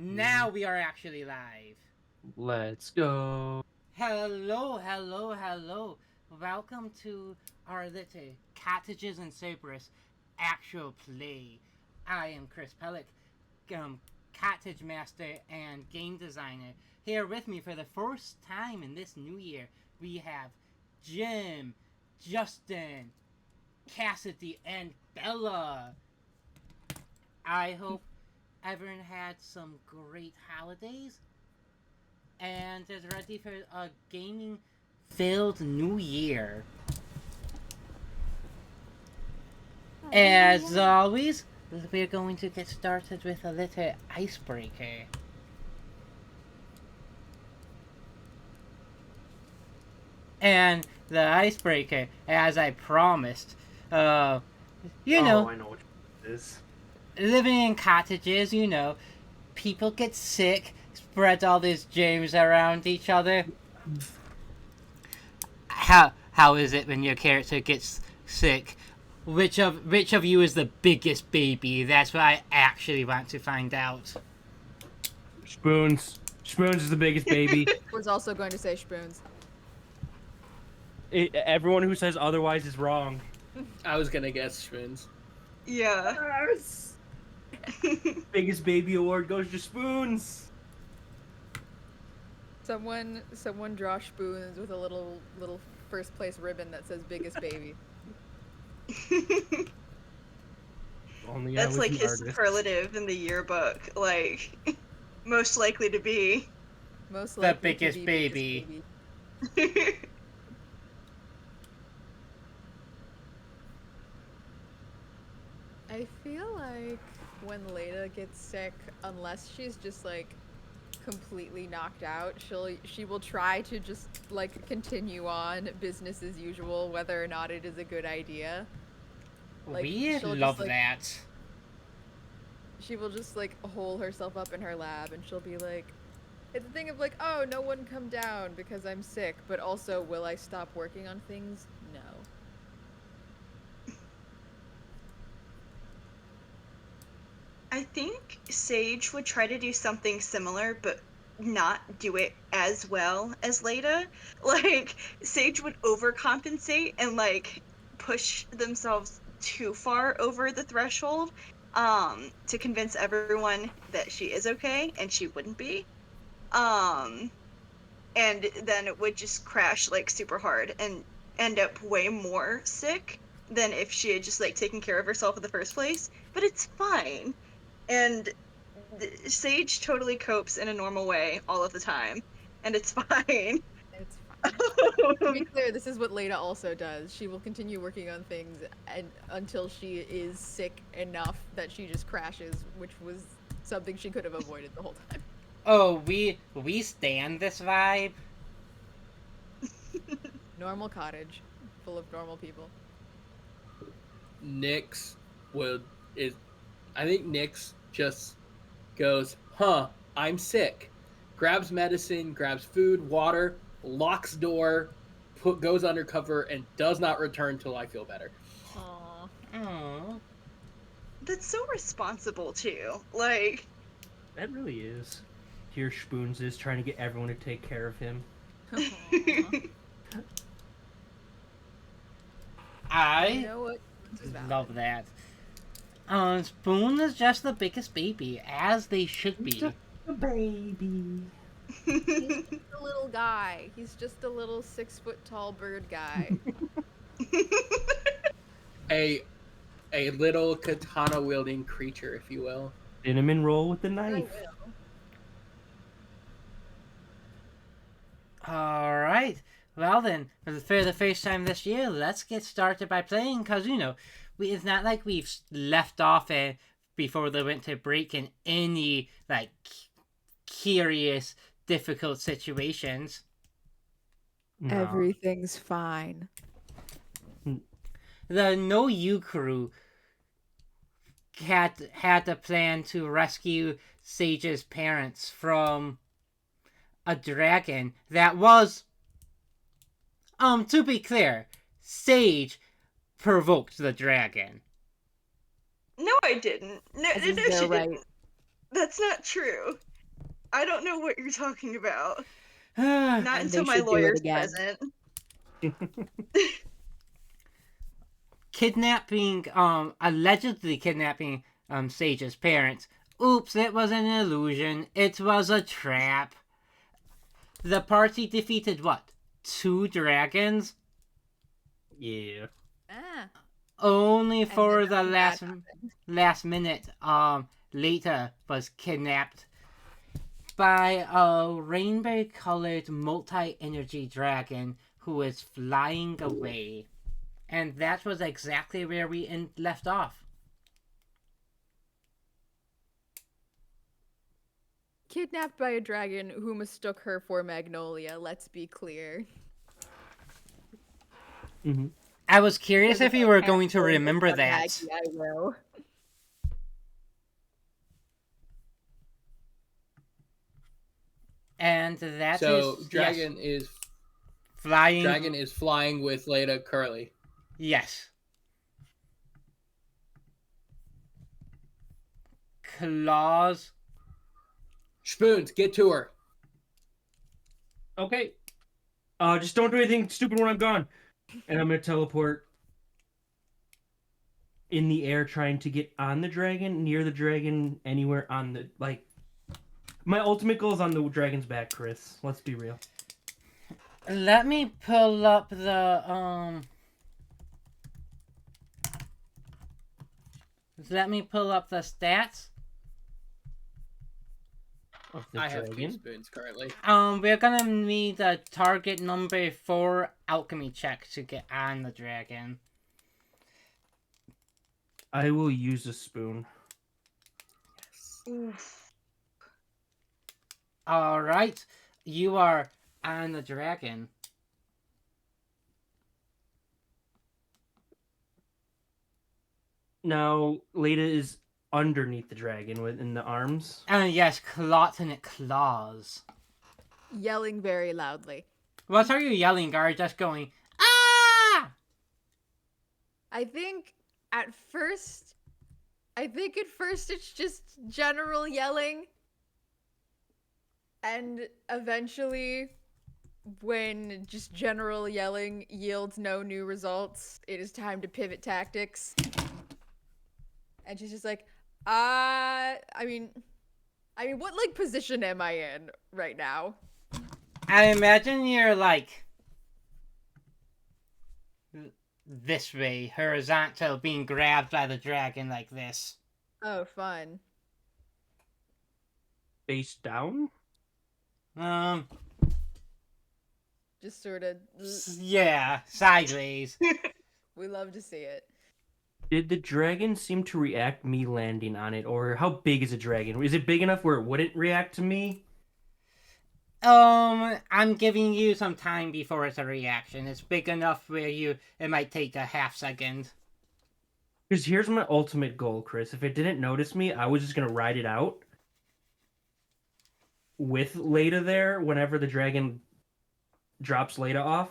Now we are actually live. Let's go. Hello. Welcome to our little Cottages Cerberus actual play. I am Chris Pellick, cottage master and game designer. Here with me for the first time in this new year, we have Jim, Justin, Cassidy, and Bella. I hope everyone had some great holidays and is ready for a gaming filled new year. As always, we're going to get started with a little icebreaker. And the icebreaker, as I promised, you know, I know what it is. living in cottages, people get sick, spread all these germs around each other. How is it when your character gets sick? Which of you is the biggest baby? That's what I actually want to find out. Spoons. Spoons is the biggest baby. Was also going to say spoons. Everyone who says otherwise is wrong. I was gonna guess spoons. Yeah. Yes. Biggest baby award goes to Spoons. Someone draw spoons with a little first place ribbon that says biggest baby. Only That's like the his artist. superlative in the yearbook. Like, most likely to be. Most The likely biggest to be baby. biggest baby. I feel like when Leda gets sick, unless she's just like completely knocked out, she will try to just like continue on business as usual, whether or not it is a good idea. Like, We she'll love just, like, that. She will just like hole herself up in her lab, and she'll be like, it's a thing of like, oh, no one come down because I'm sick, but also, will I stop working on things? No. I think Sage would try to do something similar, but not do it as well as Leda. Like, Sage would overcompensate and, like, push themselves too far over the threshold to convince everyone that she is okay, and she wouldn't be. And then it would just crash, like, super hard and end up way more sick than if she had just, like, taken care of herself in the first place. But it's fine. And Sage totally copes in a normal way all of the time, and it's fine. It's fine. To be clear, this is what Leda also does. She will continue working on things until she is sick enough that she just crashes, which was something she could have avoided the whole time. Oh, we stand this vibe. Normal cottage, full of normal people. I think Nyx just goes, I'm sick. Grabs medicine, grabs food, water, locks door, goes undercover, and does not return till I feel better. Aww. Aww. That's so responsible, too. Like, That really is. Here Spoons is trying to get everyone to take care of him. I You know what? This is valid. love that. Spoon is just the biggest baby, as they should be. A baby. He's just a little guy. He's just a little 6 foot tall bird guy. A little katana wielding creature, if you will. Cinnamon roll with the I knife. will. Alright. Well then, for the first time this year, let's get started by playing, because, it's not like we've left off before the winter break in any, like, curious, difficult situations. No. Everything's fine. The No You crew had a plan to rescue Sage's parents from a dragon that was, to be clear, Sage provoked the dragon. no, I didn't. No, As is no, their she right. didn't. That's not true. I don't know what you're talking about. Not Not And until they my should do it lawyer's again. present. kidnapping, allegedly kidnapping, Sage's parents. Oops, it was an illusion. It was a trap. The party defeated what? 2 dragons? Yeah. Ah. Only And for then the nothing bad last minute, Lita was kidnapped by a rainbow-colored multi-energy dragon who is flying away. And that was exactly where we left off. Kidnapped by a dragon who mistook her for Magnolia, let's be clear. Mm-hmm. I was curious Because if you were going to remember that. Maggie, I will. And that So is Dragon yes, is flying. Dragon is flying with Leda currently. Yes. Claws. Spoons, get to her. Okay. Just don't do anything stupid when I'm gone. And I'm gonna teleport in the air, trying to get on the dragon, near the dragon, anywhere on the like. My ultimate goal is on the dragon's back, Chris. Let's be real. Let me pull up the stats. Of the I have 2 dragon. spoons currently. We're gonna need a target number 4 alchemy check to get on the dragon. I will use a spoon. Oof. All right, you are on the dragon. Now, Leda is underneath the dragon within the arms. And yes, claws. Yelling very loudly. What are you yelling, Gar? Just going, ah! I think at first it's just general yelling. And eventually, when just general yelling yields no new results, it is time to pivot tactics. And she's just like, I mean, what like position am I in right now? I imagine you're like this way, horizontal, being grabbed by the dragon like this. Oh, fun. Face down? Just sort of. Yeah, sideways. We love to see it. Did the dragon seem to react me landing on it, or how big is a dragon? Is it big enough where it wouldn't react to me? I'm giving you some time before it's a reaction. It's big enough where it might take a half second. Because here's my ultimate goal, Chris. If it didn't notice me, I was just gonna ride it out with Leda there whenever the dragon drops Leda off.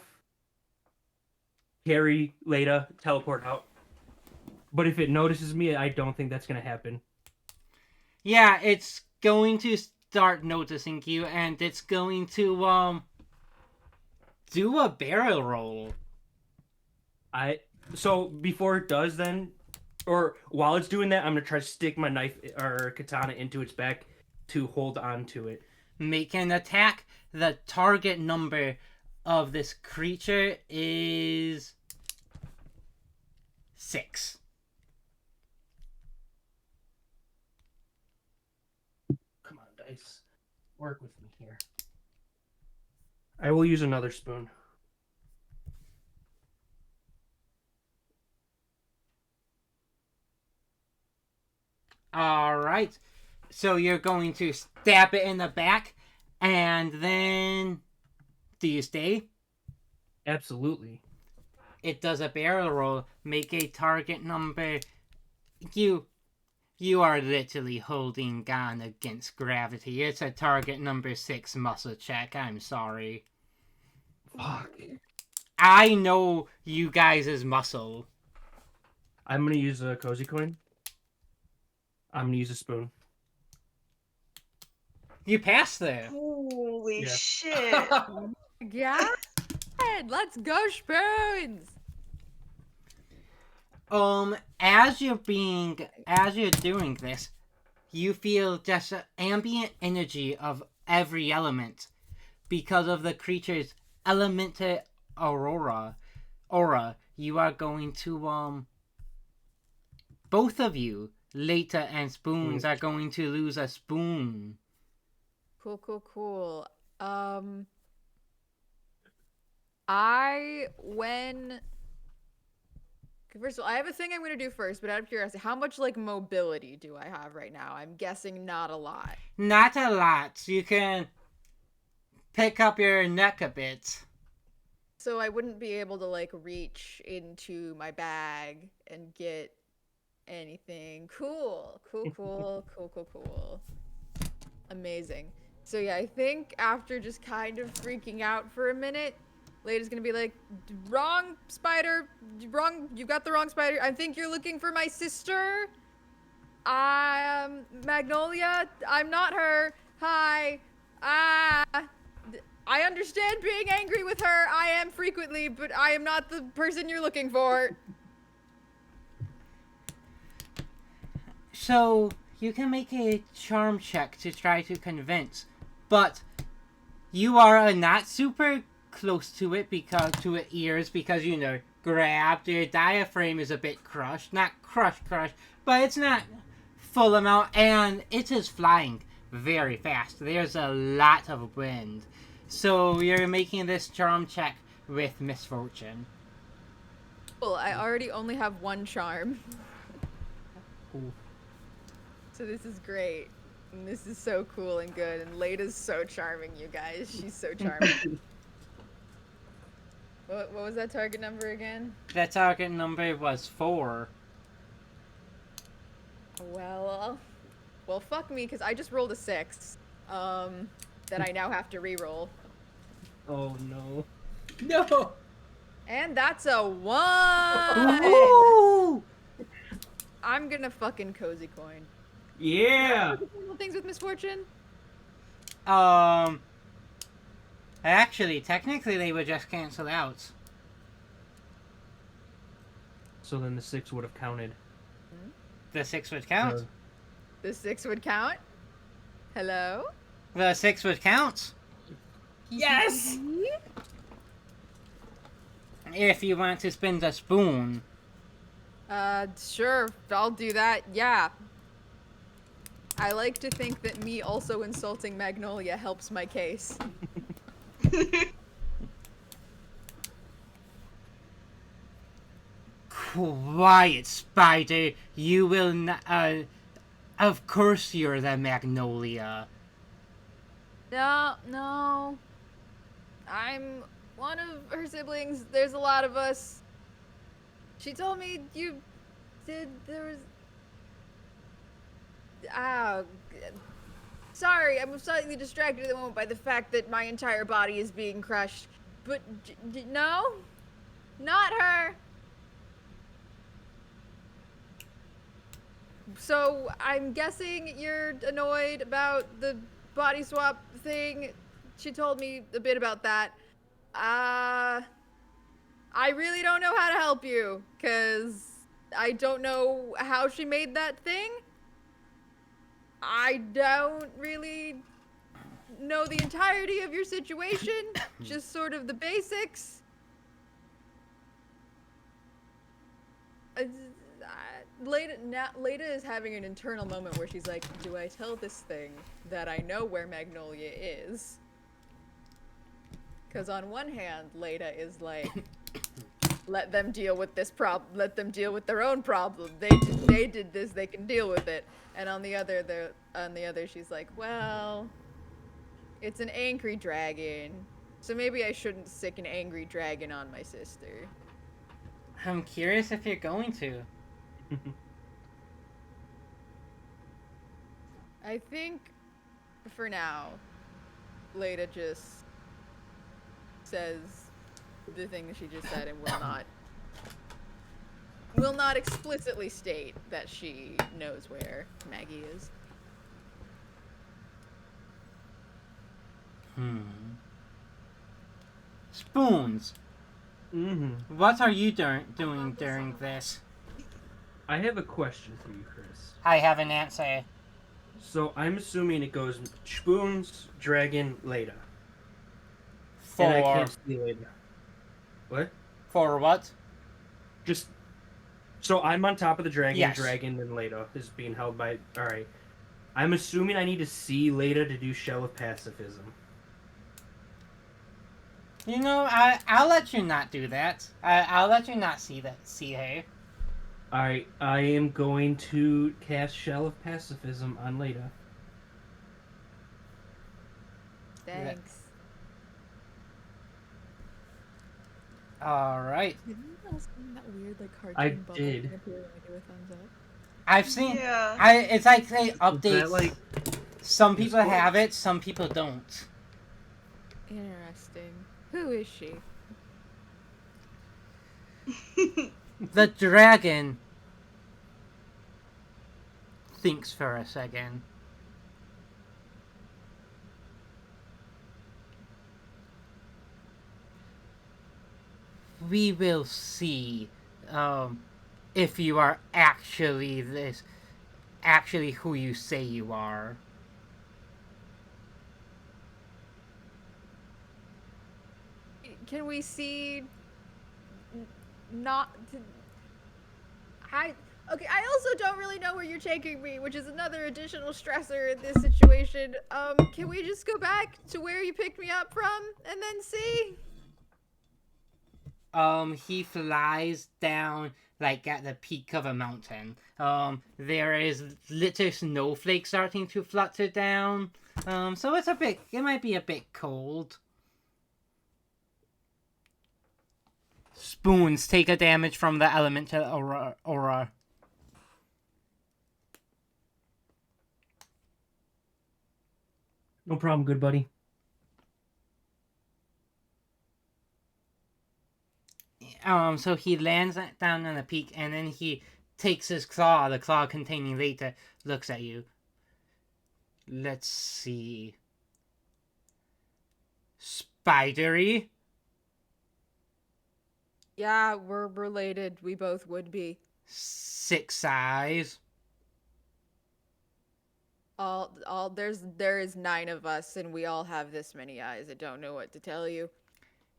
Carry Leda, teleport out. But if it notices me, I don't think that's gonna happen. Yeah, it's going to start noticing you, and it's going to do a barrel roll. So before it does, then, or while it's doing that, I'm gonna try to stick my knife or katana into its back to hold on to it. Make an attack. The target number of this creature is 6. Come on, dice. Work with me here. I will use another spoon. Alright. So you're going to stab it in the back, and then... Do you stay? Absolutely. It does a barrel roll. Make a target number... You are literally holding on against gravity. It's a target number 6 muscle check. I'm sorry. Fuck. I know you guys' muscle. I'm gonna use a cozy coin. I'm gonna use a spoon. You passed there. Holy Yeah. shit. Yeah. Let's go, spoons. As you're doing this, you feel just an ambient energy of every element because of the creature's elemental aura. You are going to both of you, Leta and Spoons, are going to lose a spoon. Cool. First of all, I have a thing I'm gonna do first, but out of curiosity, how much like mobility do I have right now? I'm guessing not a lot. Not a lot. You can pick up your neck a bit. So I wouldn't be able to like reach into my bag and get anything. Cool. Amazing. So yeah, I think after just kind of freaking out for a minute, Lada's gonna be like, wrong spider, wrong, you got the wrong spider. I think you're looking for my sister. Magnolia, I'm not her. Hi. I understand being angry with her. I am frequently, but I am not the person you're looking for. So you can make a charm check to try to convince, but you are not super close to it because to its ears because grabbed. Your diaphragm is a bit crushed, not crushed, but it's not full amount, and it is flying very fast. There's a lot of wind, so you're making this charm check with misfortune. Well, I already only have one charm. Cool. So this is great. And this is so cool and good. And Lada's so charming, you guys. She's so charming. What was that target number again? The target number was 4. Well, fuck me, because I just rolled a 6. That I now have to re-roll. Oh no. No. And that's a 1! Ooh! I'm gonna fucking cozy coin. Yeah. Things with misfortune? Actually, technically they would just cancel out. So then the 6 would have counted. The 6 would count. The 6 would count? Hello? The 6 would count. Yes. If you want to spin the spoon. Sure, I'll do that, yeah. I like to think that me also insulting Magnolia helps my case. Quiet, Spider. You will not. Of course you're the Magnolia. No. I'm one of her siblings. There's a lot of us. She told me there was. Sorry, I'm slightly distracted at the moment by the fact that my entire body is being crushed. But, no? Not her. So, I'm guessing you're annoyed about the body swap thing. She told me a bit about that. I really don't know how to help you, 'cause I don't know how she made that thing. I don't really know the entirety of your situation, just sort of the basics. Leda is having an internal moment where she's like, do I tell this thing that I know where Magnolia is? Because on one hand, Leda is like, let them deal with this problem. Let them deal with their own problem. They did this. They can deal with it. And on the other, she's like, well, it's an angry dragon, so maybe I shouldn't sick an angry dragon on my sister. I'm curious if you're going to. I think, for now, Leda just says the thing that she just said and will not explicitly state that she knows where Maggie is. Spoons, Mm-hmm. what are you doing during this? I have a question for you, Chris. I have an answer. So I'm assuming it goes spoons, dragon, Leda. And I For can't see Leda. What? for what? Just so I'm on top of the dragon. Yes. Dragon and Leda is being held by. All right. I'm assuming I need to see Leda to do Shell of Pacifism. You know, I'll let you not do that. I'll let you not see her. All right. I am going to cast Shell of Pacifism on Leda. Thanks. All right. Did you else see that weird like cartoon I bubble did. thing appear when I do a thumbs up? I've seen. Yeah. It's like they Is update. that like Some people Discord? have it, some people don't. Interesting. Who is she? The dragon thinks for a second. We will see if you are actually who you say you are. Can we see? Not. Okay. I also don't really know where you're taking me, which is another additional stressor in this situation. Can we just go back to where you picked me up from and then see? He flies down like at the peak of a mountain. There is little snowflakes starting to flutter down. So it might be a bit cold. Spoons take a damage from the elemental aura. no problem, good buddy? So he lands down on the peak, and then he takes his claw, the claw containing Leta, looks at you. Let's see. Spidery? Yeah, we're related. We both would be. 6 eyes? There is 9 of us, and we all have this many eyes. I don't know what to tell you.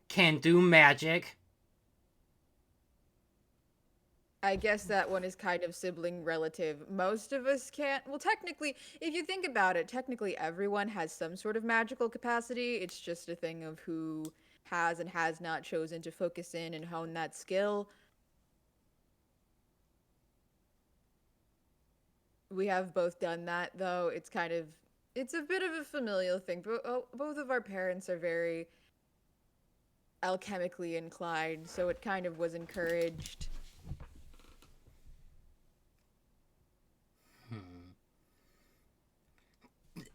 Can do magic? I guess that one is kind of sibling relative. Most of us can't. Well, technically, if you think about it, technically everyone has some sort of magical capacity. It's just a thing of who has and has not chosen to focus in and hone that skill. We have both done that, though. It's a bit of a familial thing. Both of our parents are very alchemically inclined, so it kind of was encouraged.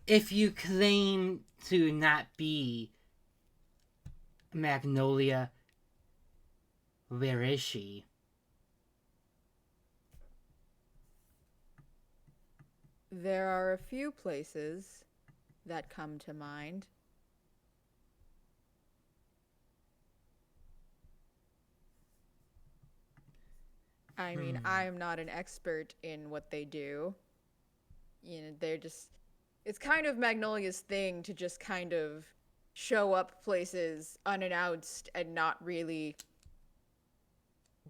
If you claim to not be Magnolia, where is she? There are a few places that come to mind. I mean, I'm not an expert in what they do. You know, it's kind of Magnolia's thing to just kind of show up places unannounced and not really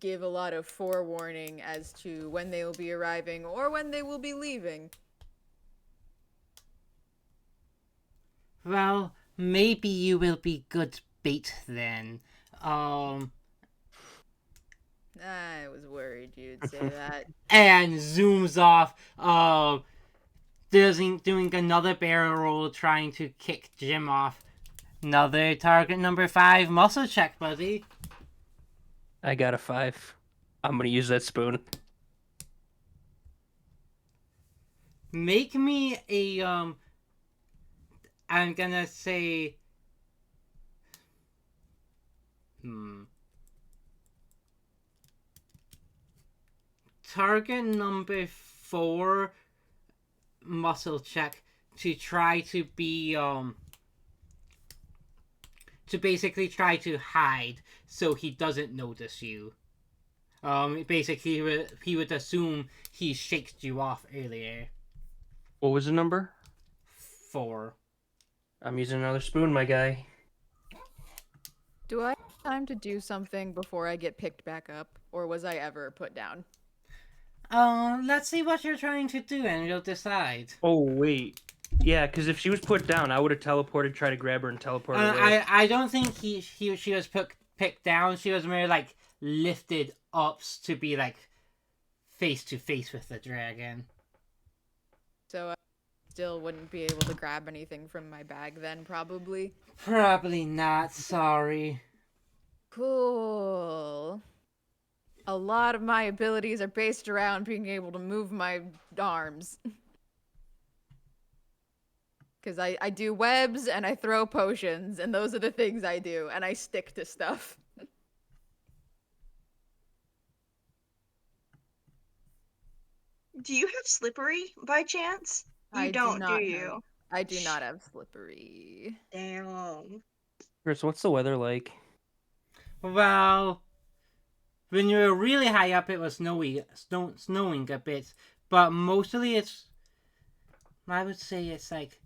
give a lot of forewarning as to when they will be arriving or when they will be leaving. Well, maybe you will be good bait then. I was worried you'd say that. And zooms off, doing another barrel roll, trying to kick Jim off. Another target number 5 muscle check, buddy. I got a 5. I'm gonna use that spoon. Make me a, I'm gonna say, target number 4 muscle check to try to be, to basically try to hide so he doesn't notice you. Basically, he would assume he shaked you off earlier. What was the number? 4. I'm using another spoon, my guy. Do I have time to do something before I get picked back up, or was I ever put down? Let's see what you're trying to do, and you'll decide. Oh, wait. Yeah, because if she was put down, I would have teleported, tried to grab her, and teleported away. I don't think she was picked down. She was more like lifted up to be like face to face with the dragon. So I still wouldn't be able to grab anything from my bag then, probably. Probably not. Sorry. Cool. A lot of my abilities are based around being able to move my arms. Because I do webs and I throw potions, and those are the things I do, and I stick to stuff. Do you have slippery by chance? You I don't, not do you? I do not have slippery. Damn. Chris, what's the weather like? Well, when you were really high up, it was snowing a bit, but mostly I would say it's like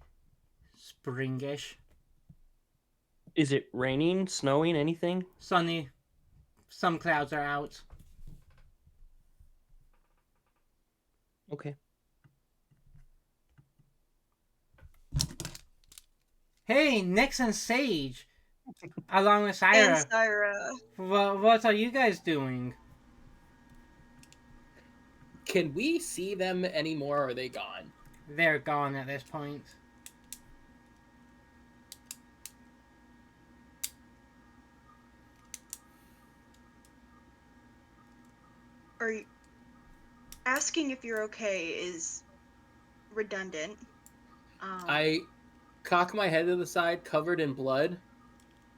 springish, Is it raining, snowing, anything? sunny. Some clouds are out. Okay. Hey, Nyx and Sage, along with And Syra. Syra. What are you guys doing? Can we see them anymore, or are they gone? They're gone at this point. Are you asking if you're okay is redundant. I cock my head to the side, covered in blood,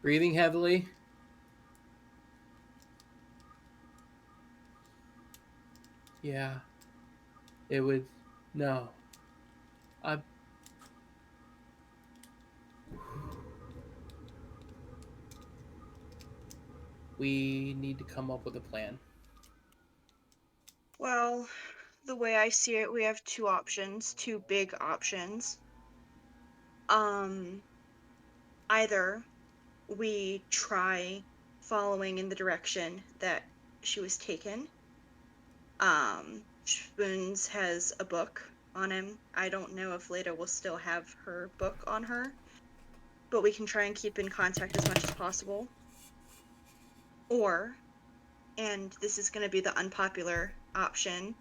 breathing heavily. Yeah. It was... No. We need to come up with a plan. Well, the way I see it, we have two options, two big options. Either we try following in the direction that she was taken. Spoons has a book on him. I don't know if Leda will still have her book on her, but we can try and keep in contact as much as possible. Or, and this is going to be the unpopular option,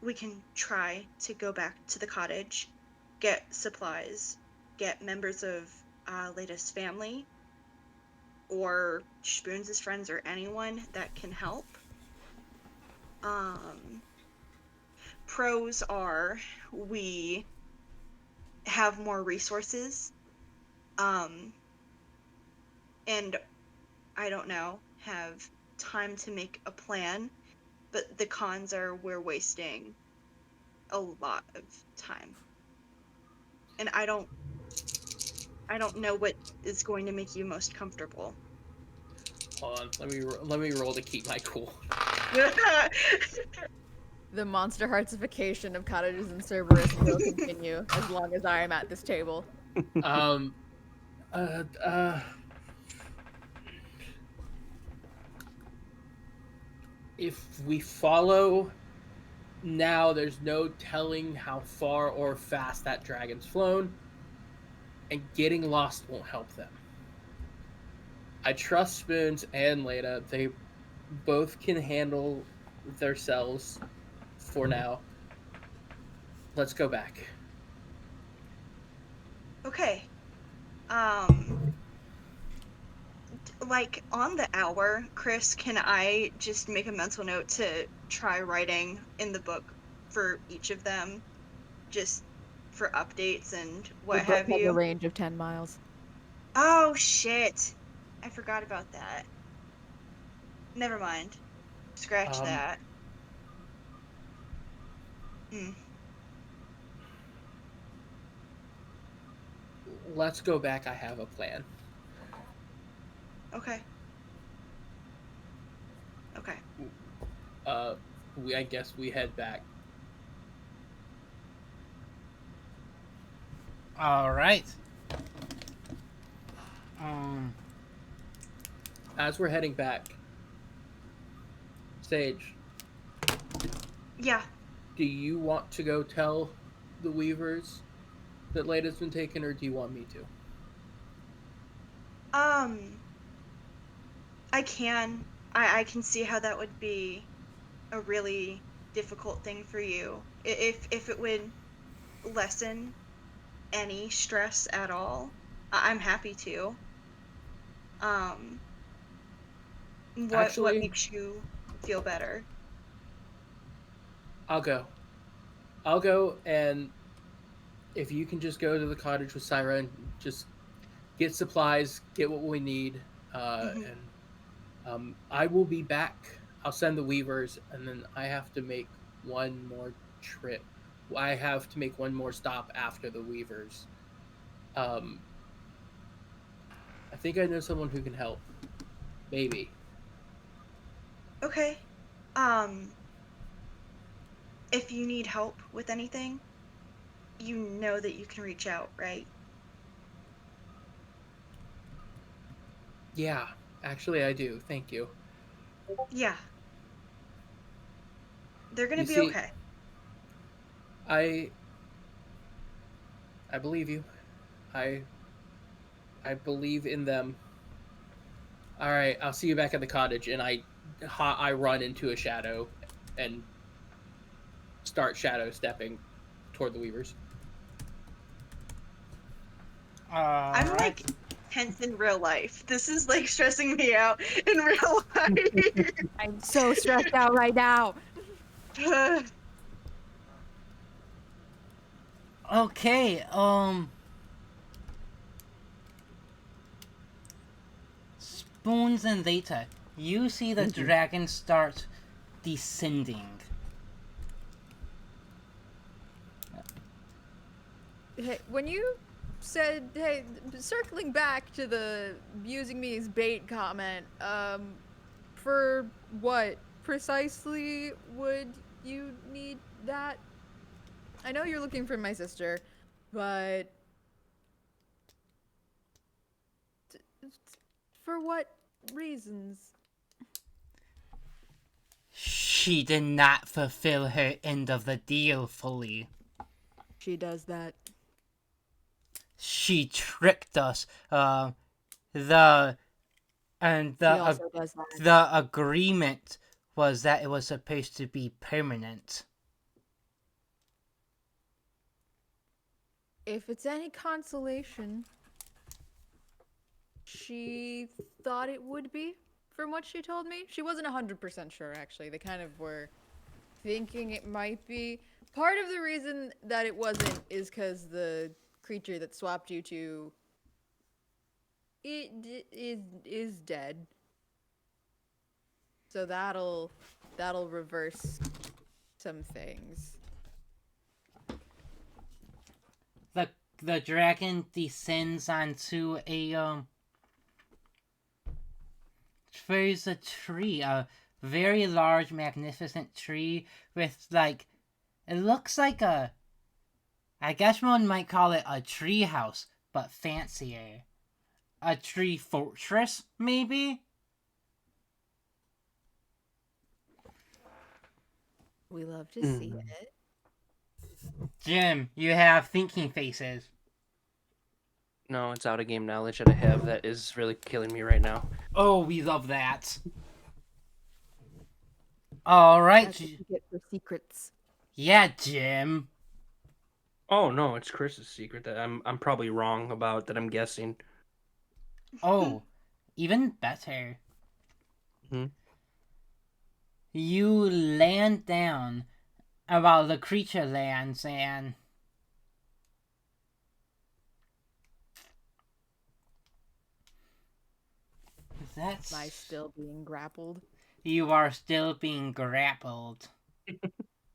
we can try to go back to the cottage, get supplies, get members of Leda's family, or Spoons' friends, or anyone that can help. Pros are we have more resources, and I don't know, have time to make a plan, but the cons are we're wasting a lot of time. And I don't know what is going to make you most comfortable. Hold on, let me roll to keep my cool. The monster heartsification of Cottages and Cerberus will continue as long as I am at this table. If we follow now, there's no telling how far or fast that dragon's flown, and getting lost won't help them. I trust Spoons and Leda. They both can handle themselves for now. Let's go back. Okay. Like, on the hour, Chris, can I just make a mental note to try writing in the book for each of them, just for updates and what have Have a you? range of 10 miles. Oh, shit. I forgot about that. Never mind. Scratch that. let's go back. I have a plan. Okay. Okay. I guess we head back. All right. As we're heading back, Sage, Yeah. do you want to go tell the Weavers that Lada's been taken, or do you want me to? I can. I can see how that would be a really difficult thing for you. If it would lessen any stress at all, I'm happy to. What Actually, makes you feel better? I'll go. I'll go, and if you can just go to the cottage with Syra and just get supplies, get what we need, Mhm. and I will be back. I'll send the Weavers, and then I have to make one more trip. I have to make one more stop after the Weavers. I think I know someone who can help. Maybe. Okay. If you need help with anything, you know that you can reach out, right? Yeah, actually, I do. Thank you. Yeah. They're gonna You be see, okay. I believe you. I I believe in them. All right, I'll see you back at the cottage, and I run into a shadow, and start shadow stepping toward the Weavers. All I'm right. like tense in real life. This is like stressing me out in real life. I'm so stressed out right now. Okay. Spoons and Data. You see the Mhm. dragon start descending. Hey, when you said, hey, circling back to the using me as bait comment, for what precisely would you need that? I know you're looking for my sister, but for what reasons? She did not fulfill her end of the deal fully. She does that. She tricked us. The and She also does that. the agreement was that it was supposed to be permanent. If it's any consolation, she thought it would be, from what she told me. She wasn't 100% sure, actually. They kind of were thinking it might be. Part of the reason that it wasn't is because the creature that swapped you to is dead. So that'll reverse some things. The dragon descends onto there's a tree, a very large, magnificent tree with it looks like I guess one might call it a tree house, but fancier. A tree fortress, maybe? We love to see Mm. it. Jim, you have thinking faces. No, it's out of game knowledge that I have that is really killing me right now. Oh, we love that. Alright. That's what you get for secrets. Yeah, Jim. Oh no, it's Chris's secret that I'm probably wrong about that I'm guessing. Oh, even better. Hmm? You land down while the creature lands and that's... Am I still being grappled? You are still being grappled.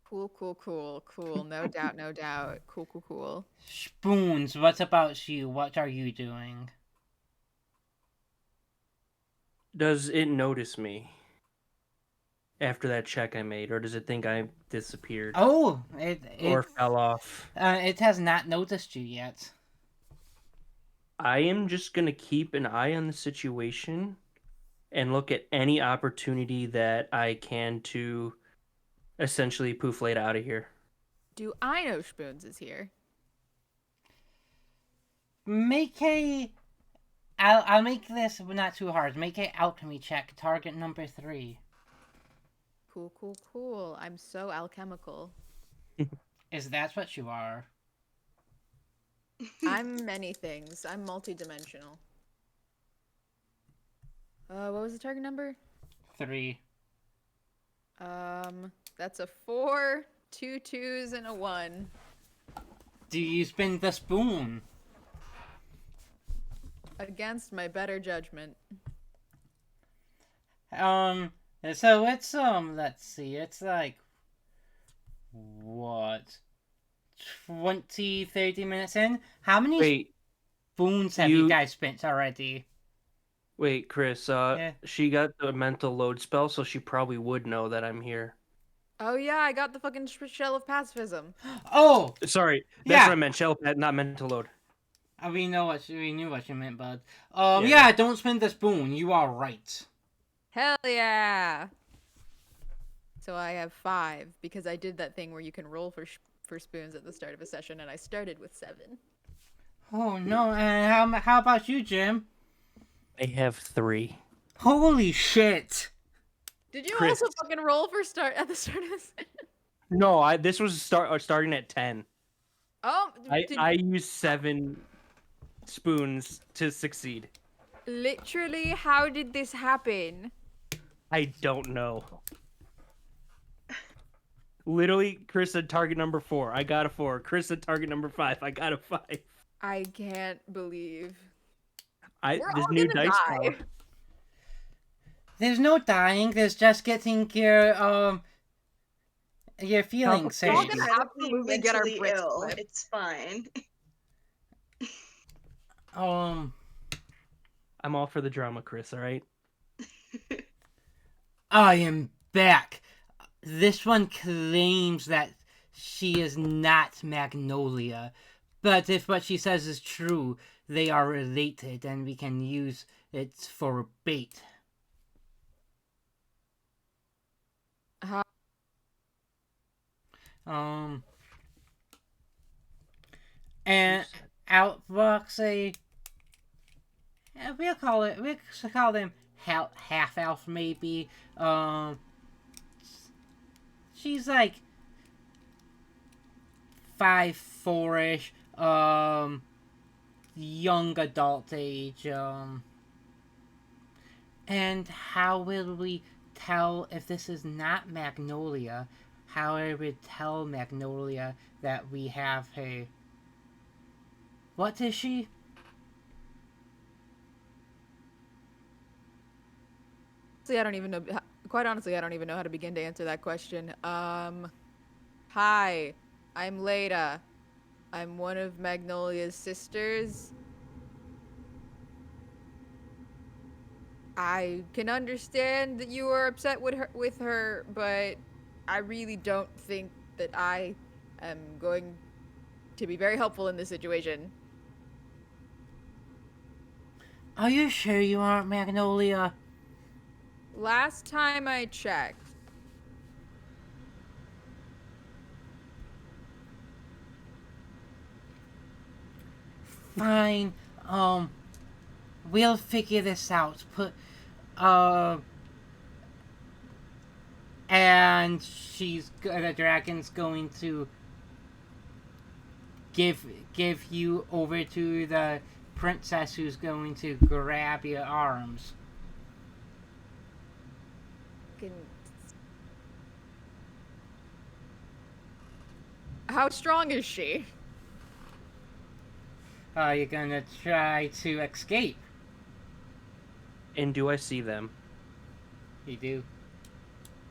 Cool. No doubt, no doubt. Cool. Spoons, what about you? What are you doing? Does it notice me after that check I made, or does it think I disappeared Oh, or fell off? it has not noticed you yet. I am just gonna keep an eye on the situation and look at any opportunity that I can to essentially poof Late out of here. Do I know Spoons is here? Make a. I'll make this not too hard. Make a alchemy check. Target number 3. Cool. I'm so alchemical. Is that what you are? I'm many things. I'm multidimensional. What was the target number? 3. That's a 4, 2 2s, and a 1. Do you spin the spoon? Against my better judgment. So it's let's see, it's like what, 20-30 minutes in? How many Wait, spoons have you guys spent already? wait, Chris. Yeah. She got the mental load spell, so she probably would know that I'm here. Oh yeah, I got the fucking shell of pacifism. Oh, Sorry, that's Yeah. what I meant. Shell pad, not mental load. we knew what you meant, bud. Yeah. Yeah, don't spin the spoon. You are right. Hell yeah! So I have 5 because I did that thing where you can roll for spoons at the start of a session, and I started with 7. Oh no, and how about you, Jim? I have 3. Holy shit! Did you Chris. also fucking roll at the start of this? No, this was starting at 10. Oh, I used 7 spoons to succeed. literally, how did this happen? I don't know. Literally, Chris said target number 4. I got a 4. Chris said target number 5. I got a 5. I can't believe. We're We're this all new gonna dice die. power. There's no dying. There's just getting your feelings We're all saved. gonna Incredibly absolutely get our mentally bricks ill. flipped. It's fine. I'm all for the drama, Chris. All right. I am back. This one claims that she is not Magnolia, but if what she says is true, they are related, and we can use it for bait. And out walks a. We'll call them half elf maybe. She's like 5'4"ish, young adult age. And how will we tell if this is not Magnolia? How will we tell Magnolia that we have her? What is she? I don't even know. Quite honestly, I don't even know how to begin to answer that question. Hi, I'm Leda. I'm one of Magnolia's sisters. I can understand that you are upset with her, but I really don't think that I am going to be very helpful in this situation. Are you sure you aren't Magnolia? Last time I checked. Fine. We'll figure this out. And the dragon's going to give you over to the princess, who's going to grab your arms. How strong is she? You're gonna try to escape. And do I see them? You do.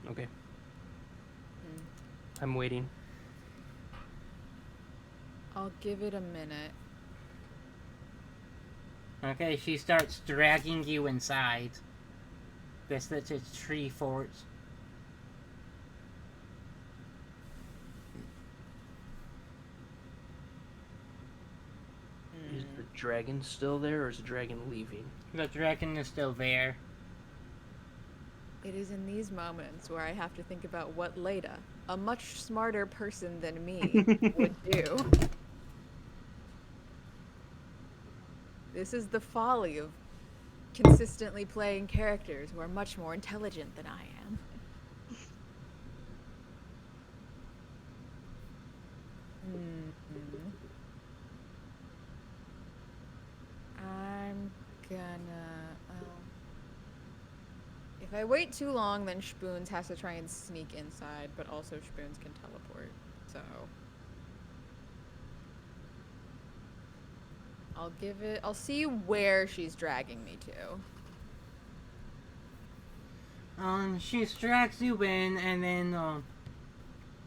Okay. I'm waiting. I'll give it a minute. Okay, she starts dragging you inside. This little tree fort. Is the dragon still there, or is the dragon leaving? The dragon is still there. It is in these moments where I have to think about what Leda, a much smarter person than me, would do. This is the folly of consistently playing characters who are much more intelligent than I am. I'm gonna... If I wait too long, then Spoons has to try and sneak inside, but also Spoons can teleport, so... I'll see where she's dragging me to. She drags you in and then,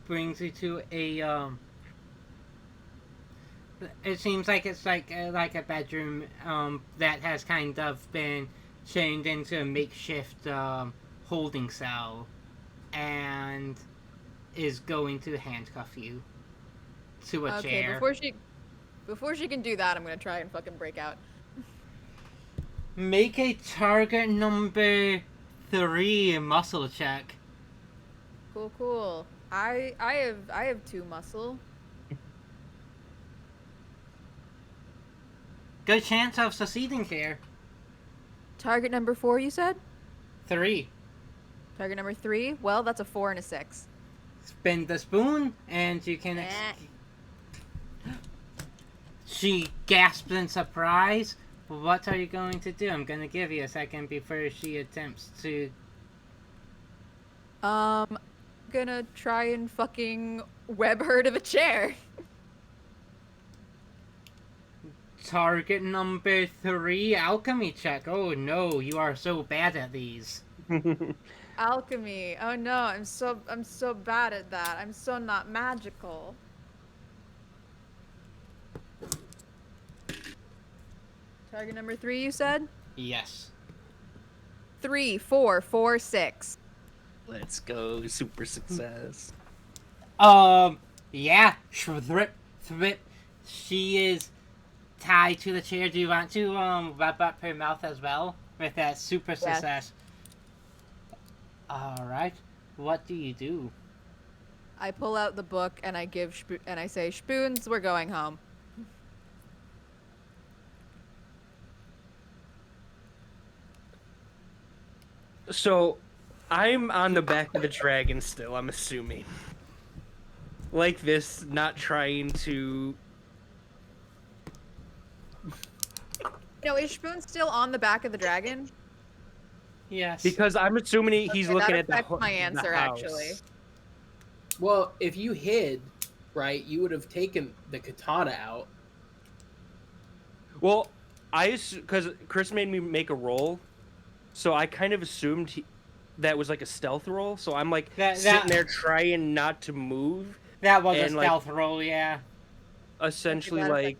brings you to a, it seems like it's like a bedroom, that has kind of been chained into a makeshift, holding cell, and is going to handcuff you to a chair. Before she can do that, I'm gonna try and fucking break out. Make a target number 3 muscle check. Cool. I have 2 muscle. Good chance of succeeding here. Target number 4, you said? 3. Target number 3? Well, that's a 4 and a 6. Spin the spoon, and you can... She gasps in surprise. What are you going to do? I'm going to give you a second before she attempts to... Gonna try and fucking web her to the chair. Target number 3, alchemy check. Oh no, you are so bad at these. Alchemy. Oh no, I'm so bad at that. I'm so not magical. Target number 3, you said? Yes. 3, 4, 4, 6. Let's go, super success. Yeah. Thrip. She is tied to the chair. Do you want to, wrap up her mouth as well? With that super success. Alright. What do you do? I pull out the book and I say, Spoons, we're going home. So, I'm on the back of the dragon still, I'm assuming. Like this, not trying to... No, is Spoon still on the back of the dragon? Yes. Because I'm assuming he's looking at that affects my answer, house. actually. Well, if you hid, right, you would have taken the katana out. Well, because Chris made me make a roll, so I kind of assumed that was like a stealth roll. So I'm like sitting there trying not to move. That was a stealth roll, yeah. Essentially, like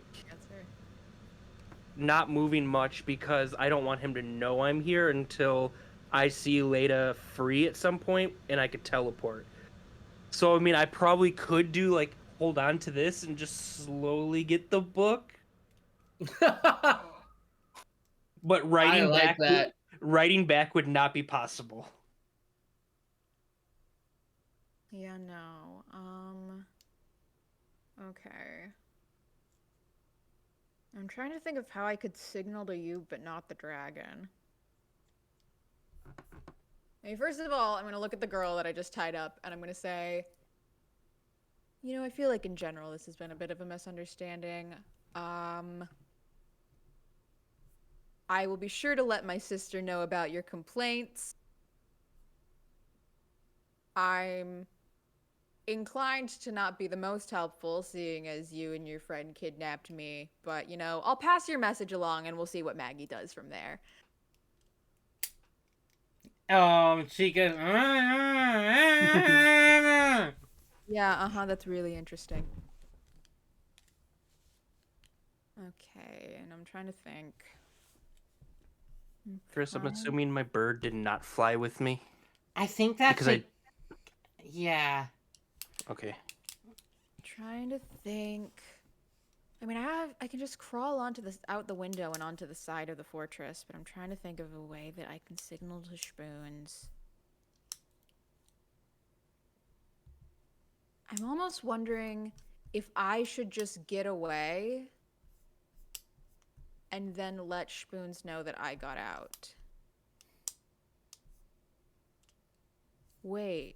not moving much because I don't want him to know I'm here until I see Leda free at some point and I could teleport. So I mean, I probably could do like hold on to this and just slowly get the book. But writing back would not be possible. Yeah, no. Okay. I'm trying to think of how I could signal to you, but not the dragon. Okay, first of all, I'm going to look at the girl that I just tied up, and I'm going to say, you know, I feel like in general this has been a bit of a misunderstanding. I will be sure to let my sister know about your complaints. I'm inclined to not be the most helpful, seeing as you and your friend kidnapped me. But, you know, I'll pass your message along and we'll see what Maggie does from there. She goes... Yeah, that's really interesting. Okay, and I'm trying to think. Chris, I'm assuming my bird did not fly with me. I think that's Because yeah. Okay. Trying to think. I mean, I can just crawl out the window and onto the side of the fortress, but I'm trying to think of a way that I can signal to spoons. I'm almost wondering if I should just get away and then let Spoons know that I got out. Wait.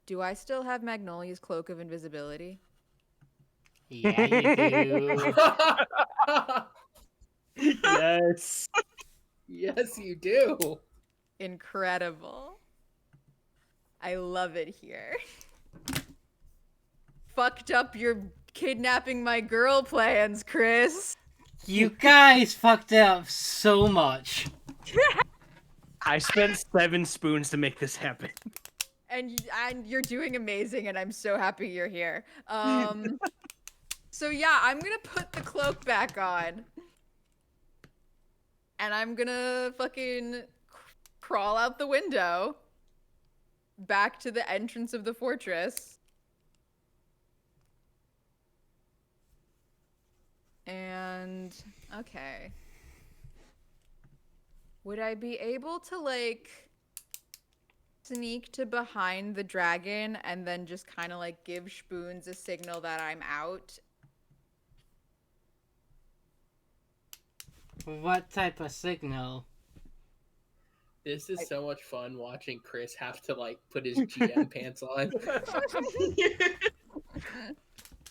Do I still have Magnolia's cloak of invisibility? Yeah, you do. Yes. Yes, you do. Incredible. I love it here. Fucked up your kidnapping my girl plans, Chris. You guys fucked up so much. I spent 7 spoons to make this happen. And you're doing amazing, and I'm so happy you're here. So yeah, I'm gonna put the cloak back on. And I'm gonna fucking crawl out the window back to the entrance of the fortress. And okay. Would I be able to like sneak to behind the dragon and then just kind of like give Spoons a signal that I'm out? What type of signal? This is so much fun watching Chris have to like put his GM pants on.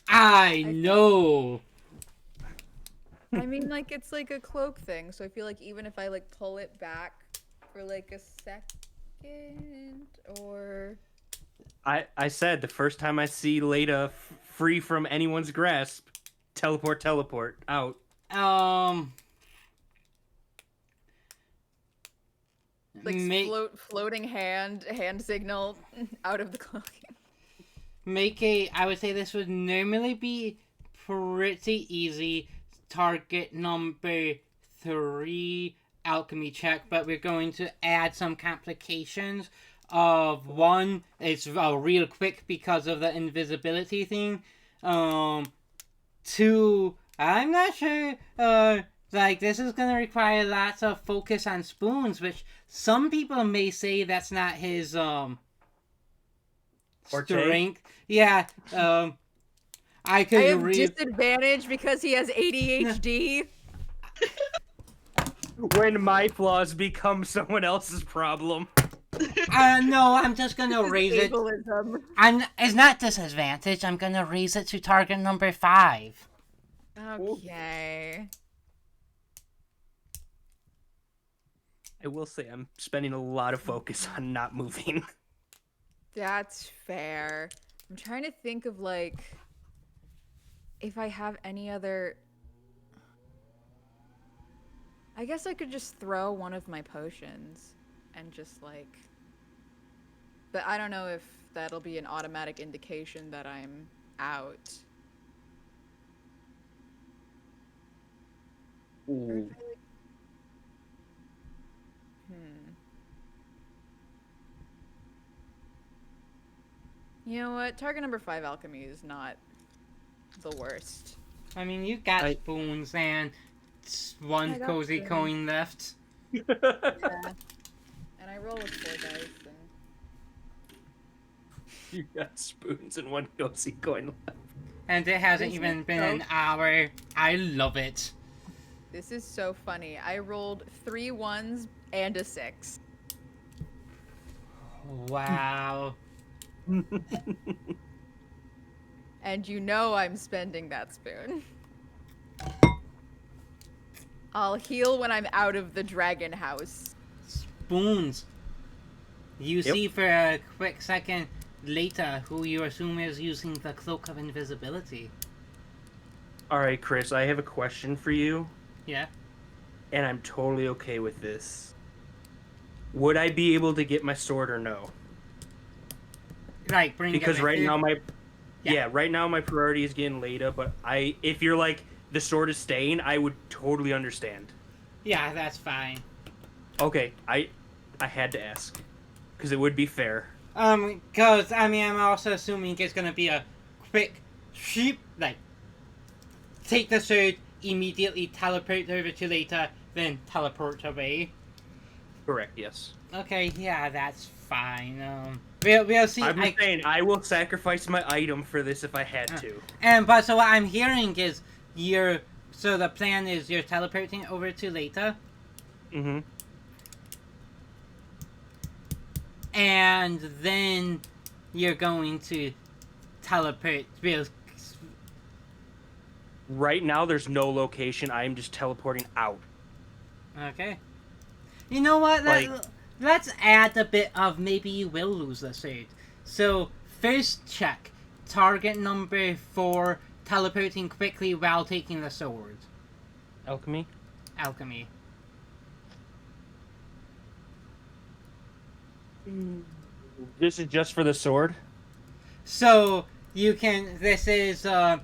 I know. I mean, like, it's like a cloak thing, so I feel like even if I like pull it back for like a second or I said the first time I see Leda free from anyone's grasp, teleport out. like floating hand signal out of the cloak. I would say this would normally be pretty easy. Target number 3 alchemy check, but we're going to add some complications. Of 1, it's real quick because of the invisibility thing. 2, I'm not sure. Like, this is gonna require lots of focus on Spoons, which some people may say that's not his strength. Yeah. I have disadvantage because he has ADHD. When my flaws become someone else's problem. No, I'm just gonna raise it. It's not disadvantage. I'm gonna raise it to target number 5. Okay. I will say I'm spending a lot of focus on not moving. That's fair. I'm trying to think of like if I have any other. I guess I could just throw one of my potions and just like. But I don't know if that'll be an automatic indication that I'm out. Ooh. You know what? Target number 5 alchemy is not the worst. I mean, you got Spoons and 1 cozy Spoons. coin left. Yeah. And I roll with 4 dice. You got Spoons and 1 cozy coin left. And it hasn't even been an hour. I love it. This is so funny. I rolled 3 1s and a 6. Wow. And you know I'm spending that spoon. I'll heal when I'm out of the dragon house. Spoons. You see for a quick second later who you assume is using the cloak of invisibility. Alright, Chris, I have a question for you. Yeah? And I'm totally okay with this. Would I be able to get my sword or no? Like, bring Because it with right you? now Yeah. right now my priority is getting Leda, but if you're like the sword is staying, I would totally understand. Yeah, that's fine. Okay, I had to ask because it would be fair. Cause I mean, I'm also assuming it's gonna be a quick sheep, like take the sword, immediately teleport over to later, then teleport away. Correct. Yes. Okay, yeah, that's fine. We'll see. I'm just saying I will sacrifice my item for this if I had to. But so what I'm hearing is so the plan is you're teleporting over to later, Mm-hmm. and then you're going to teleport. Right now, there's no location. I am just teleporting out. Okay. You know what? Like- Let's add a bit of maybe you will lose the sword. So first check target number 4 teleporting quickly while taking the sword. Alchemy. Alchemy. This is just for the sword. So you can. This is a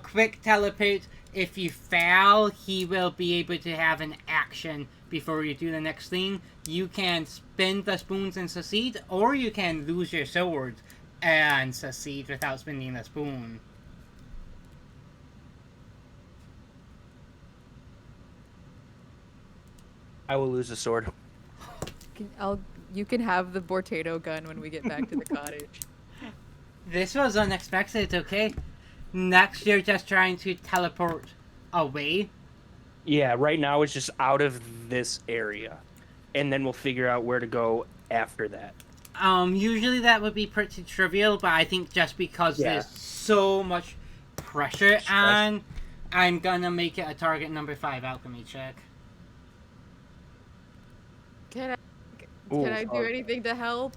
quick teleport. If you fail, he will be able to have an action before you do the next thing. You can spin the spoons and succeed, or you can lose your sword and succeed without spinning the spoon. I will lose the sword. You can have the Bortado gun when we get back to the cottage. This was unexpected, okay? Next, you're just trying to teleport away. Yeah, right now it's just out of this area. And then we'll figure out where to go after that. Usually that would be pretty trivial, but I think just because there's so much pressure on, I'm gonna make it a target number 5 alchemy check. Can I do anything to help?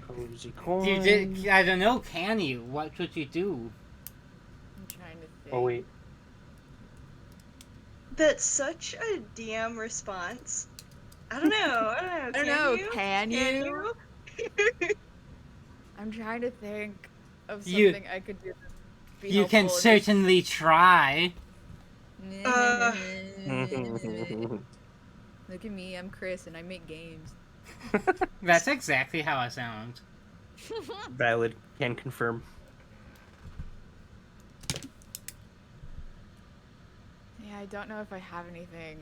Cozy coin. You did, I don't know, can you? What would you do? I'm trying to think. Oh, wait. That's such a DM response. I don't know. I don't know. Can Can you? I'm trying to think of You- something I could do. To be You can helpful in certainly try. this- Look at me, I'm Chris, and I make games. That's exactly how I sound. Valid. Can confirm. Yeah, I don't know if I have anything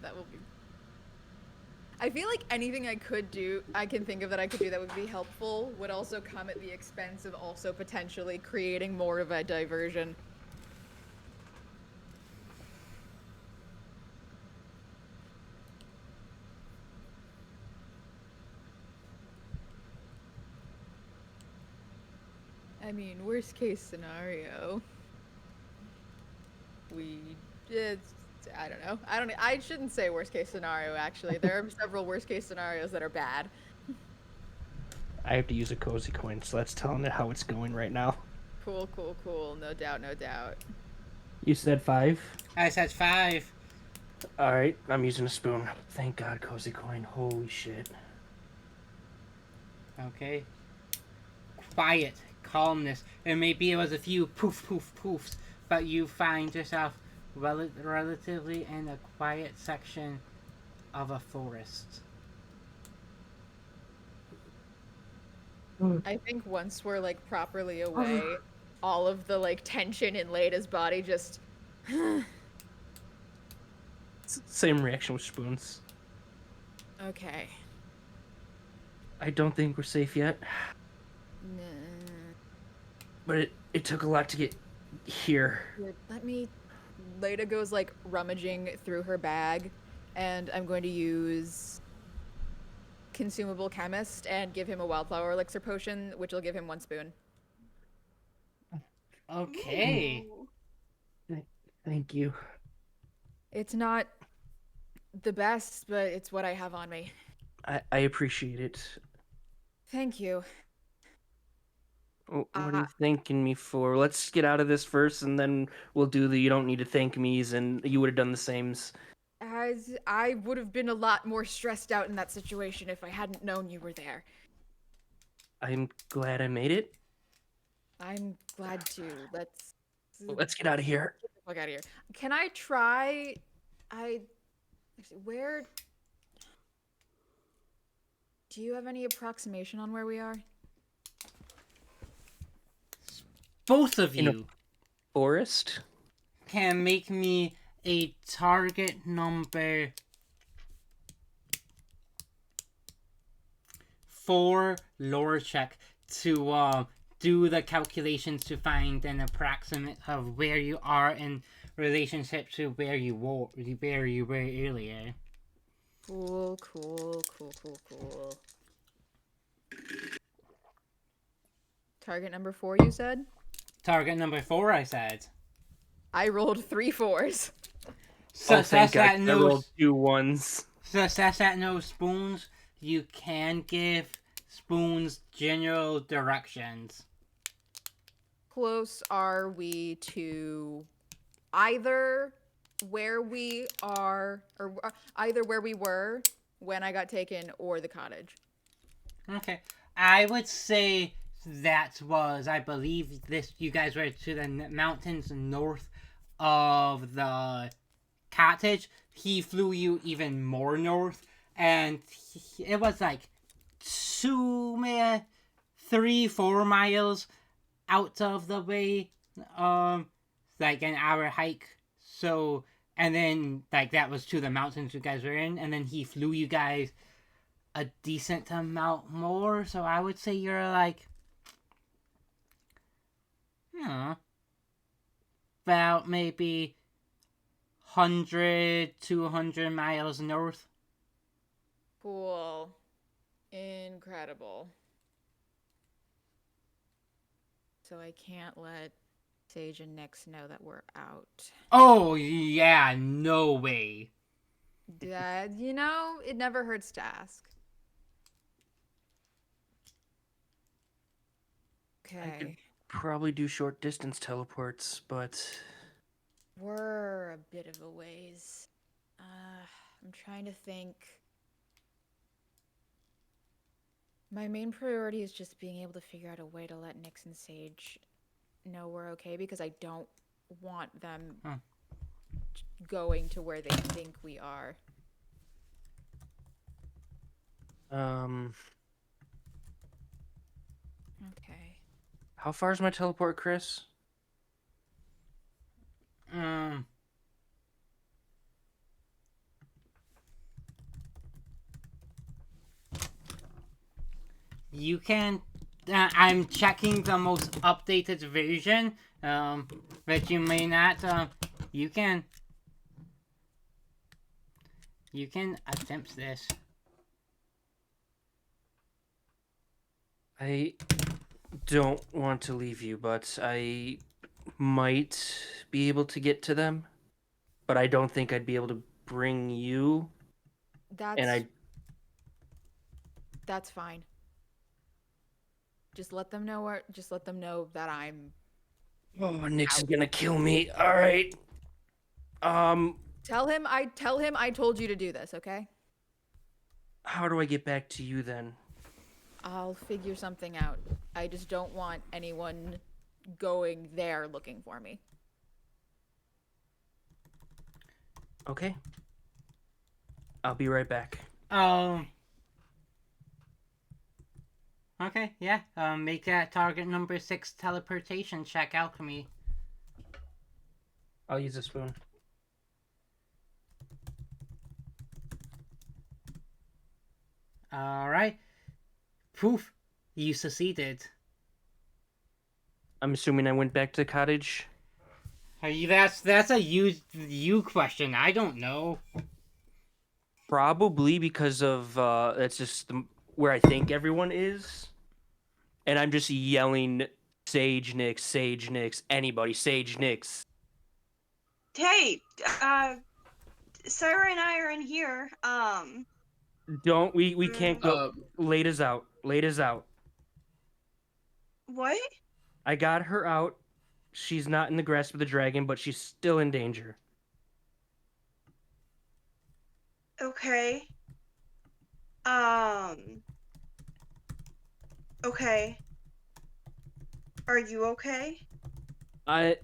that will be. I feel like anything I can think of that I could do that would be helpful would also come at the expense of also potentially creating more of a diversion. I mean, worst case scenario, I don't know. I shouldn't say worst case scenario, actually. There are several worst case scenarios that are bad. I have to use a cozy coin, so that's telling it how it's going right now. Cool. No doubt. You said 5? I said 5. Alright, I'm using a spoon. Thank God, cozy coin. Holy shit. Okay. Quiet. Calmness. And maybe it was a few poofs, but you find yourself relatively in a quiet section of a forest. I think once we're like properly away, all of the like tension in Leda's body just. Same reaction with spoons. Okay. I don't think we're safe yet, Nah. but it took a lot to get here. Here, Leda goes like rummaging through her bag, and I'm going to use consumable chemist and give him a wildflower elixir potion, which will give him 1 spoon. Okay. Thank you. It's not the best, but it's what I have on me. I appreciate it. Thank you. What are you thanking me for? Let's get out of this first, and then we'll do the you don't need to thank me's, and you would have done the sames. As I would have been a lot more stressed out in that situation if I hadn't known you were there. I'm glad I made it. I'm glad to. Let's get out of here. Get the fuck out of here. Can I try? Where? Do you have any approximation on where we are? Both of In a- you Forest? can make me a target number 4 lore check to do the calculations to find an approximate of where you are in relationship to where you were earlier. Cool. Target number 4, you said? Target number 4, I said. I rolled 3 4s. Success at I no rolled 2 1s. success at no spoons. You can give spoons general directions. Close are we to either where we are, or either where we were when I got taken, or the cottage? Okay, I would say that was, I believe, this. You guys were to the mountains north of the cottage. He flew you even more north, and it was like 3-4 miles out of the way, like an hour hike. So, and then like that was to the mountains you guys were in, and then he flew you guys a decent amount more. So I would say you're like, about maybe 100 to 200 miles north. Cool. Incredible. So I can't let Sage and Nyx know that we're out. Oh yeah, no way. It never hurts to ask. Okay. Probably do short distance teleports, but We're a bit of a ways. I'm trying to think. My main priority is just being able to figure out a way to let Nyx and Sage know we're okay, because I don't want them going to where they think we are. Okay. How far is my teleport, Chris? You can. I'm checking the most updated version. But you may not. You can. You can attempt this. I don't want to leave you, but I might be able to get to them. But I don't think I'd be able to bring you. That's fine. Just let them know that I'm. Oh, Nyx is gonna kill me. All right. Tell him I told you to do this, okay? How do I get back to you then? I'll figure something out. I just don't want anyone going there looking for me. Okay. I'll be right back. Okay, yeah. Make that target number 6 teleportation check, alchemy. I'll use a spoon. Alright. Poof. You succeeded. I'm assuming I went back to the cottage. That's a you question. I don't know. Probably because of that's just where I think everyone is, and I'm just yelling, "Sage Nyx, anybody, Sage Nyx." Hey, Sarah and I are in here. Don't we can't go. Lada's out. What? I got her out. She's not in the grasp of the dragon, but she's still in danger. Okay. Okay. Are you okay? I'm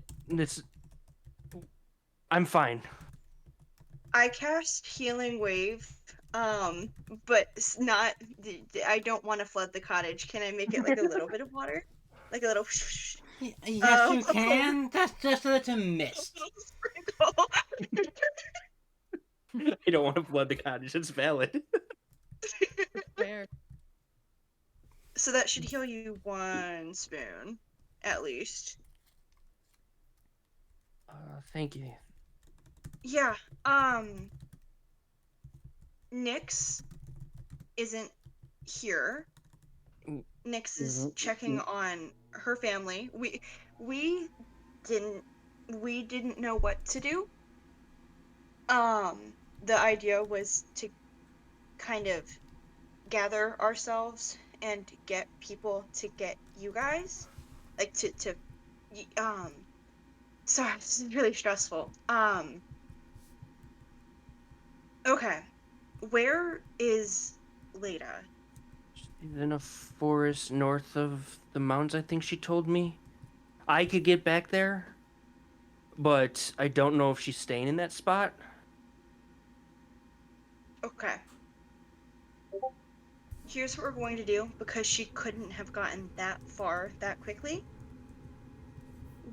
fine. I cast Healing Wave, but it's not. I don't want to flood the cottage. Can I make it like a little bit of water, like a little? Yes, you A can. That's just a little mist. sprinkle. I don't want to flood the cottage. It's valid. Fair. So that should heal you 1 spoon, at least. Thank you. Yeah. Nyx isn't here. Nyx is checking on her family. We didn't we didn't know what to do. The idea was to kind of gather ourselves and get people to get you guys, like sorry, this is really stressful. Okay, where is Leda? She's in a forest north of the mountains, I think she told me. I could get back there, but I don't know if she's staying in that spot. Okay. Here's what we're going to do, because she couldn't have gotten that far that quickly.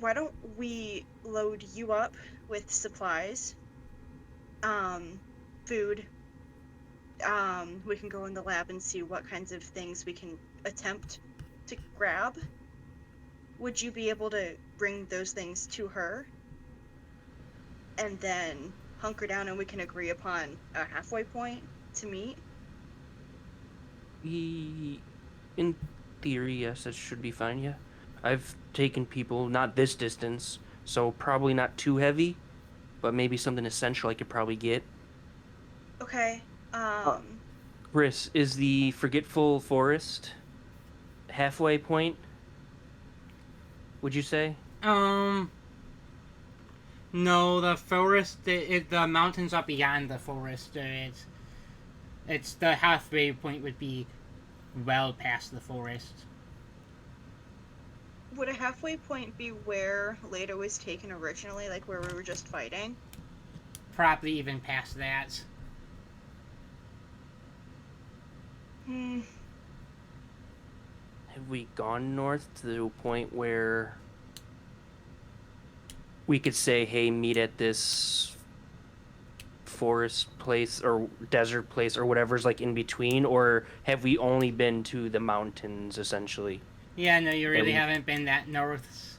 Why don't we load you up with supplies, food. We can go in the lab and see what kinds of things we can attempt to grab. Would you be able to bring those things to her? And then hunker down and we can agree upon a halfway point to meet? In theory, yes, that should be fine, yeah. I've taken people, not this distance, so probably not too heavy, but maybe something essential I could probably get. Okay. Chris, is the Forgetful Forest halfway point, would you say? No, the forest, the mountains are beyond the forest. It's the halfway point would be well past the forest. Would a halfway point be where Leda was taken originally, like where we were just fighting? Probably even past that. Have we gone north to the point where we could say, hey, meet at this forest place or desert place or whatever's like in between, or have we only been to the mountains essentially? Yeah, no, you really haven't been that north.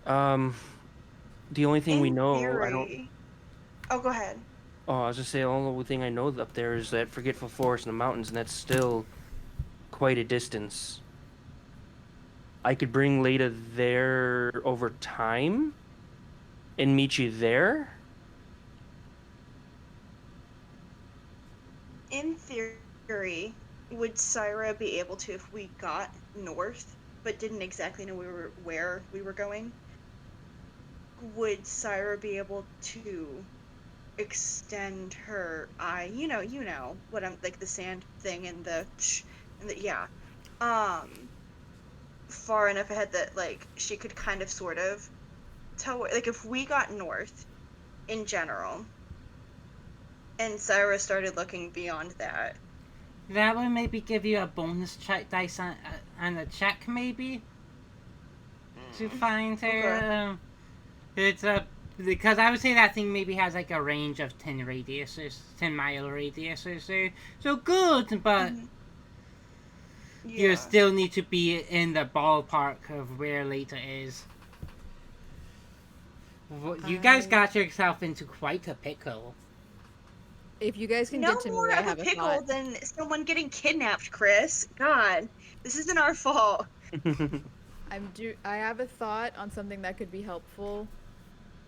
The only thing we know, I don't. Theory. Oh, go ahead. Oh, I was just saying, the only thing I know up there is that Forgetful Forest in the mountains, and that's still quite a distance. I could bring Leda there over time and meet you there. In theory, would Syra be able to, if we got north but didn't exactly know where we were going? Would Syra be able to extend her eye? You know what I'm like, the sand thing and the yeah, far enough ahead that like she could kind of sort of tell, like if we got north in general and Syra started looking beyond that. That would maybe give you a bonus check dice on a check, maybe, to find her. Okay. It's because I would say that thing maybe has like a range of 10 mile radius or so. So good, but Yeah. you still need to be in the ballpark of where Leta is. You guys got yourself into quite a pickle. If you guys can No get to more me, I of a have a pickle thought. than someone getting kidnapped, Chris. God, this isn't our fault. I have a thought on something that could be helpful,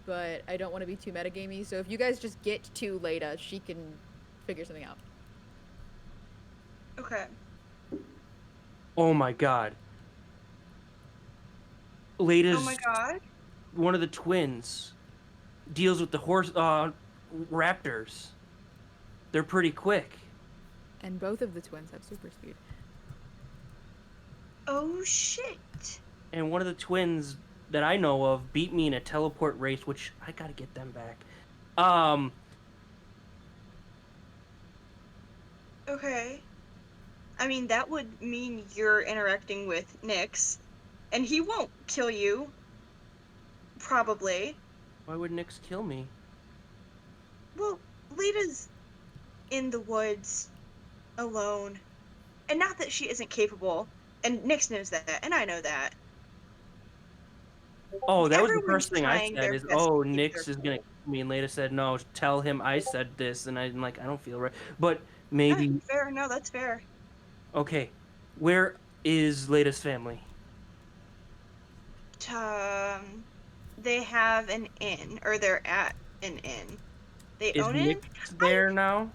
but I don't want to be too metagamey. So if you guys just get to Leda, she can figure something out. Okay. Oh my god. Leda's Oh my god. one of the twins deals with the raptors. They're pretty quick. And both of the twins have super speed. Oh shit. And one of the twins that I know of beat me in a teleport race, which I gotta get them back. Okay. I mean, that would mean you're interacting with Nyx, and he won't kill you. Probably. Why would Nyx kill me? Well, Lita's in the woods, alone. And not that she isn't capable, and Nyx knows that, and I know that. Oh, that was the Everyone's first thing I trying said their is, best oh, to keep Nyx their is gonna kill me, and Leda said, no, tell him I said this, and I'm like, I don't feel right. But Ah, maybe, fair, no, that's fair. okay, where is Leda's family? They have an inn, or they're at an inn. They Is own Nyx it? there now?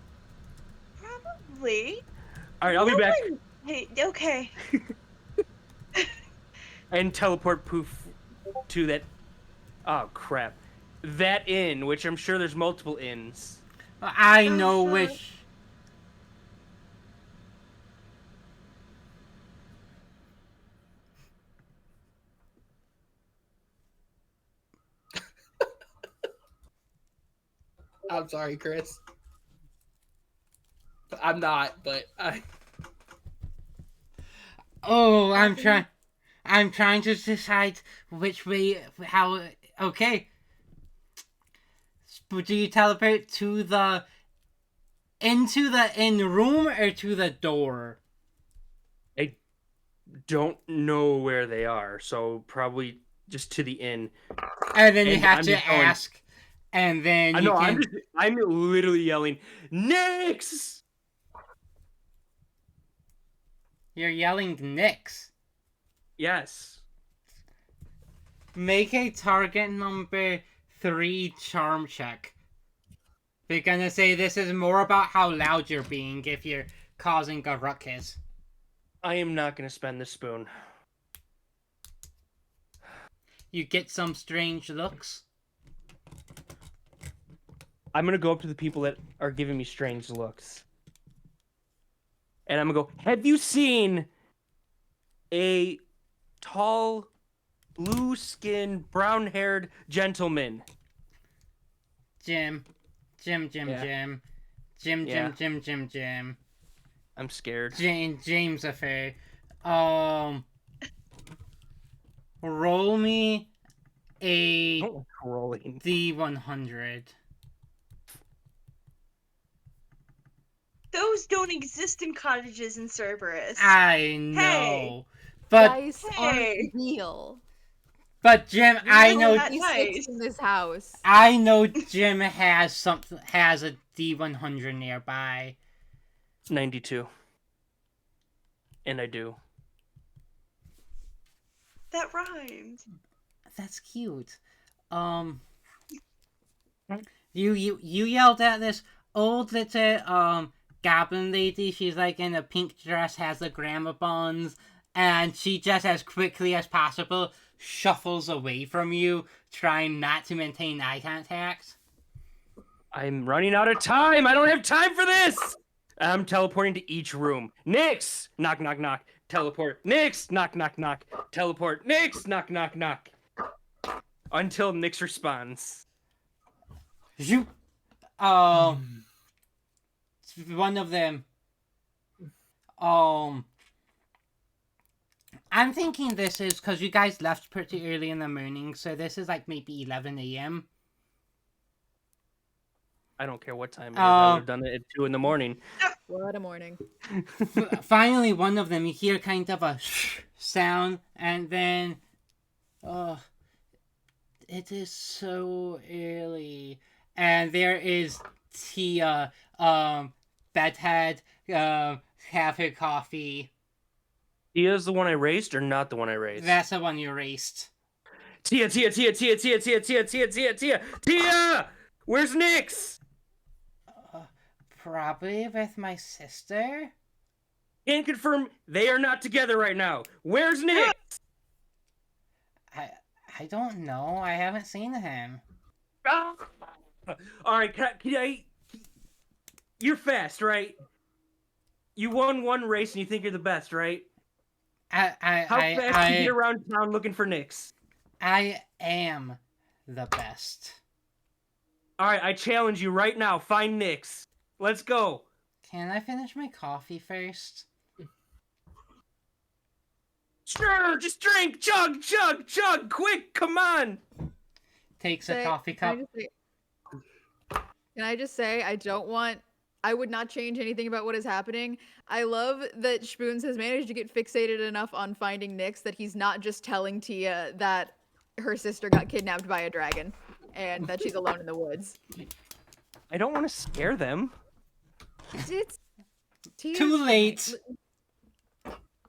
Probably. All right, I'll be back. Hey, okay. And teleport poof to that. Oh crap, that inn, which I'm sure there's multiple inns. I know Uh-huh. which. I'm sorry, Chris. I'm not, but I. Oh, I'm trying to decide which way. How? Okay. Do you teleport to the into the inn room or to the door? I don't know where they are, so probably just to the inn. And then you And have I'm to just going- ask, and then I you know. can. I'm literally yelling, Nyx! You're yelling Nyx. Yes. Make a target number 3 charm check. They're gonna say this is more about how loud you're being if you're causing a ruckus. I am not going to spend the spoon. You get some strange looks. I'm going to go up to the people that are giving me strange looks. And I'm going to go, have you seen a tall, blue-skinned, brown-haired gentleman? Jim. Yeah. Jim. I'm scared. James Affair. Roll me a I don't like rolling. D100. Those don't exist in cottages in Cerberus. I know. But Dice Hey. aren't real. but Jim, We I roll know that- D6 nice. in this house. I know Jim has a D100 nearby. 92. And I do. That rhymed. That's cute. You yelled at this old little goblin lady. She's like in a pink dress, has the grandma buns, and she just as quickly as possible shuffles away from you, trying not to maintain eye contact. I'm running out of time. I don't have time for this. I'm teleporting to each room. Nyx! Knock, knock, knock. Teleport. Nyx! Knock, knock, knock. Teleport. Nyx! Knock, knock, knock. Until Nyx responds. You, one of them. I'm thinking this is because you guys left pretty early in the morning, so this is like maybe 11 a.m. I don't care what time it is. I would have done it at 2 in the morning. What a morning. Finally, one of them, you hear kind of a sound, and then, it is so early, and there is Tia, bedhead, have her coffee. Tia's the one I raised or not the one I raised? That's the one you erased. Tia! Tia! Where's Nyx? Probably with my sister. Can confirm they are not together right now. Where's Nyx? I don't know. I haven't seen him. Ah! All right, can I? You're fast, right? You won one race and you think you're the best, right? How fast do you get around town looking for Nyx? I am the best. All right, I challenge you right now. Find Nyx. Let's go. Can I finish my coffee first? Sure, just drink. Chug, chug, chug. Quick, come on. Takes a coffee cup. Can I just say, I would not change anything about what is happening. I love that Spoons has managed to get fixated enough on finding Nyx that he's not just telling Tia that her sister got kidnapped by a dragon and that she's alone in the woods. I don't want to scare them. It's Tia's Too late.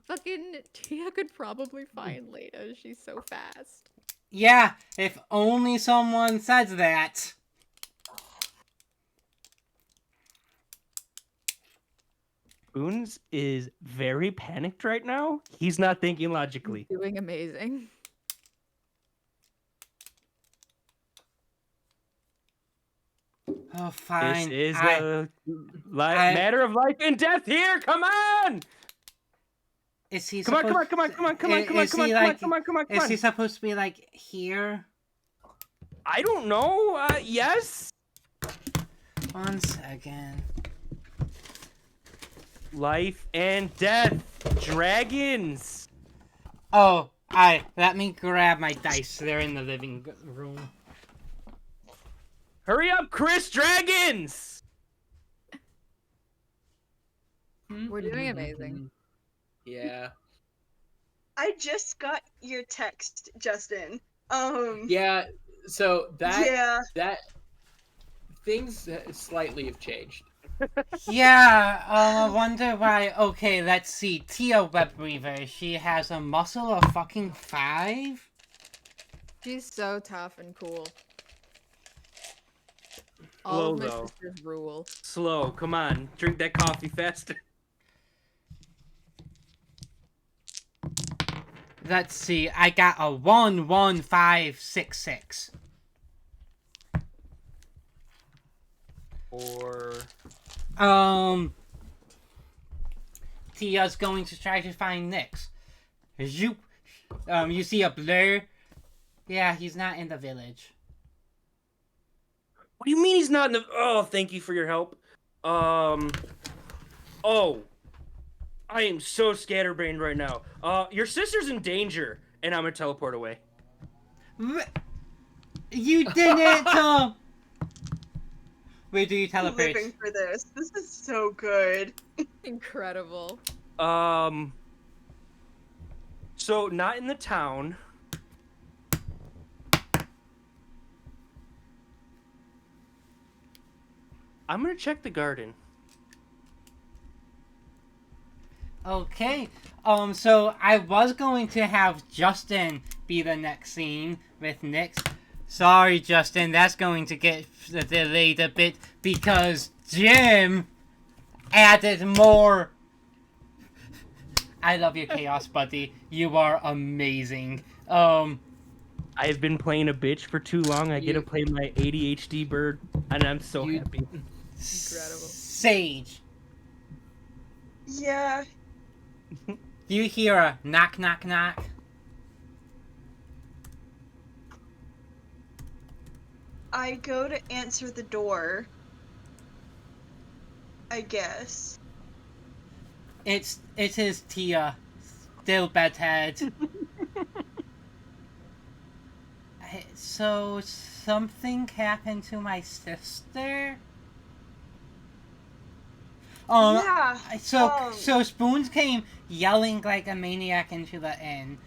Fucking Tia could probably find Leda. She's so fast. Yeah, if only someone says that. Spoons is very panicked right now. He's not thinking logically. He's doing amazing. Oh, fine. This is a matter of life and death here. Come on! Is he Come on! Is he supposed to be like here? I don't know. Yes. 1 second. Life and death. Dragons. Oh, let me grab my dice. They're in the living room. Hurry up, Chris! Dragons! We're doing amazing. Yeah. I just got your text, Justin. Yeah. So that Yeah. things slightly have changed. Yeah, I wonder why. Okay, let's see. Tia Web Weaver. She has a muscle of fucking 5? She's so tough and cool. Slow, All of my though. sisters rule. Slow. Come on. Drink that coffee faster. Let's see. I got a 11566. Or... Tia's going to try to find Nyx. You see a blur? Yeah, he's not in the village. What do you mean he's not in the... Oh, thank you for your help. Oh. I am so scatterbrained right now. Your sister's in danger, and I'm gonna teleport away. You didn't, Where do you teleport? Living for this. This is so good. Incredible. So, not in the town. I'm gonna check the garden. Okay. So I was going to have Justin be the next scene with Nyx. Sorry, Justin, that's going to get delayed a bit because Jim added more. I love your chaos, buddy. You are amazing. I've been playing a bitch for too long. I get to play my ADHD bird, and I'm so happy. Incredible. Sage. Yeah. You hear a knock, knock, knock? I go to answer the door. I guess. It is Tia. Still bedhead. So something happened to my sister? Yeah. So Spoons came yelling like a maniac into the inn.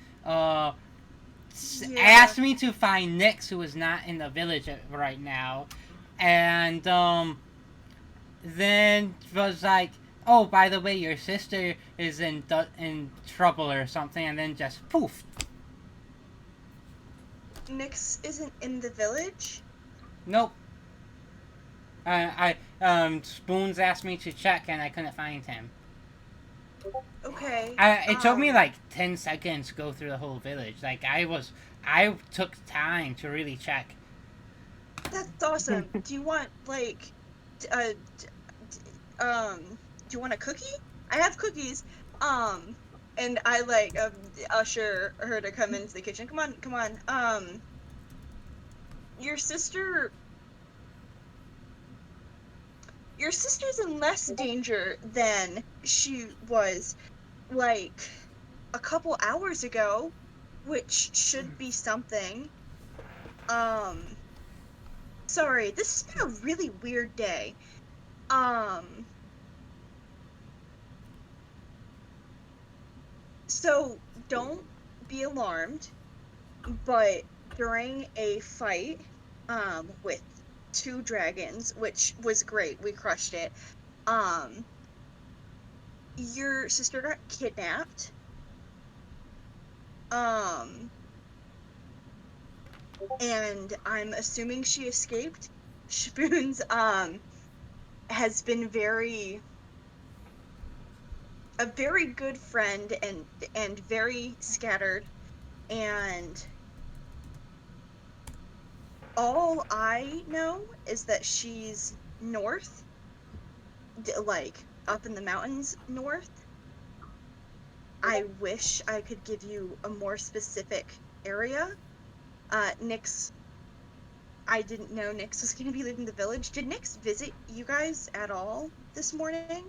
Asked me to find Nyx, who is not in the village right now, and then was like, "Oh, by the way, your sister is in trouble or something," and then just poof. Nyx isn't in the village? Nope. Spoons asked me to check and I couldn't find him. Okay. It took me like 10 seconds to go through the whole village. Like, I took time to really check. That's awesome. Do you want, like, do you want a cookie? I have cookies. and I like usher her to come into the kitchen. Come on, come on. Your sister. Your sister's in less danger than she was, like, a couple hours ago, which should be something. Sorry, this has been a really weird day. So don't be alarmed, but during a fight, with two dragons, which was great, we crushed it, your sister got kidnapped. And I'm assuming she escaped. Spoons, has been a very good friend and very scattered, and all I know is that she's north, like up in the mountains north. I wish I could give you a more specific area. Nyx, I didn't know Nyx was going to be leaving the village. Did Nyx visit you guys at all this morning?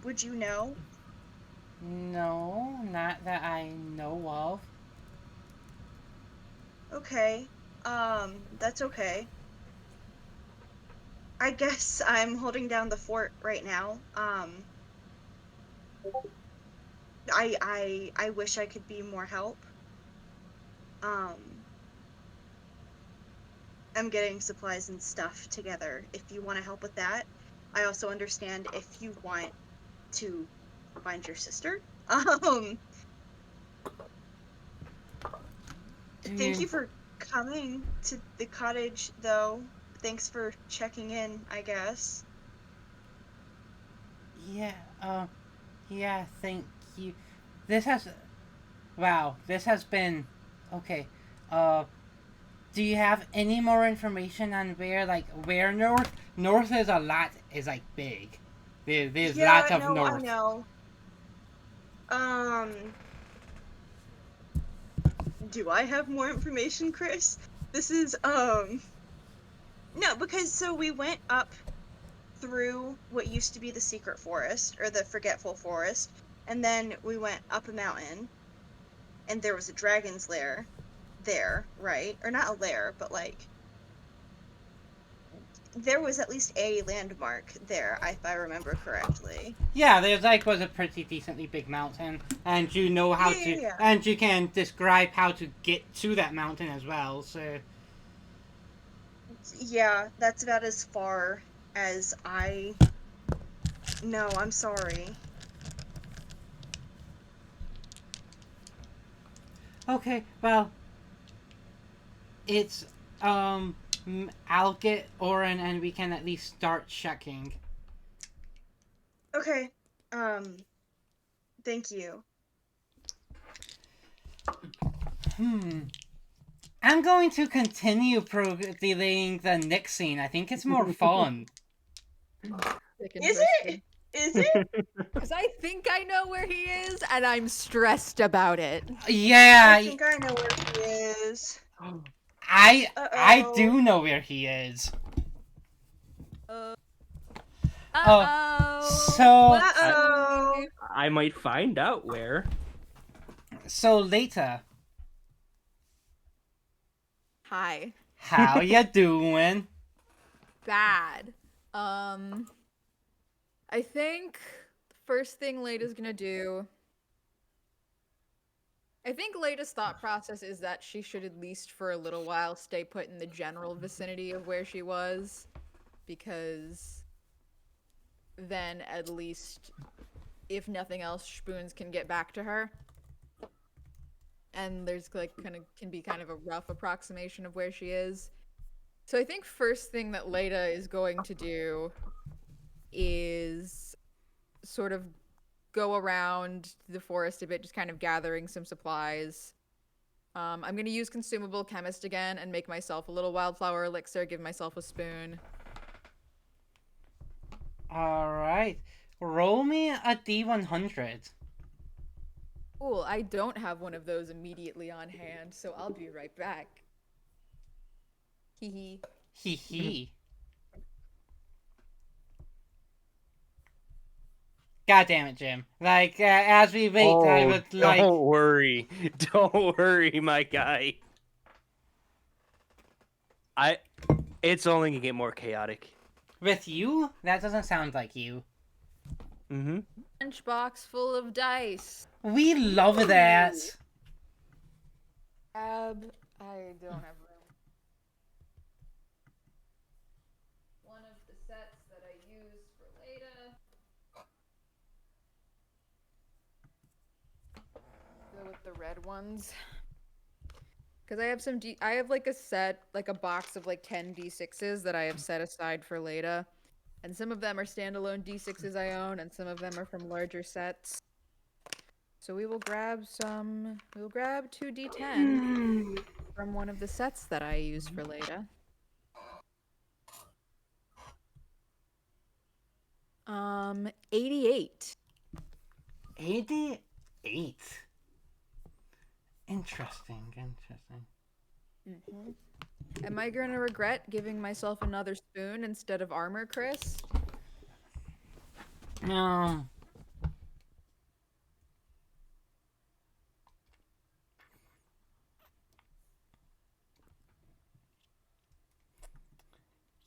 Would you know? No, not that I know of. Okay. That's okay. I guess I'm holding down the fort right now. I wish I could be more help. I'm getting supplies and stuff together if you want to help with that. I also understand if you want to find your sister. Thank you for coming to the cottage, though. Thanks for checking in, I guess. Yeah, yeah, thank you. This has, wow, this has been, okay, do you have any more information on where north? North is like big. There's lots of no, north. I know. Do I have more information, Chris? This is, no, because so we went up through what used to be the secret forest, or the forgetful forest, and then we went up a mountain, and there was a dragon's lair there, right? Or not a lair, but like, there was at least a landmark there, if I remember correctly. Yeah, was a pretty decently big mountain, and you know how to, Yeah. and you can describe how to get to that mountain as well. So Yeah, that's about as far as I know. I'm sorry. okay, well, it's I'll get Oren, and we can at least start checking. Okay. Thank you. I'm going to continue delaying the Nick scene. I think it's more fun. Is it? Is it? Because I think I know where he is, and I'm stressed about it. Yeah, I think I know where he is. I do know where he is. So I might find out where. So later. Hi. How you doing? Bad. I think the first thing Lada's gonna do. I think Lada's thought process is that she should at least for a little while stay put in the general vicinity of where she was, because then at least, if nothing else, Spoons can get back to her. And there's like can be kind of a rough approximation of where she is. So I think first thing that Leda is going to do is sort of go around the forest a bit, just kind of gathering some supplies. I'm going to use consumable chemist again and make myself a little wildflower elixir, give myself a spoon. Alright. Roll me a D100. Cool. I don't have one of those immediately on hand, so I'll be right back. Hee hee. Hee hee. God damn it, Jim. Like, as we wait, I would like... Don't worry. Don't worry, my guy. It's only gonna get more chaotic. With you? That doesn't sound like you. Mm-hmm. Lunchbox full of dice. We love that. I don't have room. One of the sets that I used for Leda. Go with the red ones. Because I have I have like a set, like a box of like 10 D6s that I have set aside for Leda. And some of them are standalone D6s I own, and some of them are from larger sets. So we will grab we'll grab 2 D10 from one of the sets that I use for Leda. 88. 88. Interesting. Am I gonna regret giving myself another spoon instead of armor, Chris? No.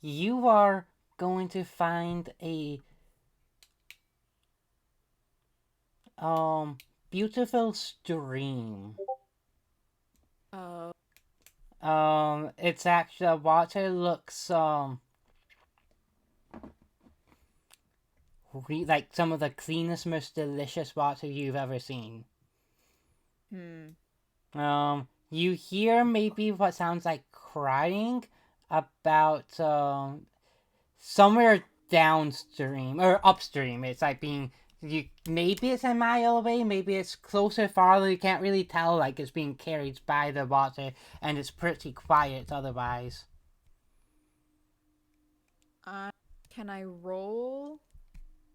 You are going to find a beautiful stream. Oh. It's actually, the water looks like some of the cleanest, most delicious water you've ever seen. You hear maybe what sounds like crying about somewhere downstream or upstream. It's like maybe it's a mile away, maybe it's closer, farther. You can't really tell. Like it's being carried by the water, and it's pretty quiet otherwise. Can I roll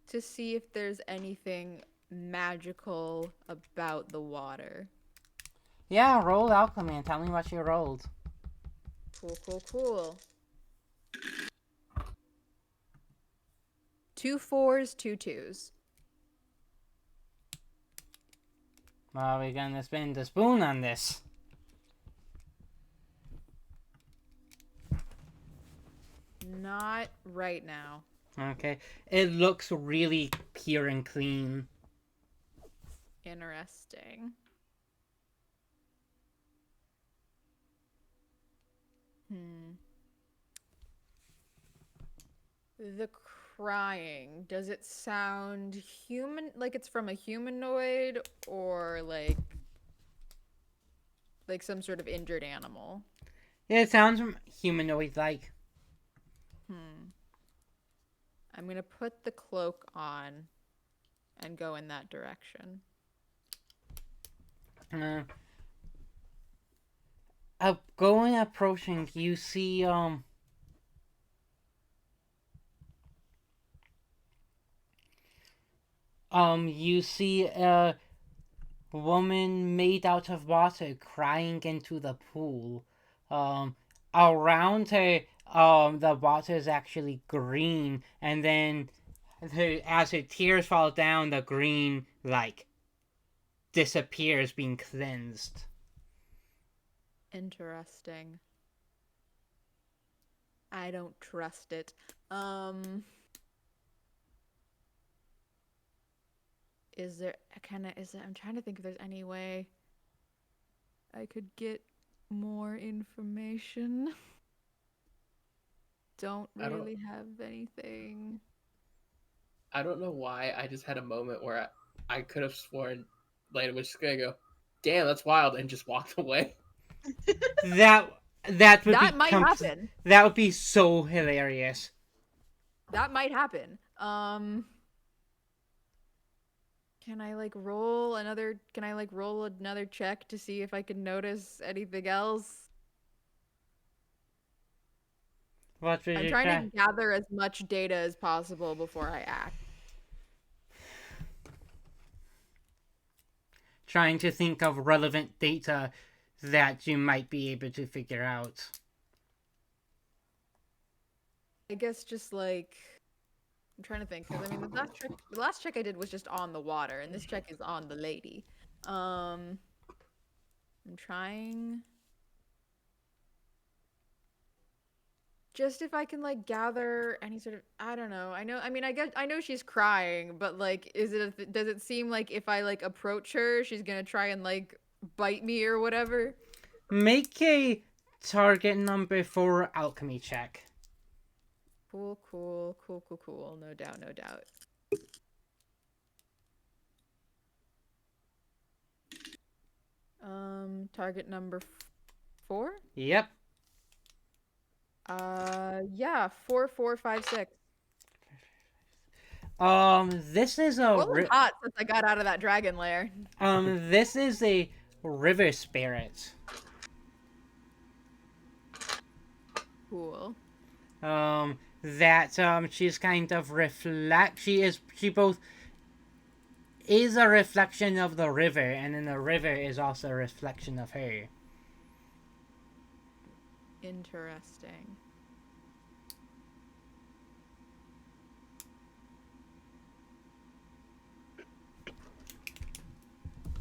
to see if there's anything magical about the water? Yeah, roll alchemy and tell me what you rolled. Cool. 2 4s, 2 2s. Well, we're gonna spend the spoon on this. Not right now. Okay. It looks really pure and clean. Interesting. The crying, does it sound human, like it's from a humanoid, or like some sort of injured animal? Yeah, it sounds humanoid-like. I'm gonna put the cloak on and go in that direction. Approaching, you see, you see a woman made out of water crying into the pool. Around her, the water is actually green, and then as her tears fall down, the green, like, disappears, being cleansed. Interesting. I don't trust it. I'm trying to think if there's any way I could get more information. Don't really have anything. I don't know why. I just had a moment where I could have sworn Lena was just gonna go, "Damn, that's wild," and just walked away. That might happen. That would be so hilarious. That might happen. Can I roll another check to see if I can notice anything else? I'm trying to gather as much data as possible before I act. trying to think of relevant data that you might be able to figure out. I guess just like I'm trying to think because I mean the last check I did was just on the water, and this check is on the lady. I'm trying. Just if I can like gather any sort of I don't know. I mean I know she's crying, but like does it seem like if I like approach her, she's going to try and like bite me or whatever? Make a target number 4 alchemy check. Cool. No doubt, no doubt. Target number 4? Yep. Yeah, 4, 4, 5, 6. This is a Well, it's hot since I got out of that dragon lair. this is a river spirit. Cool. That she's kind of she both is a reflection of the river, and then the river is also a reflection of her. Interesting.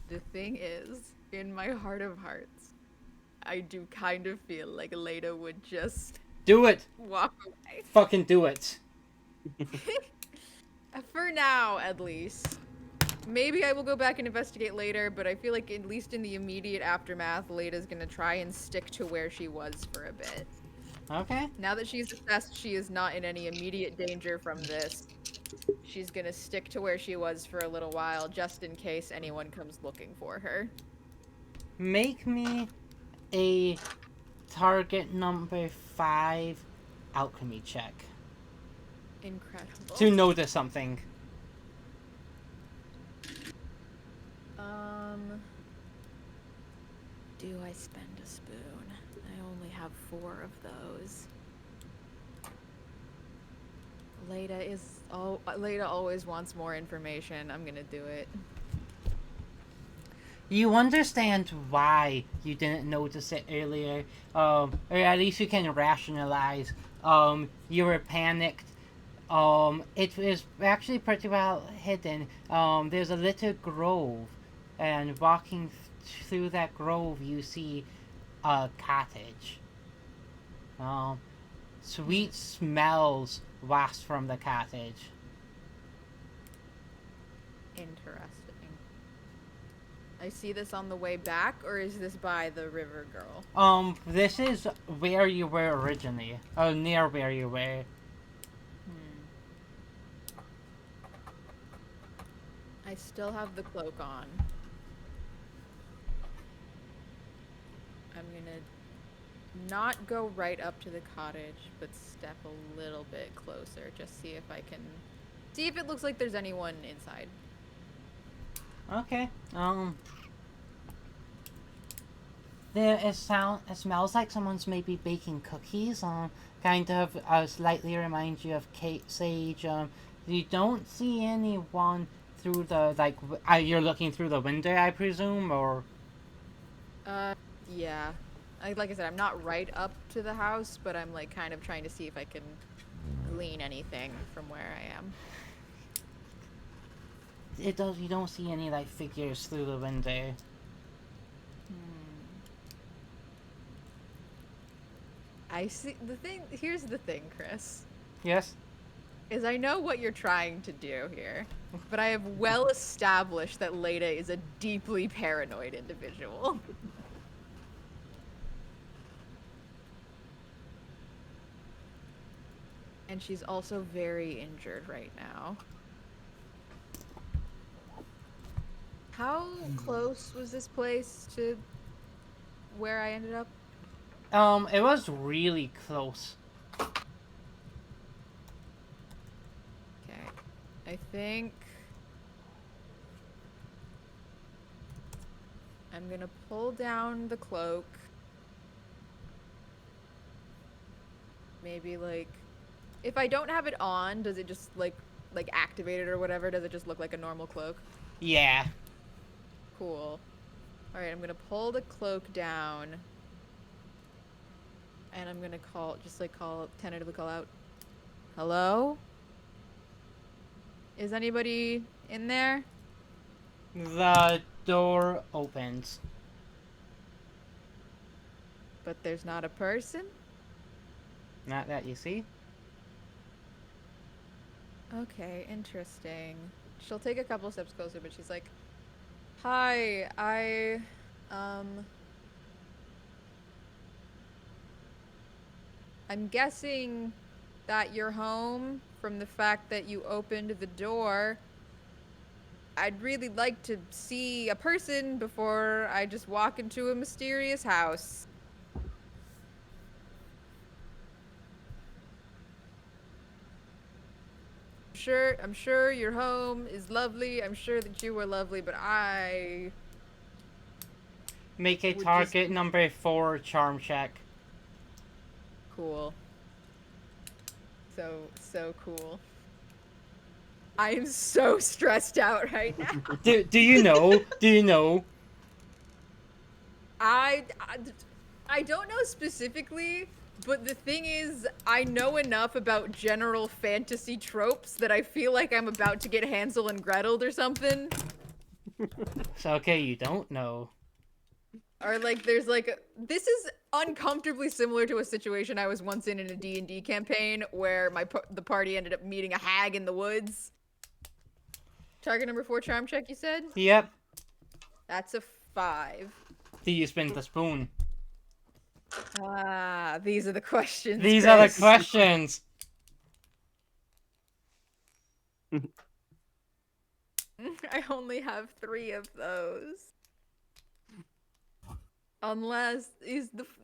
The thing is, in my heart of hearts, I do kind of feel like Leda would just Do it! walk away. Fucking do it! For now, at least. Maybe I will go back and investigate later, but I feel like at least in the immediate aftermath, Leda's gonna try and stick to where she was for a bit. Okay. Now that she's assessed she is not in any immediate danger from this, she's gonna stick to where she was for a little while, just in case anyone comes looking for her. Make me a target number 5 alchemy check. Incredible. To notice something. Do I spend a spoon? I only have 4 of those. Leda always wants more information. I'm gonna do it. You understand why you didn't notice it earlier, or at least you can rationalize. You were panicked. It was actually pretty well hidden. There's a little grove, and walking through that grove, you see a cottage. Sweet smells waft from the cottage. Interesting. I see this on the way back, or is this by the river girl? This is where you were originally. Near where you were. I still have the cloak on. I'm gonna not go right up to the cottage, but step a little bit closer. Just see if I can... See if it looks like there's anyone inside. Okay. It smells like someone's maybe baking cookies. Kind of slightly reminds you of Sage. You don't see anyone through the you're looking through the window, I presume, or. Yeah. Like I said, I'm not right up to the house, but I'm like kind of trying to see if I can glean anything from where I am. You don't see any like figures through the window. I see here's the thing, Chris. Yes. Is I know what you're trying to do here, but I have well established that Leda is a deeply paranoid individual. And she's also very injured right now. How close was this place to where I ended up? It was really close. Okay. I think I'm gonna pull down the cloak. Maybe like, if I don't have it on, does it just like activate it or whatever? Does it just look like a normal cloak? Yeah. Cool. Alright, I'm gonna pull the cloak down. And I'm gonna tentatively call out. Hello? Is anybody in there? The door opens. But there's not a person? Not that you see. Okay, interesting. She'll take a couple steps closer, but she's like, hi, I'm guessing that you're home from the fact that you opened the door. I'd really like to see a person before I just walk into a mysterious house. I'm sure your home is lovely. I'm sure that you were lovely, but I Make a would target just- number 4 charm check. Cool. So cool. I am so stressed out right now. Do you know? Do you know? I don't know specifically, but the thing is, I know enough about general fantasy tropes that I feel like I'm about to get Hansel and Gretel'd or something. So okay, you don't know. Or like there's like this is uncomfortably similar to a situation I was once in a D&D campaign where the party ended up meeting a hag in the woods. Target number 4 charm check, you said? Yep. That's a 5. Do you spin the spoon? Ah, these are the questions. These are the Chris. questions. I only have 3 of those. Unless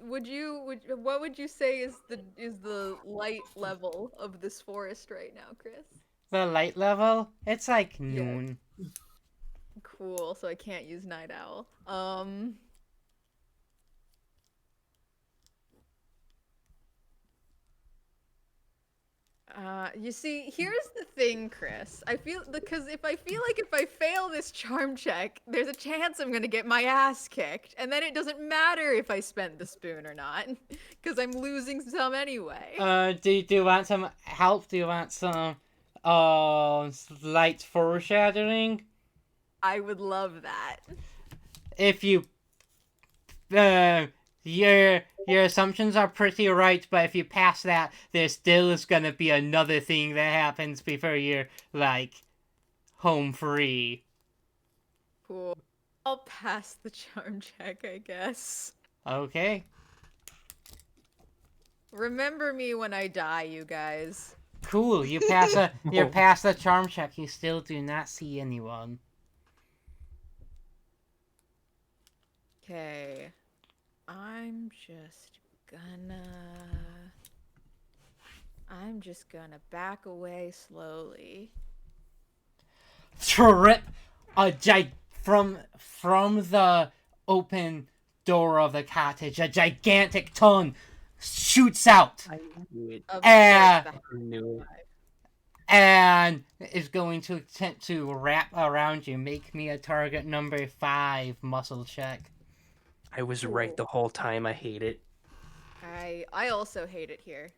what would you say is the light level of this forest right now, Chris? The light level? It's like noon. Cool, so I can't use Night Owl. You see, here's the thing, Chris. Because if I fail this charm check, there's a chance I'm gonna get my ass kicked, and then it doesn't matter if I spent the spoon or not, because I'm losing some anyway. Do you want some help? Do you want some, light foreshadowing? I would love that. If you, your assumptions are pretty right, but if you pass that, there still is gonna be another thing that happens before you're, like, home free. Cool. I'll pass the charm check, I guess. Okay. Remember me when I die, you guys. Cool, you pass the charm check, you still do not see anyone. Okay. I'm just gonna back away slowly. Trip from the open door of the cottage, a gigantic tongue shoots out I knew it. Of Ah. course, I knew it. and is going to attempt to wrap around you. Make me a target number 5 muscle check. I was right the whole time. I hate it. I also hate it here.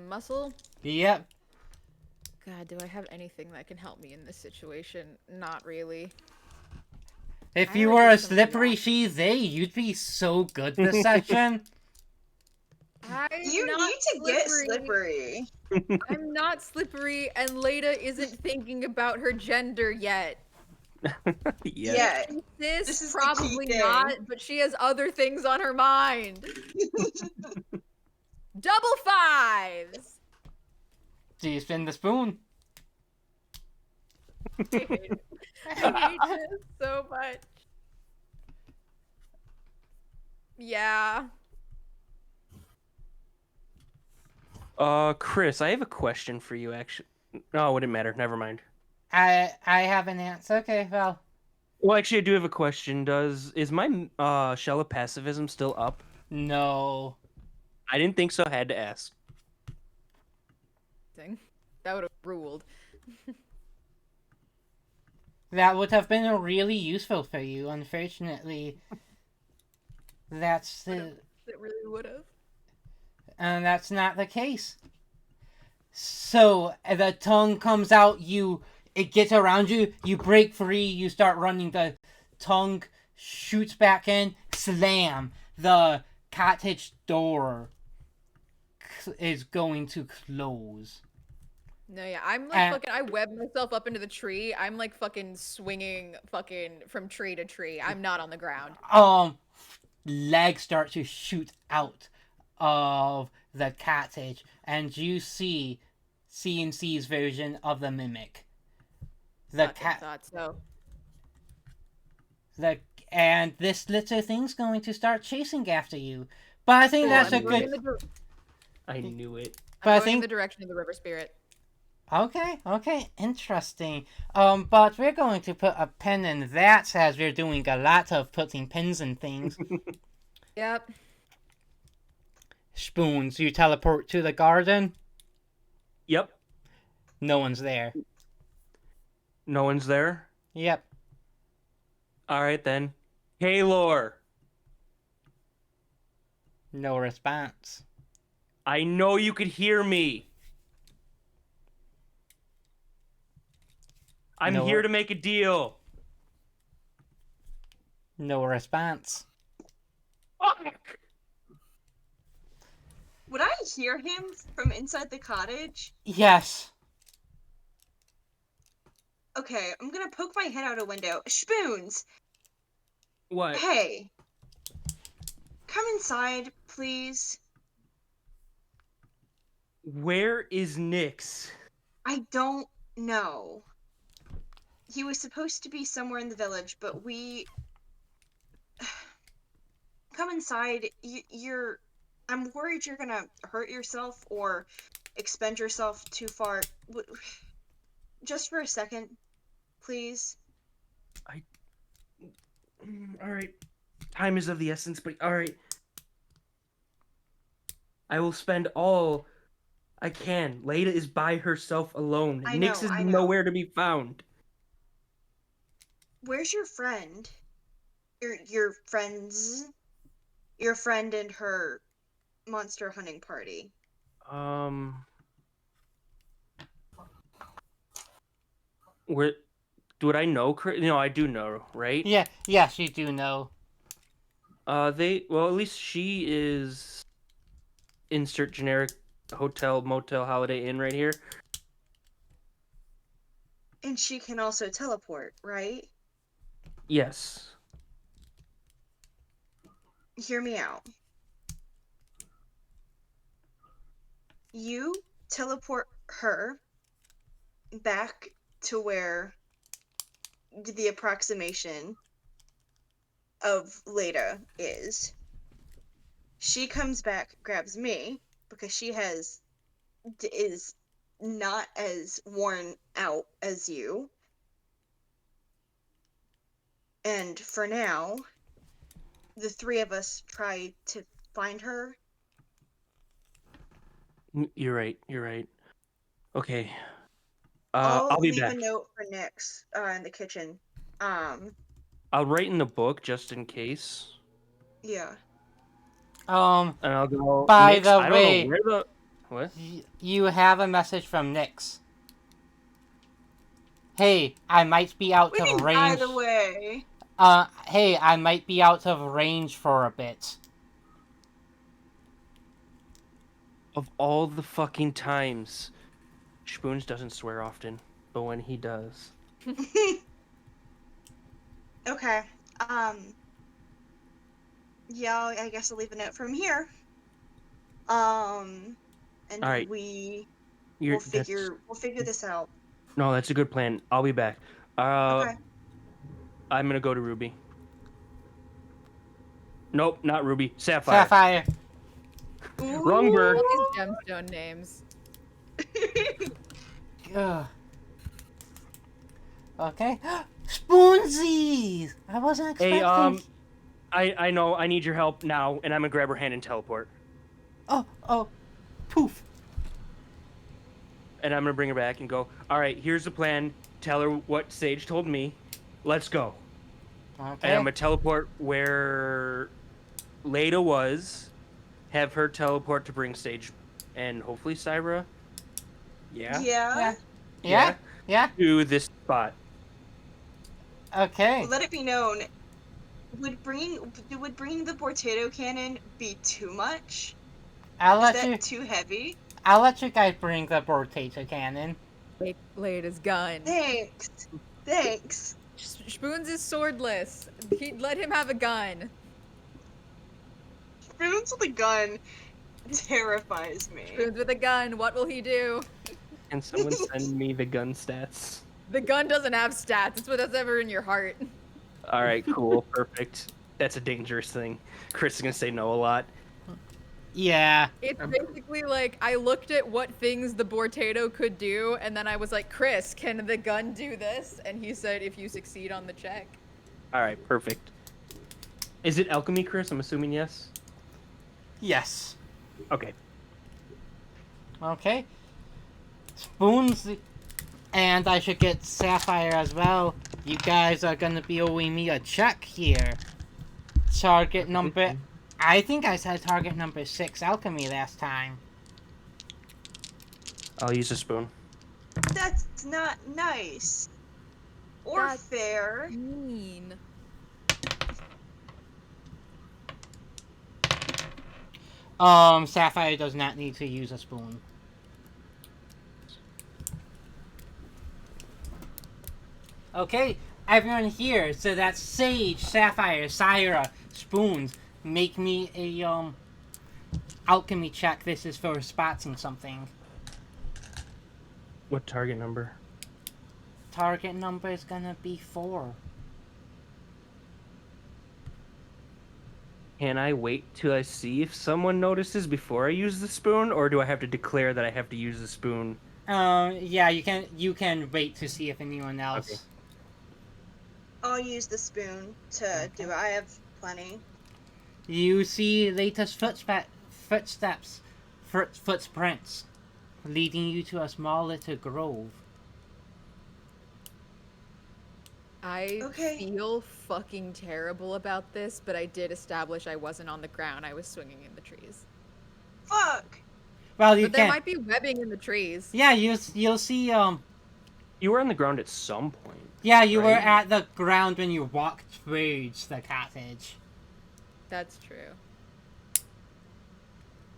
Muscle? Yep. God, do I have anything that can help me in this situation? Not really. If I you like were a it some slippery lot. cheese, you'd be so good this section. You need to get slippery. I'm not slippery, and Leda isn't thinking about her gender yet. Yeah. This is the key probably thing. not, but she has other things on her mind. Double 5s! Do you spin the spoon? I hate this so much. Yeah. Chris, I have a question for you. Actually, no, it wouldn't matter. Never mind. I have an answer. Okay, well. Well, actually, I do have a question. Is my shell of pacifism still up? No. I didn't think so. I had to ask. That would have ruled. That would have been really useful for you. Unfortunately, that's the It really would have. and that's not the case. So the tongue comes out. It gets around you. You break free. You start running. The tongue shoots back in. Slam. The cottage door is going to close. No, yeah, I'm like fucking. I web myself up into the tree. I'm like fucking swinging, fucking from tree to tree. I'm not on the ground. Legs start to shoot out of the cottage, and you see CNC's version of the mimic. The cat. Thought so. And this little thing's going to start chasing after you. But I think that's a good. I knew it. I'm going in the direction of the river spirit. Okay, interesting. But we're going to put a pin in that as we're doing a lot of putting pins in things. Yep. Spoons, you teleport to the garden? Yep. No one's there. No one's there? Yep. Alright then. Kaylor! No response. I know you could hear me. I'm here to make a deal. No response. Fuck! Would I hear him from inside the cottage? Yes. Okay, I'm gonna poke my head out a window. Spoons! What? Hey! Come inside, please. Where is Nyx? I don't know. He was supposed to be somewhere in the village, but we... Come inside. You're... I'm worried you're gonna hurt yourself or expend yourself too far. Just for a second, please. Alright. Time is of the essence, but alright. I will spend all I can. Leda is by herself alone. Nyx is nowhere to be found. Where's your friend? Your friends? Your friend and her monster hunting party. Where... Would I know? No, I do know, right? Yeah, yes, you do know. Well, at least she is... Insert generic hotel, motel, Holiday Inn right here. And she can also teleport, right? Yes. Hear me out. You teleport her back to where the approximation of Leda is. She comes back, grabs me, because she is not as worn out as you. And for now, the three of us try to find her. You're right. Okay. I'll be leave back. a note for Nyx in the kitchen. I'll write in the book just in case. Yeah. And I'll go. By Nyx, the I way, don't know where the what? You have a message from Nyx. Hey, I might be out of range. By the way. Hey, I might be out of range for a bit. Of all the fucking times, Spoons doesn't swear often, but when he does. Okay. Yeah, I guess I'll leave a note from here. And all right. we'll figure this out. No, that's a good plan. I'll be back. Okay. I'm gonna go to Ruby. Nope, not Ruby. Sapphire. Sapphire. Wrong bird. All these gemstone names. Okay. Spoonsies! I wasn't expecting... Hey, I know, I need your help now, and I'm gonna grab her hand and teleport. Oh, poof. And I'm gonna bring her back and go, alright, here's the plan. tell her what Sage told me. Let's go. Okay. And I'm gonna teleport where Leda was. Have her teleport to bring Sage and hopefully Syra. Yeah. Yeah. To this spot. Okay. Let it be known. Would bringing the Portato cannon be too much? I'll Is let you. that too heavy? I'll let you guys bring the potato cannon. Take Leda's gun. Thanks. Spoons is swordless. Let him have a gun. Spoons with a gun terrifies me. Spoons with a gun. What will he do? Can someone send me the gun stats? The gun doesn't have stats. It's whatever's ever in your heart. All right, cool, perfect. That's a dangerous thing. Chris is gonna say no a lot. Yeah. It's basically like I looked at what things the Portato could do, and then I was like, Chris, can the gun do this? And he said, if you succeed on the check. All right, perfect. Is it alchemy, Chris? I'm assuming yes. Yes. Okay. Okay. Spoons, and I should get Sapphire as well. You guys are gonna be owing me a check here. Target number. I think I said target number 6 alchemy last time. I'll use a spoon. That's not nice. Or That's fair. Mean. Sapphire does not need to use a spoon. Okay, everyone here. So that's Sage, Sapphire, Syra, Spoons. Make me a alchemy check. This is for spotting something. What target number? Target number is gonna be 4. Can I wait till I see if someone notices before I use the spoon, or do I have to declare that I have to use the spoon? Yeah, you can wait to see if anyone else. Okay. I'll use the spoon to do it. I have plenty. You see latest footprints leading you to a small little grove. I Okay. feel fucking terrible about this, but I did establish I wasn't on the ground. I was swinging in the trees. Fuck! Well, you But there can't. might be webbing in the trees. Yeah, you'll see. You were on the ground at some point. Yeah, you were Right. at the ground when you walked towards the cottage. That's true.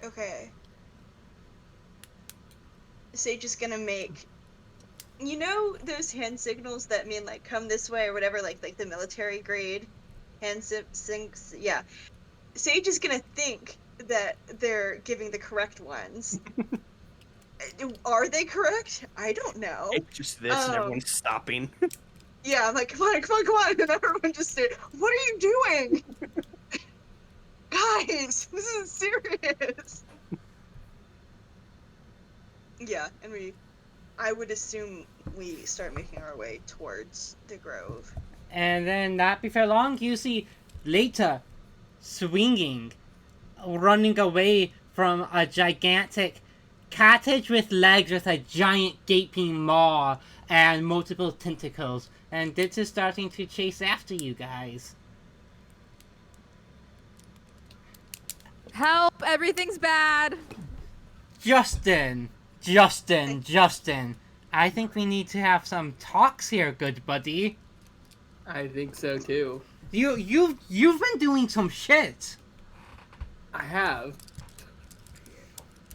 Okay. Sage is gonna make. You know those hand signals that mean like come this way or whatever, like the military grade hand signals. Yeah. Sage is gonna think that they're giving the correct ones. Are they correct? I don't know. It's just this, and everyone's stopping. Yeah, I'm like, come on, and everyone just say, "What are you doing, guys? This is serious." Yeah, and I would assume we start making our way towards the grove. And then, not before long, you see Leta swinging, running away from a gigantic cottage with legs with a giant gaping maw and multiple tentacles. And this is starting to chase after you guys. Help! Everything's bad! Justin! I think we need to have some talks here, good buddy. I think so too. You've been doing some shit. I have.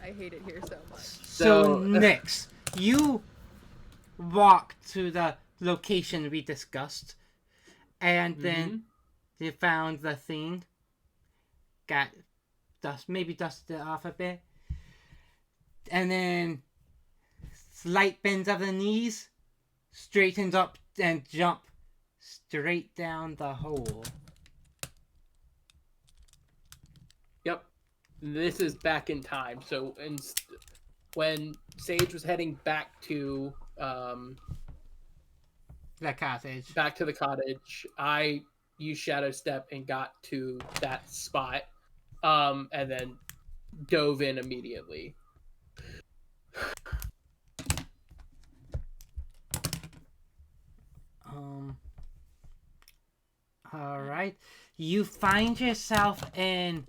I hate it here so much. So Nix, you walk to the location we discussed, and then you found the thing. Got dusted it off a bit, and then slight bends of the knees, straightened up and jump straight down the hole. Yep. This is back in time. So when Sage was heading back to The cottage. the cottage, I used Shadow Step and got to that spot, and then dove in Um. All right. You find yourself in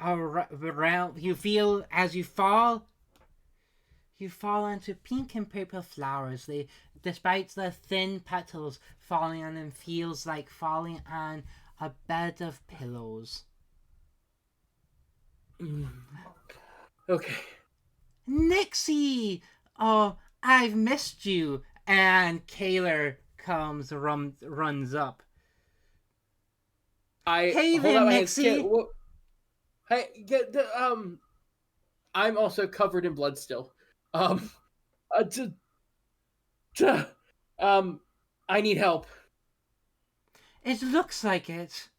around. You feel as you fall. You fall into pink and purple flowers. They, despite the thin petals falling on them, feels like falling on a bed of pillows. Okay. Nixie! Oh, I've missed you. And Kaler runs up. Hey hold there, out my hands. Nixie. Hey, get the I'm also covered in blood still. T- t- I need help. It looks like it.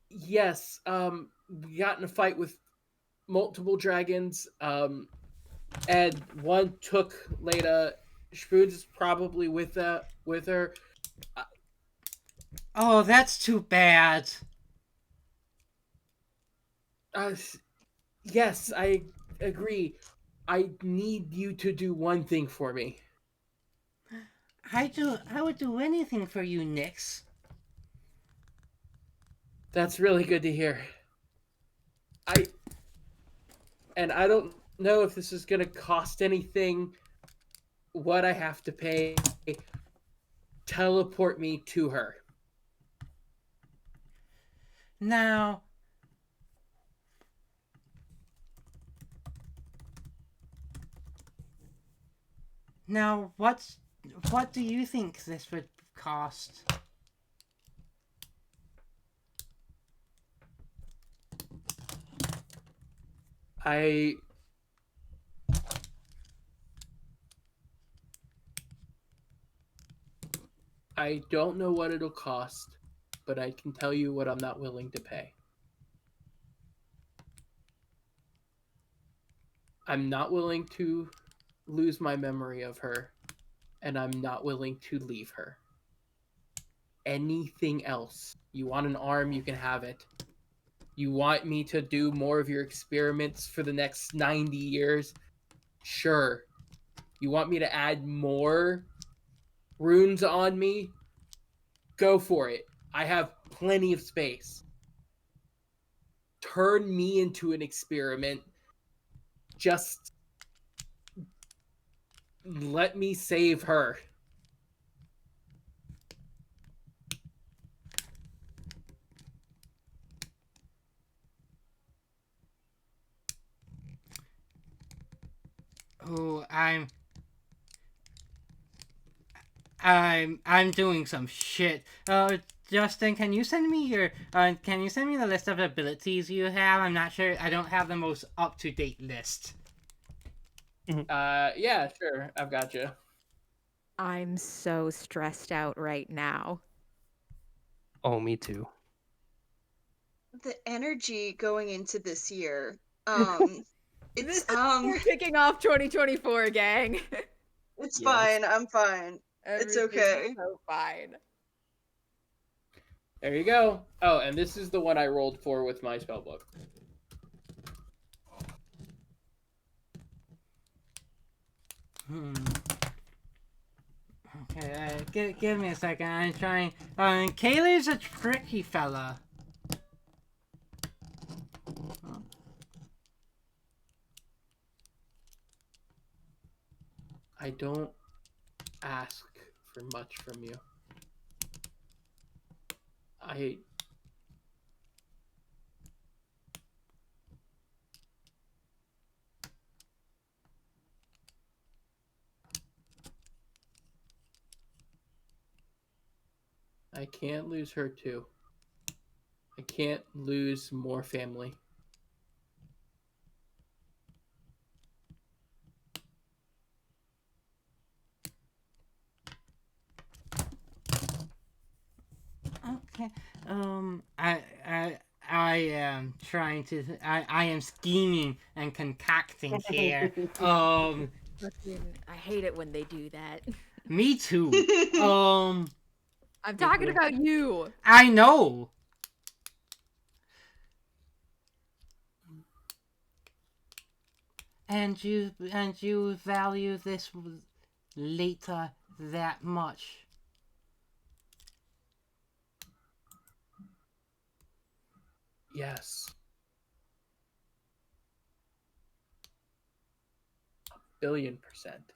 Yes. We got in a fight with multiple dragons. And one took Leda. Spoons is probably with her. Oh, that's too bad. Uh, yes, I agree. I need you to do one thing for me. I would do anything for you, Nix. That's really good to hear. I don't know if this is gonna cost anything. What I have to pay. Teleport me to her. Now, what do you think this would cost? I don't know what it'll cost, but I can tell you what I'm not willing to pay. I'm not willing to lose my memory of her, and I'm not willing to leave her. Anything else. You want an arm, you can have it. You want me to do more of your experiments for the next 90 years? Sure. You want me to add more runes on me? Go for it. I have plenty of space. Turn me into an experiment. Just let me save her. Oh, I'm doing some shit. Justin, can you send me the list of abilities you have? I'm not sure. I don't have the most up to date list. Yeah, sure. I've got you. I'm so stressed out right now. Oh, me too. The energy going into this year. It's We're kicking off 2024, gang. it's Yes. fine. I'm fine. It's Everything's okay. So fine. There you go. Oh, and this is the one I rolled for with my spellbook. Okay, give me a second. I'm trying. Kaylee's a tricky fella. I don't ask for much from you. I can't lose her too. I can't lose more family. Okay. I am trying to. I am scheming and concocting here. I hate it when they do that. Me too. I'm talking about you. I know. And you value Later that much. Yes. 1,000,000,000%.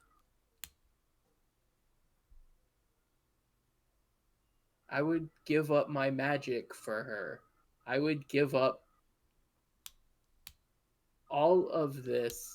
I would give up my magic for her. I would give up all of this.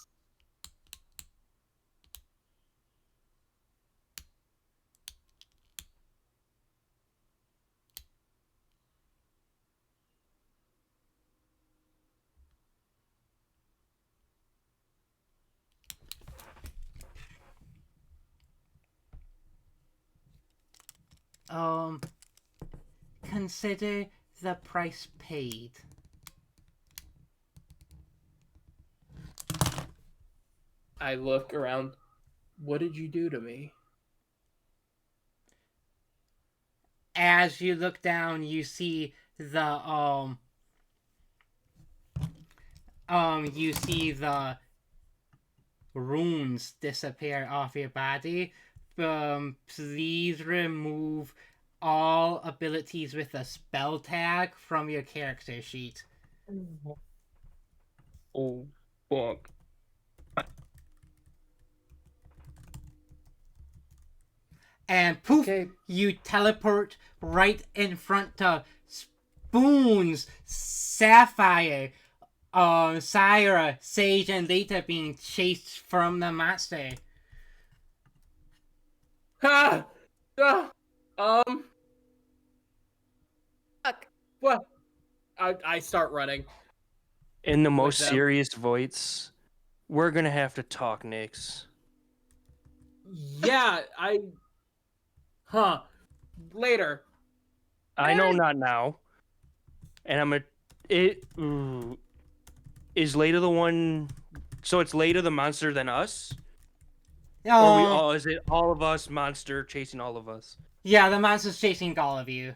Consider the price paid. I look around. What did you do to me? As you look down, you see you see the runes disappear off your body. Please remove all abilities with a spell tag from your character sheet. Oh, fuck. And poof, Okay. you teleport right in front of Spoons, Sapphire, Syra, Sage, and Lita being chased from the monster. Ha! Fuck. What? I start running. In the most them. serious voice, we're gonna have to talk, Nix. Yeah, later. I know not now. And I'm is Leda the one? So it's Leda the monster than us? Or we all? Is it all of us monster chasing all of us? Yeah, the monster's chasing all of you.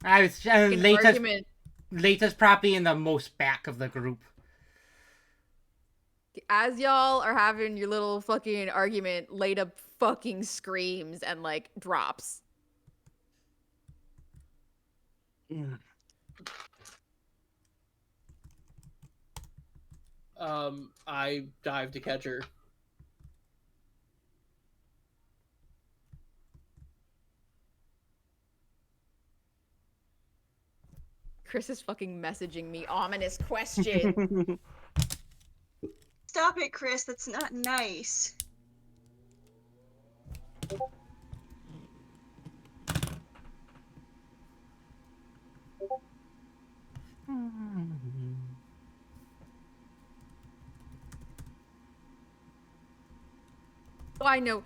Argument. Lita's probably in the most back of the group. As y'all are having your little fucking argument, Leda fucking screams and like drops. I dive to catch her. Chris is fucking messaging me ominous question. Stop it, Chris. That's not nice. Oh, I know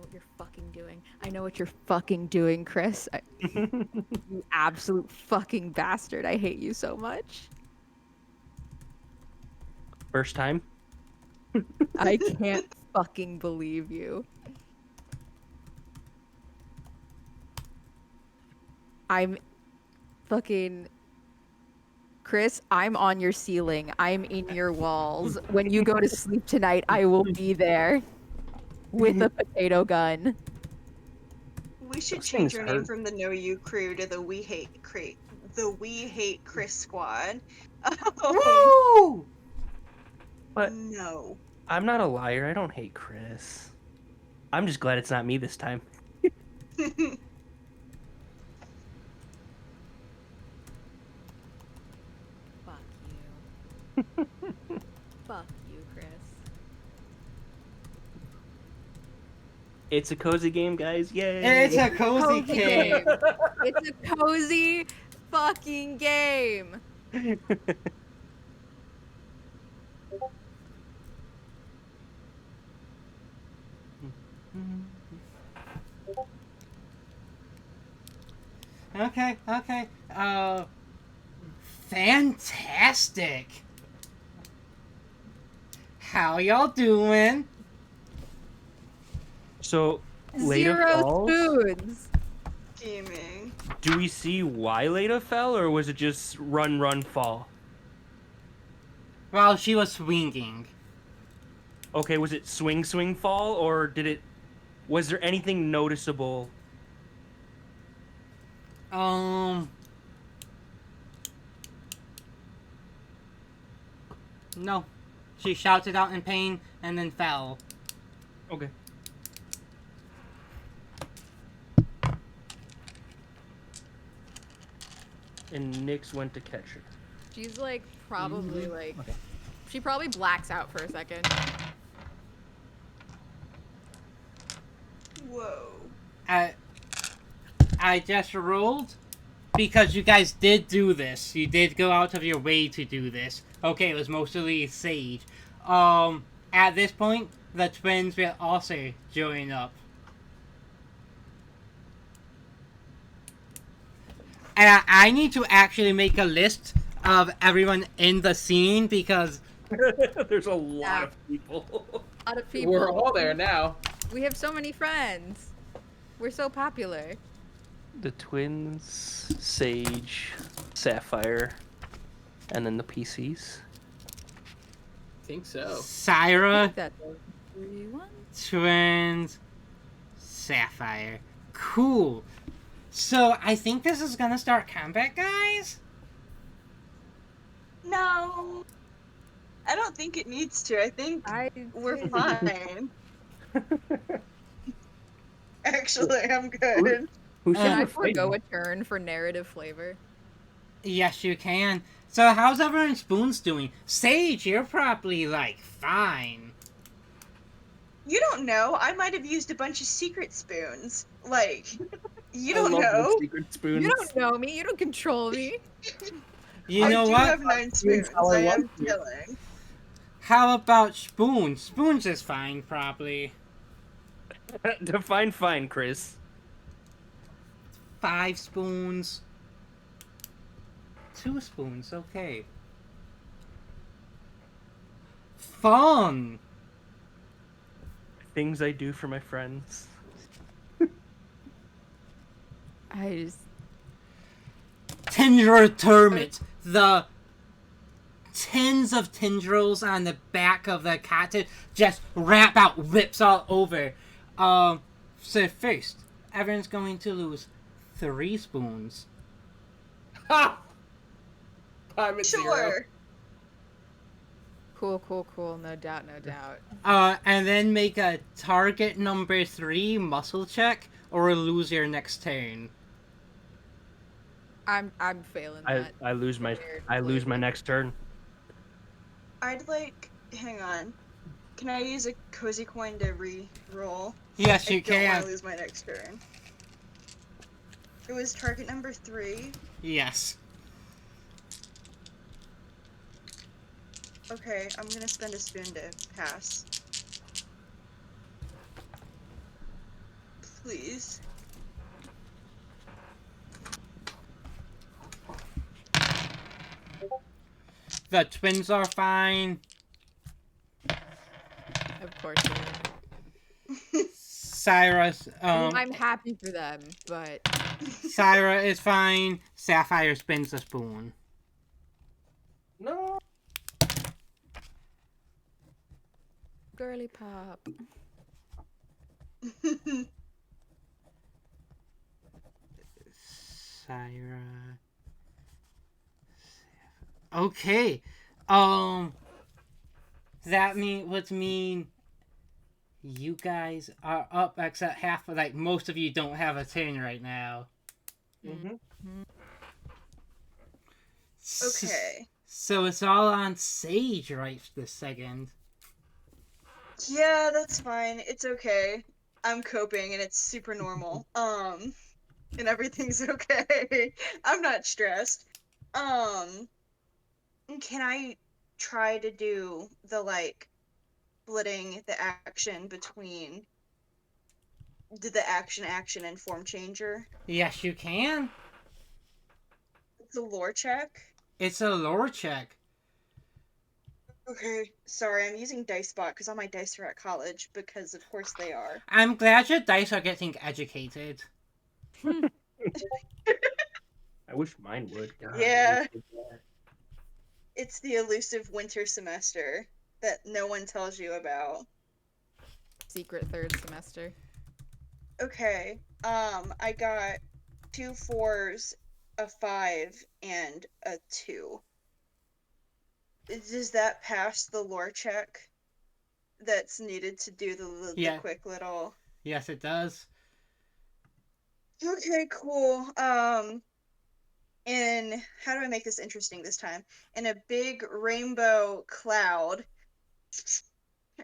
what you're fucking doing. I know what you're fucking doing, Chris. You absolute fucking bastard. I hate you so much. First time? I can't fucking believe you. I'm fucking... Chris, I'm on your ceiling. I'm in your walls. When you go to sleep tonight, I will be there. With a potato gun. We should Those change things our name hurt. from the Know You crew to the We Hate Chris squad. Woo! But No. I'm not a liar. I don't hate Chris. I'm just glad it's not me this time. Fuck you. Fuck you, Chris. It's a cozy game, guys. Yay! It's a cozy game. It's a cozy fucking game. Okay. Fantastic. How y'all doing? So, Leda Zero falls? spoons. Gaming. Do we see why Leda fell, or was it just run, fall? Well, she was swinging. Okay, was it swing fall, or was there anything noticeable? No. She shouted out in pain and then fell. Okay. And Nyx went to catch her. She's like probably like Okay. she probably blacks out for a second. Whoa. I just rolled because you guys did do this. You did go out of your way to do this. Okay, it was mostly Sage. At this point, the twins will also join up. And I need to actually make a list of everyone in the scene because There's a lot of people. A lot of people. We're all there now. We have so many friends. We're so popular. The twins, Sage, Sapphire, and then the PCs. I think so. Syra, That's everyone. twins, Sapphire. Cool. So I think this is gonna start combat, guys. No. I don't think it needs to. I think we're fine. Actually, I'm good. Who Can said I we're forego fighting? a turn for narrative flavor? Yes, you can. So how's everyone Spoons doing? Sage, you're probably like fine. You don't know. I might have used a bunch of secret spoons. Like, you don't I love know. those secret spoons. You don't know me. You don't control me. You know I do what? have 9 spoons. how I I am like you. killing. How about Spoons? Spoons is fine, probably. Define fine, Chris. 5 spoons. 2 spoons, okay. Fun! Things I do for my friends. I just Tendril Termit. The tins of tendrils on the back of the cottage just wrap out, rips all over. So first, everyone's going to lose 3 spoons. Ha! I'm at 0. Sure. cool. No doubt. And then make a target number 3 muscle check, or lose your next turn. I'm failing I that. lose my Weird. next turn. I'd like. Hang on. Can I use a cozy coin to re-roll? Yes, you I don't want can. to lose my next turn. It was target number 3. Yes. Okay, I'm gonna spend a spoon to pass. Please. The twins are fine. Of course. Cyrus, I'm happy for them, but Syra is fine. Sapphire spins a spoon. No. girly pop. Syra. Okay. That would mean you guys are up, except half of, like, most of you don't have a turn right now. Mm-hmm. Okay. So it's all on Sage right this second. Yeah, that's fine. It's okay. I'm coping and it's super normal. And everything's okay. I'm not stressed. Can I try to do the, like, splitting the action between the action and form changer? Yes, you can. It's a lore check. It's a lore check. Okay, sorry, I'm using DiceBot because all my dice are at college, because of course they are. I'm glad your dice are getting educated. I wish mine would. God, Yeah. I wish it would. It's the elusive winter semester. that no one tells you about? Secret third semester. Okay. I got 2 4s, a 5, and a 2. Does that pass the lore check that's needed to do the Yeah. quick little... Yes, it does. Okay, cool. In how do I make this interesting this time? In a big rainbow cloud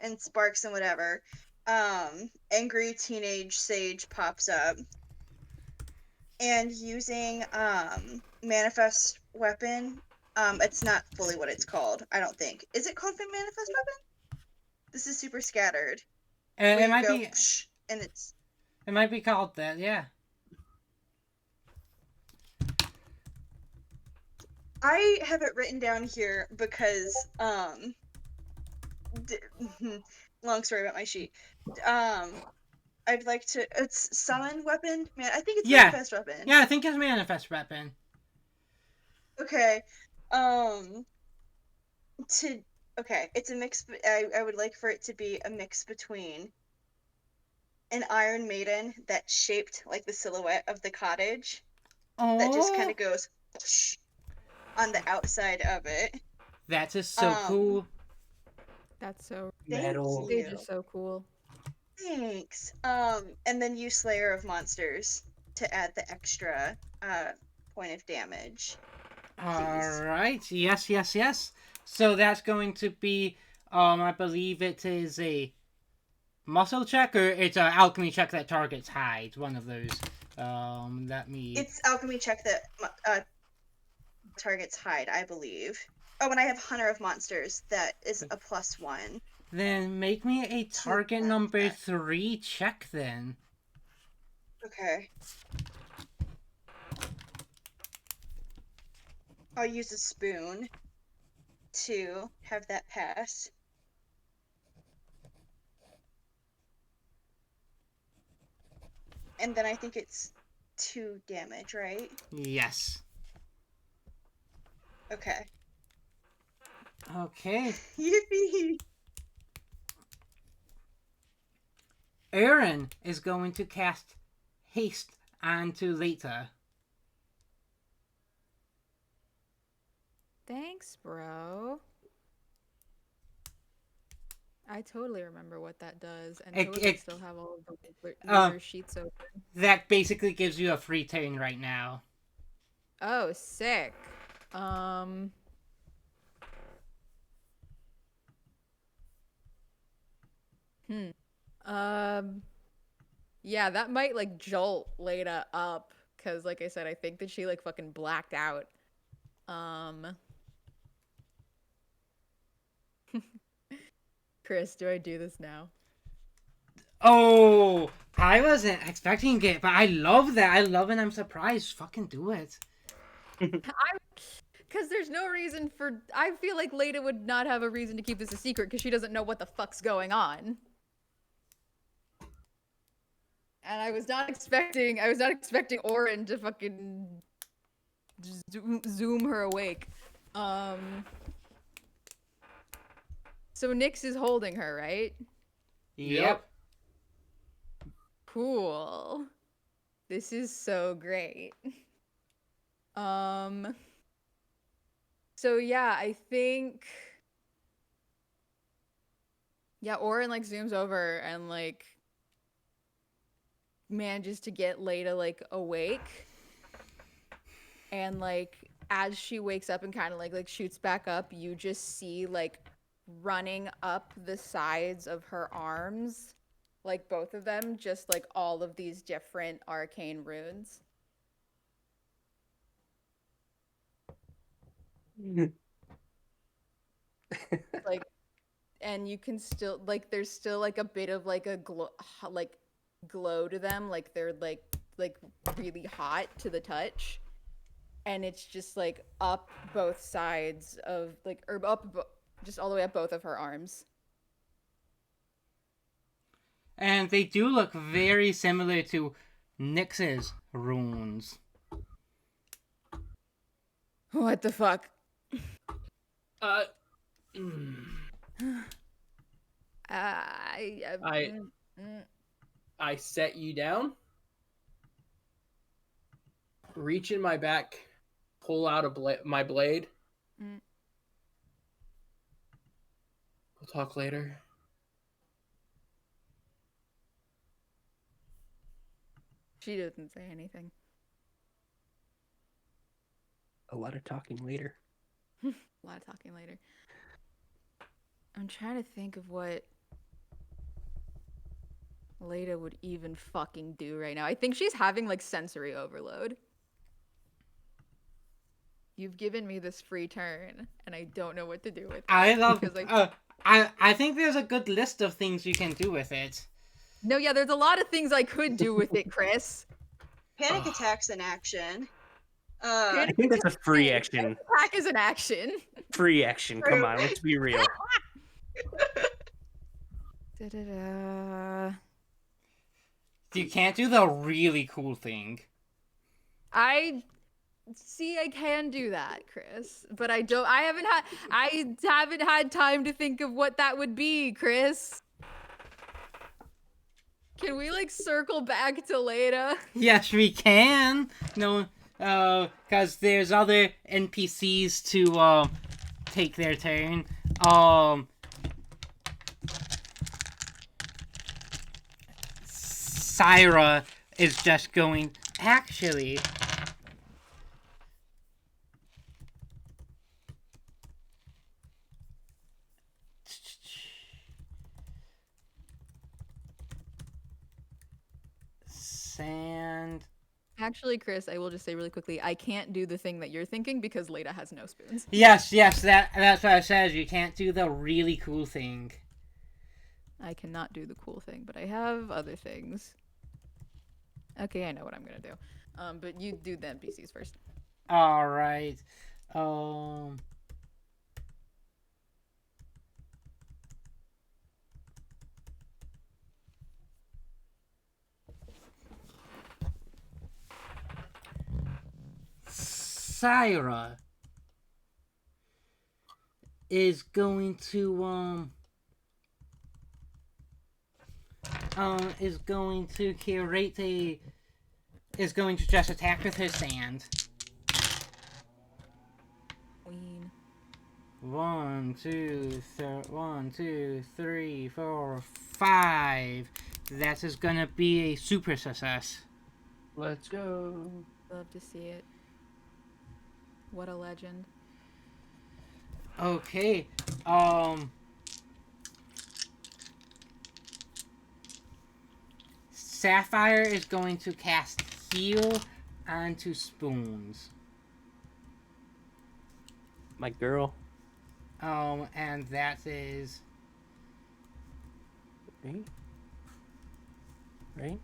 and sparks and whatever, angry teenage sage pops up and using manifest weapon. It's not fully what it's called, I don't think. Is it called manifest weapon? This is super scattered. Where It you might go be. and it's... It might be called that. Yeah. I have it written down here because long story about my sheet. I'd like to... It's summon weapon? Man, I think it's Yeah. manifest weapon. Yeah, I think it's manifest weapon. Okay. Okay, it's a mix. I would like for it to be a mix between an Iron Maiden that's shaped like the silhouette of the cottage, that just kind Oh, of goes on the outside of it. that is so cool. That's so. Thank Metal. Sage you. is so cool. Thanks. And then use Slayer of Monsters to add the extra point of damage. All right. Yes, yes, yes. So that's going to be, I believe it is a muscle check, or it's an alchemy check that targets hides. One of those. Let me. It's alchemy check that targets hide, I believe. Oh, and I have Hunter of Monsters. That is a +1. Then make me a target number 3 check then. Okay. I'll use a spoon to have that pass. And then I think it's 2 damage, right? Yes. Okay. Okay. Yippee! Aaron is going to cast haste onto Leta. Thanks, bro. I totally remember what that does, and totally still have all of the wizard sheets open. That basically gives you a free turn right now. Oh, sick. Yeah, that might like jolt Leda up, cause like I said, I think that she like fucking blacked out. Chris, do I do this now? Oh, I wasn't expecting it, but I love that. I love it. I'm surprised. Fucking do it. Because there's no reason for. I feel like Leda would not have a reason to keep this a secret because she doesn't know what the fuck's going on. And I was not expecting Orin to fucking zoom her awake. So Nyx is holding her, right? Yep. Cool. This is so great. So yeah, I think Orin like zooms over and like manages to get Leda like awake. And like as she wakes up and kind of like shoots back up, you just see like running up the sides of her arms, like both of them, just like all of these different arcane runes. Like, and you can still like there's still like a bit of like a glow to them, like they're like really hot to the touch, and it's just like up both sides of like or just all the way up both of her arms. And they do look very similar to Nyx's runes. What the fuck? I set you down, reach in my back, pull out my blade. Mm. We'll talk later. She doesn't say anything. A lot of talking later. A lot of talking later. I'm trying to think of what Leda would even fucking do right now. I think she's having like sensory overload. You've given me this free turn, and I don't know what to do with it. I love. because I think there's a good list of things you can do with it. No, yeah, there's a lot of things I could do with it, Chris. Panic attacks in action. I think that's a free action. Attack is an action. Free action. Come on, let's be real. Da-da-da. You can't do the really cool thing. I can do that, Chris, but I haven't had time to think of what that would be, Chris. Can we like circle back to later? Yes, we can. No, because there's other NPCs to take their turn. Syra is just going. Actually, sand. Actually, Chris, I will just say really quickly, I can't do the thing that you're thinking because Leda has no spoons. Yes, that's what I said. You can't do the really cool thing. I cannot do the cool thing, but I have other things. Okay, I know what I'm gonna do. But you do the NPCs first. All right. Syra is going to curate is going to just attack with his sand. Queen. 1, 2, 3, 4, 5. That is gonna be a super success. Let's go. Love to see it. What a legend. Okay. Sapphire is going to cast heal onto Spoons. My girl. And that is Right?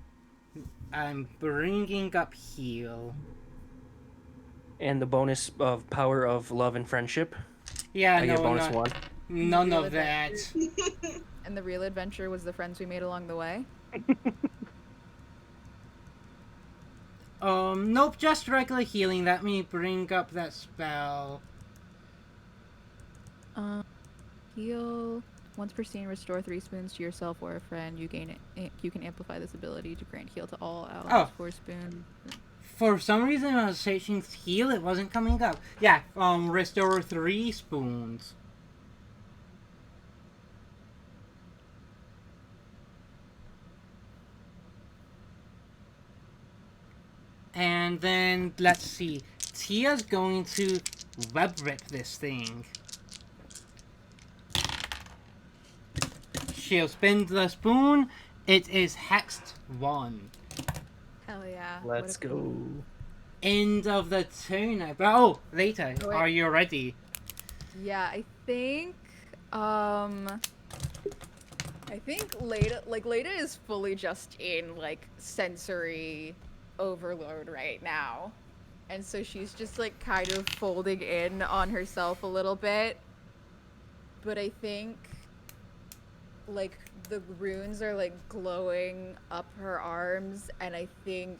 I'm bringing up heal. And the bonus of power of love and friendship. Yeah, I get bonus 1. None Real of that. And the real adventure was the friends we made along the way. Nope, just regular healing. Let me bring up that spell. Heal. Once per scene, restore 3 spoons to yourself or a friend. You can amplify this ability to grant heal to all allies. 4 spoons. For some reason, when I was searching heal, it wasn't coming up. Yeah, restore 3 spoons. And then, let's see. Tia's going to web rip this thing. She'll spin the spoon. It is hexed 1. Hell yeah. Let's go. End of the turn. Later. Oh, wait. Are you ready? Yeah, I think Leda is fully just in like sensory overload right now. And so she's just like kind of folding in on herself a little bit. But I think like the runes are like glowing up her arms, and I think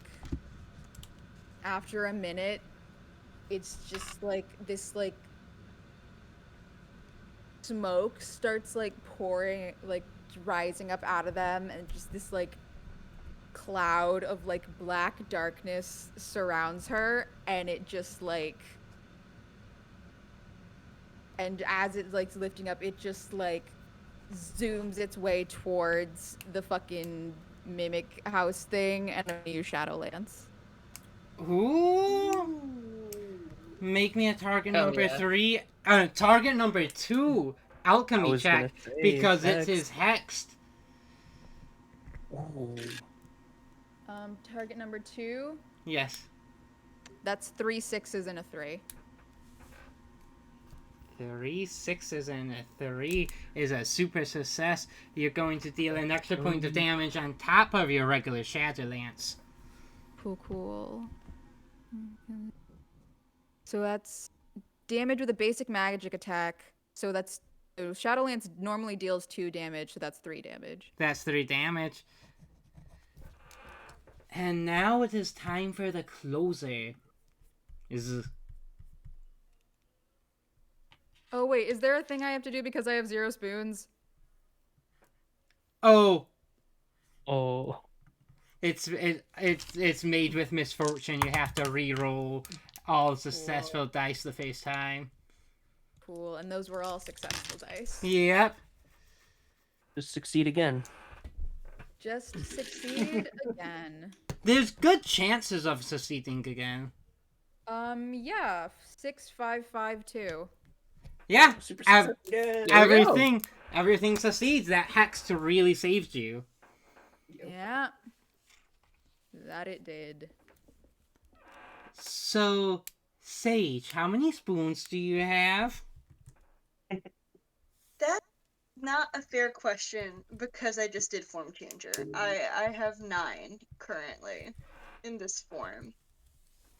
after a minute it's just like this like smoke starts like pouring, like rising up out of them, and just this like cloud of like black darkness surrounds her, and it just like, and as it's like lifting up, it just like zooms its way towards the fucking mimic house thing, and a new Shadowlands. Ooh. Make me a target Hell number yeah. 3. Target number 2. I Alchemy was check gonna say, because it hex. is hexed. Ooh. Target number 2. Yes. That's 3 6s and a 3. 3 6s and a 3 is a super success. You're going to deal an extra point of damage on top of your regular Shadowlance. Cool. So that's damage with a basic magic attack. So that's Shadowlance normally deals 2 damage, so that's 3 damage. That's 3 damage. And now it is time for the closer. Oh wait, is there a thing I have to do because I have 0 spoons? Oh, Oh. it's made with misfortune. You have to re-roll all successful dice the first time. Cool, and those were all successful dice. Yep. Just succeed again. Just succeed again. There's good chances of succeeding again. Yeah, 6 5 5 2. Yeah. Super Ev- success again. There we go. everything succeeds. That hex really saved you. Yeah. That it did. So, Sage, how many spoons do you have? That's not a fair question because I just did form changer. I have 9 currently in this form.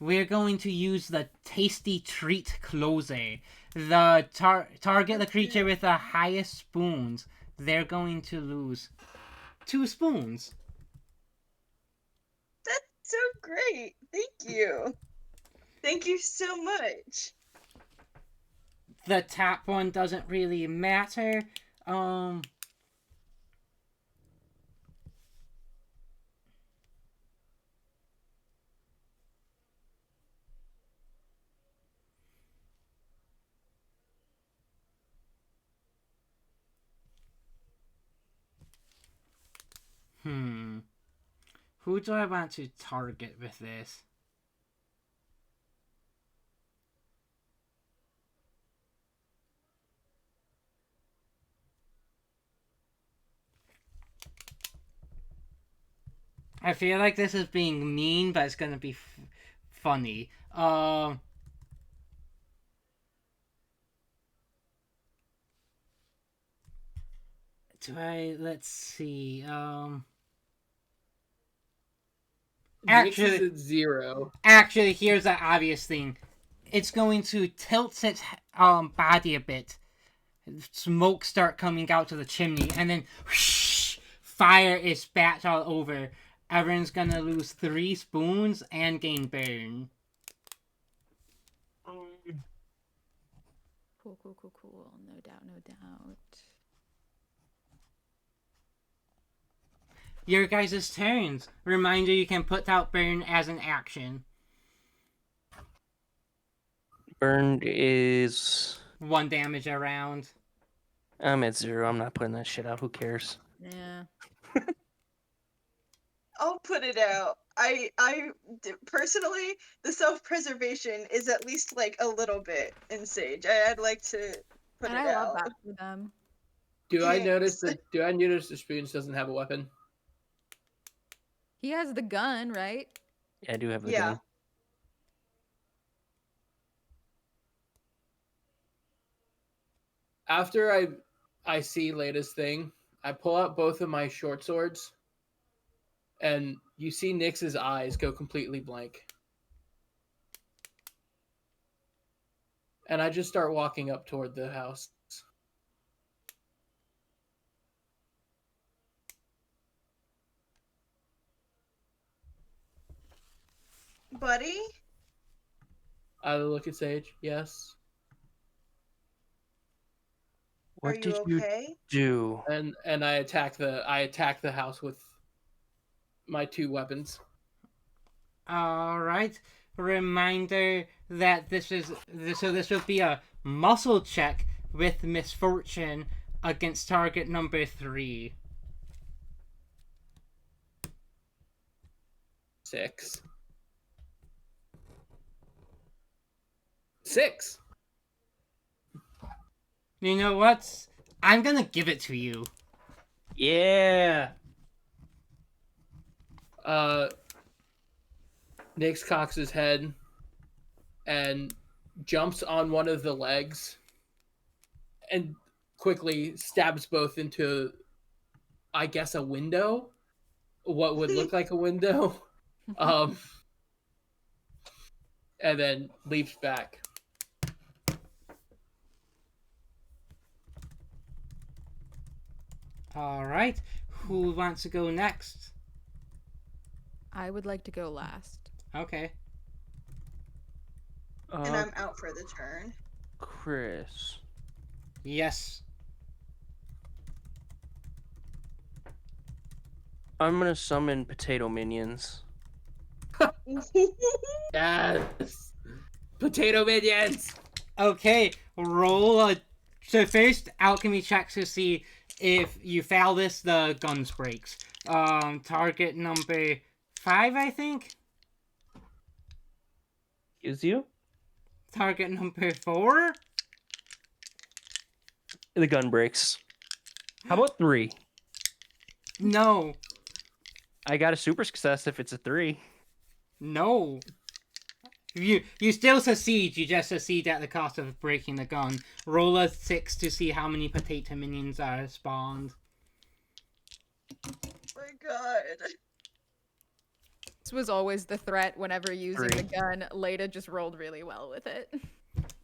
We're going to use the tasty treat closer. The target the creature with the highest spoons. They're going to lose 2 spoons. That's so great. Thank you. Thank you so much. The top one doesn't really matter. Who do I want to target with this? I feel like this is being mean, but it's gonna be funny. Let's see. Nix is Actually, at 0. here's the obvious thing. It's going to tilt its body a bit. Smoke start coming out to the chimney, and then whoosh, fire is spat all over. Everyone's gonna lose 3 spoons and gain burn. Cool. No doubt. Your guys' turns. Reminder, you can put out burn as an action. Burned is... 1 damage a round. I'm at 0. I'm not putting that shit out. Who cares? Yeah. I'll put it out. Personally, the self-preservation is at least like a little bit in Sage. I'd like to put And it I out. love that for them. Do I Thanks. notice the spoons doesn't have a weapon? He has the gun, right? Yeah, I do have the Yeah. gun. After I see Lada's thing, I pull out both of my short swords, and you see Nyx's eyes go completely blank. And I just start walking up toward the house. Buddy? I look at Sage. Yes. What Are you did you okay? do? And I attack the house with my 2 weapons. All right. Reminder that this will be a muscle check with misfortune against target number 3. 6. 6. You know what? I'm gonna give it to you. Yeah. Nix cocks his head and jumps on one of the legs and quickly stabs both into, I guess, a window. What would look like a window. Um, and then leaps back. All right. Who wants to go next? I would like to go last. Okay. And I'm out for the turn. Chris. Yes. I'm gonna summon potato minions. Yes. Potato minions. Okay. Roll a. So first, alchemy checks to see if you fail this, the guns breaks. Target number 5, I think. Is you? Target number 4. The gun breaks. How about 3? No. I got a super success if it's a 3. No. You still succeed. You just succeed at the cost of breaking the gun. Roll a 6 to see how many potato minions are spawned. My God. This was always the threat whenever using 3. the gun. Leda just rolled really well with it.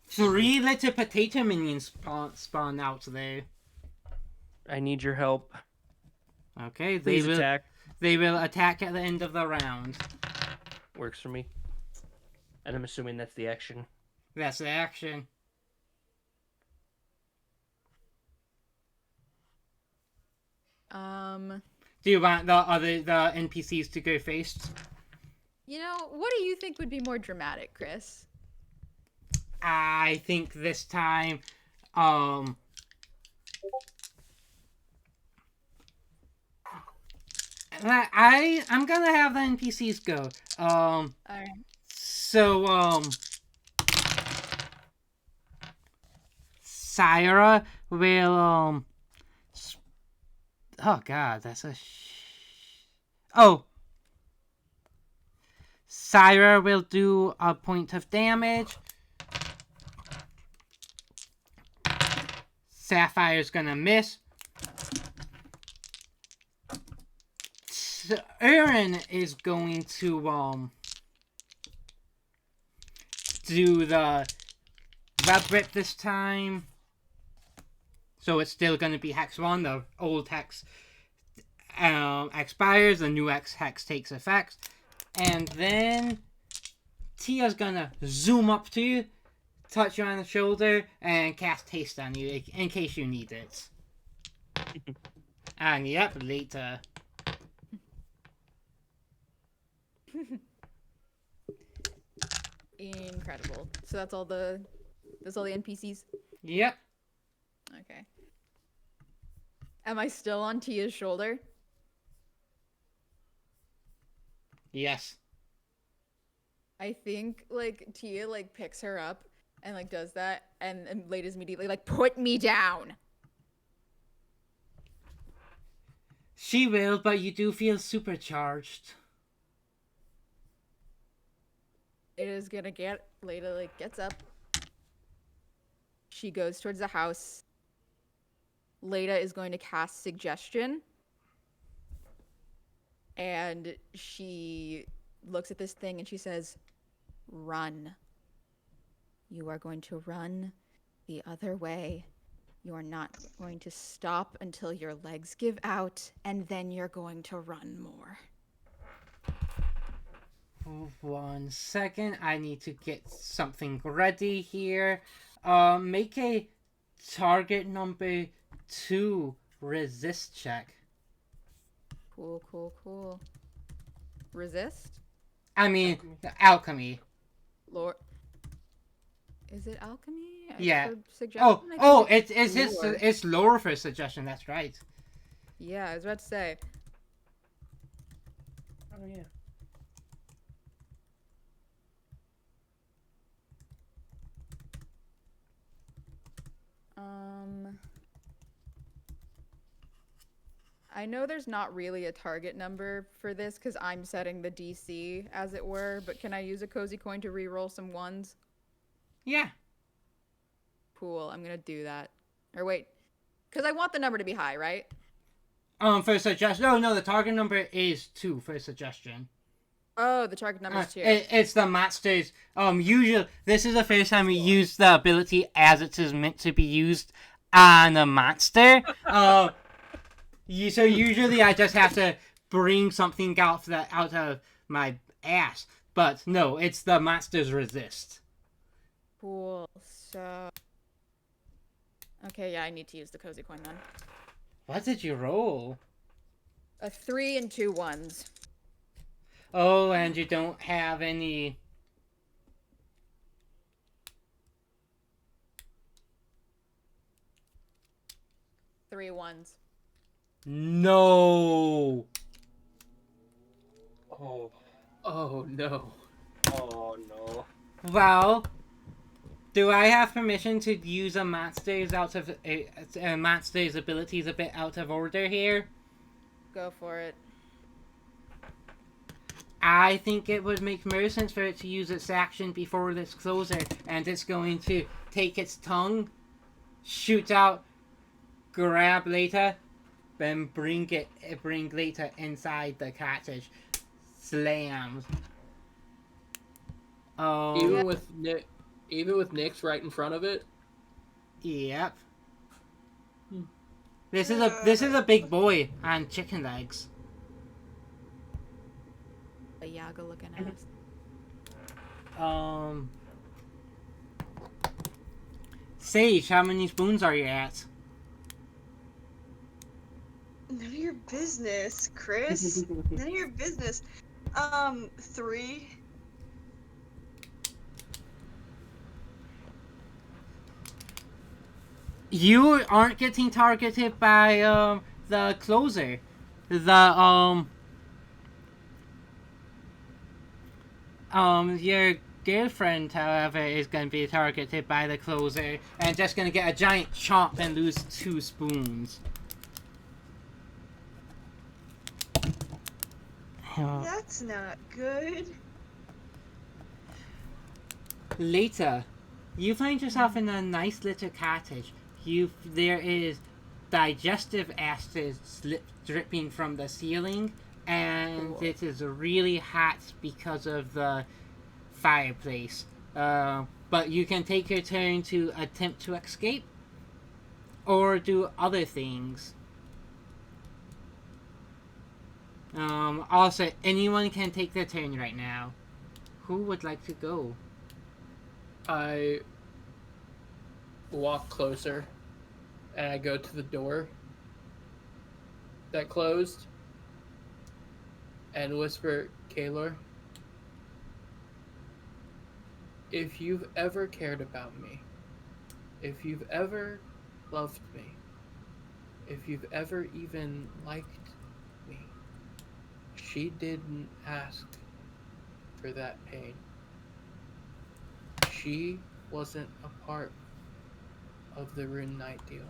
3 little potato minions spawn out there. I need your help. Okay, Please attack. They will attack at the end of the round. Works for me. And I'm assuming that's the action. That's the action. Do you want the NPCs to go first? You know, what do you think would be more dramatic, Chris? I think this time, I'm gonna have the NPCs go. Alright. So, Syra will, oh god, that's a Syra will do a point of damage. Sapphire's gonna miss. So Aaron is going to do the web rip this time. So it's still gonna be hex 1. The old hex expires, the new hex takes effect. And then Tia's gonna zoom up to you, touch you on the shoulder, and cast haste on you in case you need it. And yep, later. Incredible. So that's all the NPCs? Yep. Okay. Am I still on Tia's shoulder? Yes. I think like Tia like picks her up and like does that and Lada's immediately like, put me down. She will, but you do feel supercharged. It is gonna get Lada like gets up. She goes towards the house. Lada is going to cast suggestion. And she looks at this thing and she says, run. You are going to run the other way. You are not going to stop until your legs give out, and then you're going to run more. 1 second, I need to get something ready here. Make a target number 2 resist check. Cool. Resist? I mean, alchemy. Lord. Is it alchemy? Yeah. For suggestion, It's lower for suggestion. That's right. Yeah, I was about to say. Oh yeah. I know there's not really a target number for this because I'm setting the DC, as it were, but can I use a cozy coin to re-roll some ones? Yeah. Cool, I'm gonna do that. Or wait, because I want the number to be high, right? For suggestion. No, the target number is 2 for suggestion. Oh, the target number is 2. It's the master's. Usually, this is the first time we use the ability as it is meant to be used on a master. So usually I just have to bring something out of my ass. But no, it's the master's resist. Cool, so... Okay, yeah, I need to use the cozy coin then. What did you roll? A 3 and 2 ones. Oh, and you don't have any... Three ones. No! Oh. Oh no. Oh no. Well, do I have permission to use a master's master's abilities a bit out of order here? Go for it. I think it would make more sense for it to use its action before this closer, and it's going to take its tongue, shoot out, grab Leta, then bring Leta inside the cottage. Slams. Oh. Even with Nyx right in front of it. Yep. This is a big boy on chicken legs. A Yaga looking ass. Sage, how many spoons are you at? None of your business, Chris. None of your business. 3. You aren't getting targeted by the closer. Your girlfriend, however, is going to be targeted by the closer and just going to get a giant chomp and lose 2 spoons. That's not good. Later, you find yourself in a nice little cottage. There is digestive acid dripping from the ceiling, and it is really hot because of the fireplace. But you can take your turn to attempt to escape, or do other things. Also, anyone can take their turn right now. Who would like to go? I walk closer and I go to the door that closed and whisper, Kaylor, if you've ever cared about me, if you've ever loved me, if you've ever even liked me, she didn't ask for that pain. She wasn't a part of the Rune Knight deal.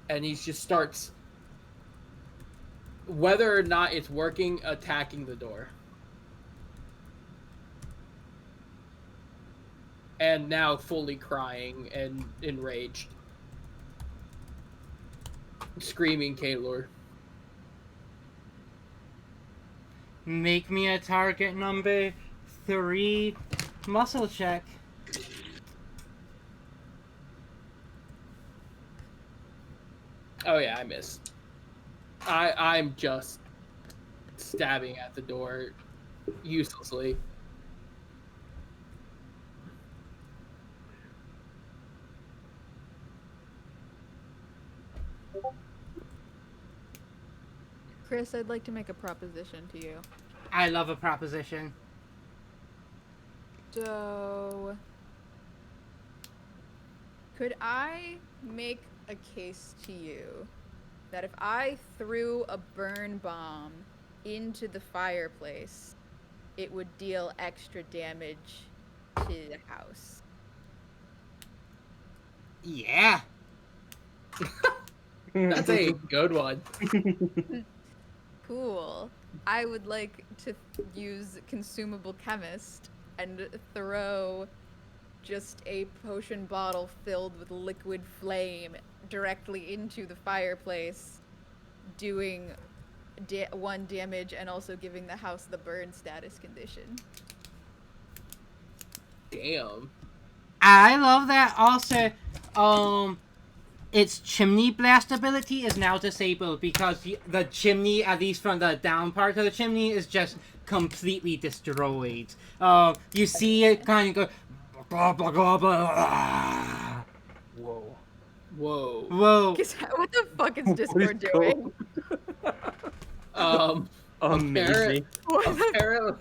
And he just starts, whether or not it's working, attacking the door. And now fully crying and enraged. Screaming Kaylor. Make me a target number 3 muscle check. Oh yeah, I missed. I'm just stabbing at the door uselessly. Chris, I'd like to make a proposition to you. I love a proposition. So, could I make a case to you that if I threw a burn bomb into the fireplace, it would deal extra damage to the house? Yeah. That's a good one. Cool. I would like to use consumable chemist and throw just a potion bottle filled with liquid flame directly into the fireplace, doing 1 damage and also giving the house the burn status condition. Damn. I love that. Also, its chimney blast ability is now disabled because the chimney, at least from the down part of the chimney, is just completely destroyed. You see it kind of go blah blah blah blah. Whoa. Whoa. Whoa. What the fuck is Discord doing? Amazing. Apparently,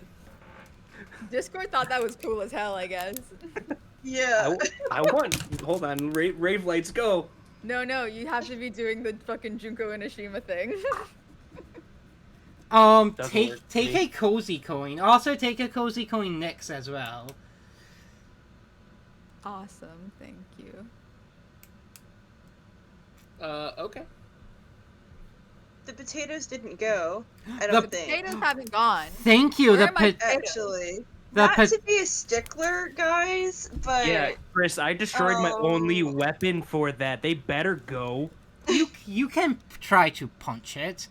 Discord thought that was cool as hell, I guess. Yeah. I want. Hold on. Rave lights go. No, you have to be doing the fucking Junko Inoshima thing. Take a cozy coin. Also take a cozy coin Nyx as well. Awesome, thank you. okay. The potatoes didn't go. I The don't think. Potatoes haven't gone. Thank you. Where The are my po- Actually. The Not po- to be a stickler, guys, but Yeah, Chris, I destroyed my only weapon for that. They better go. you can try to punch it.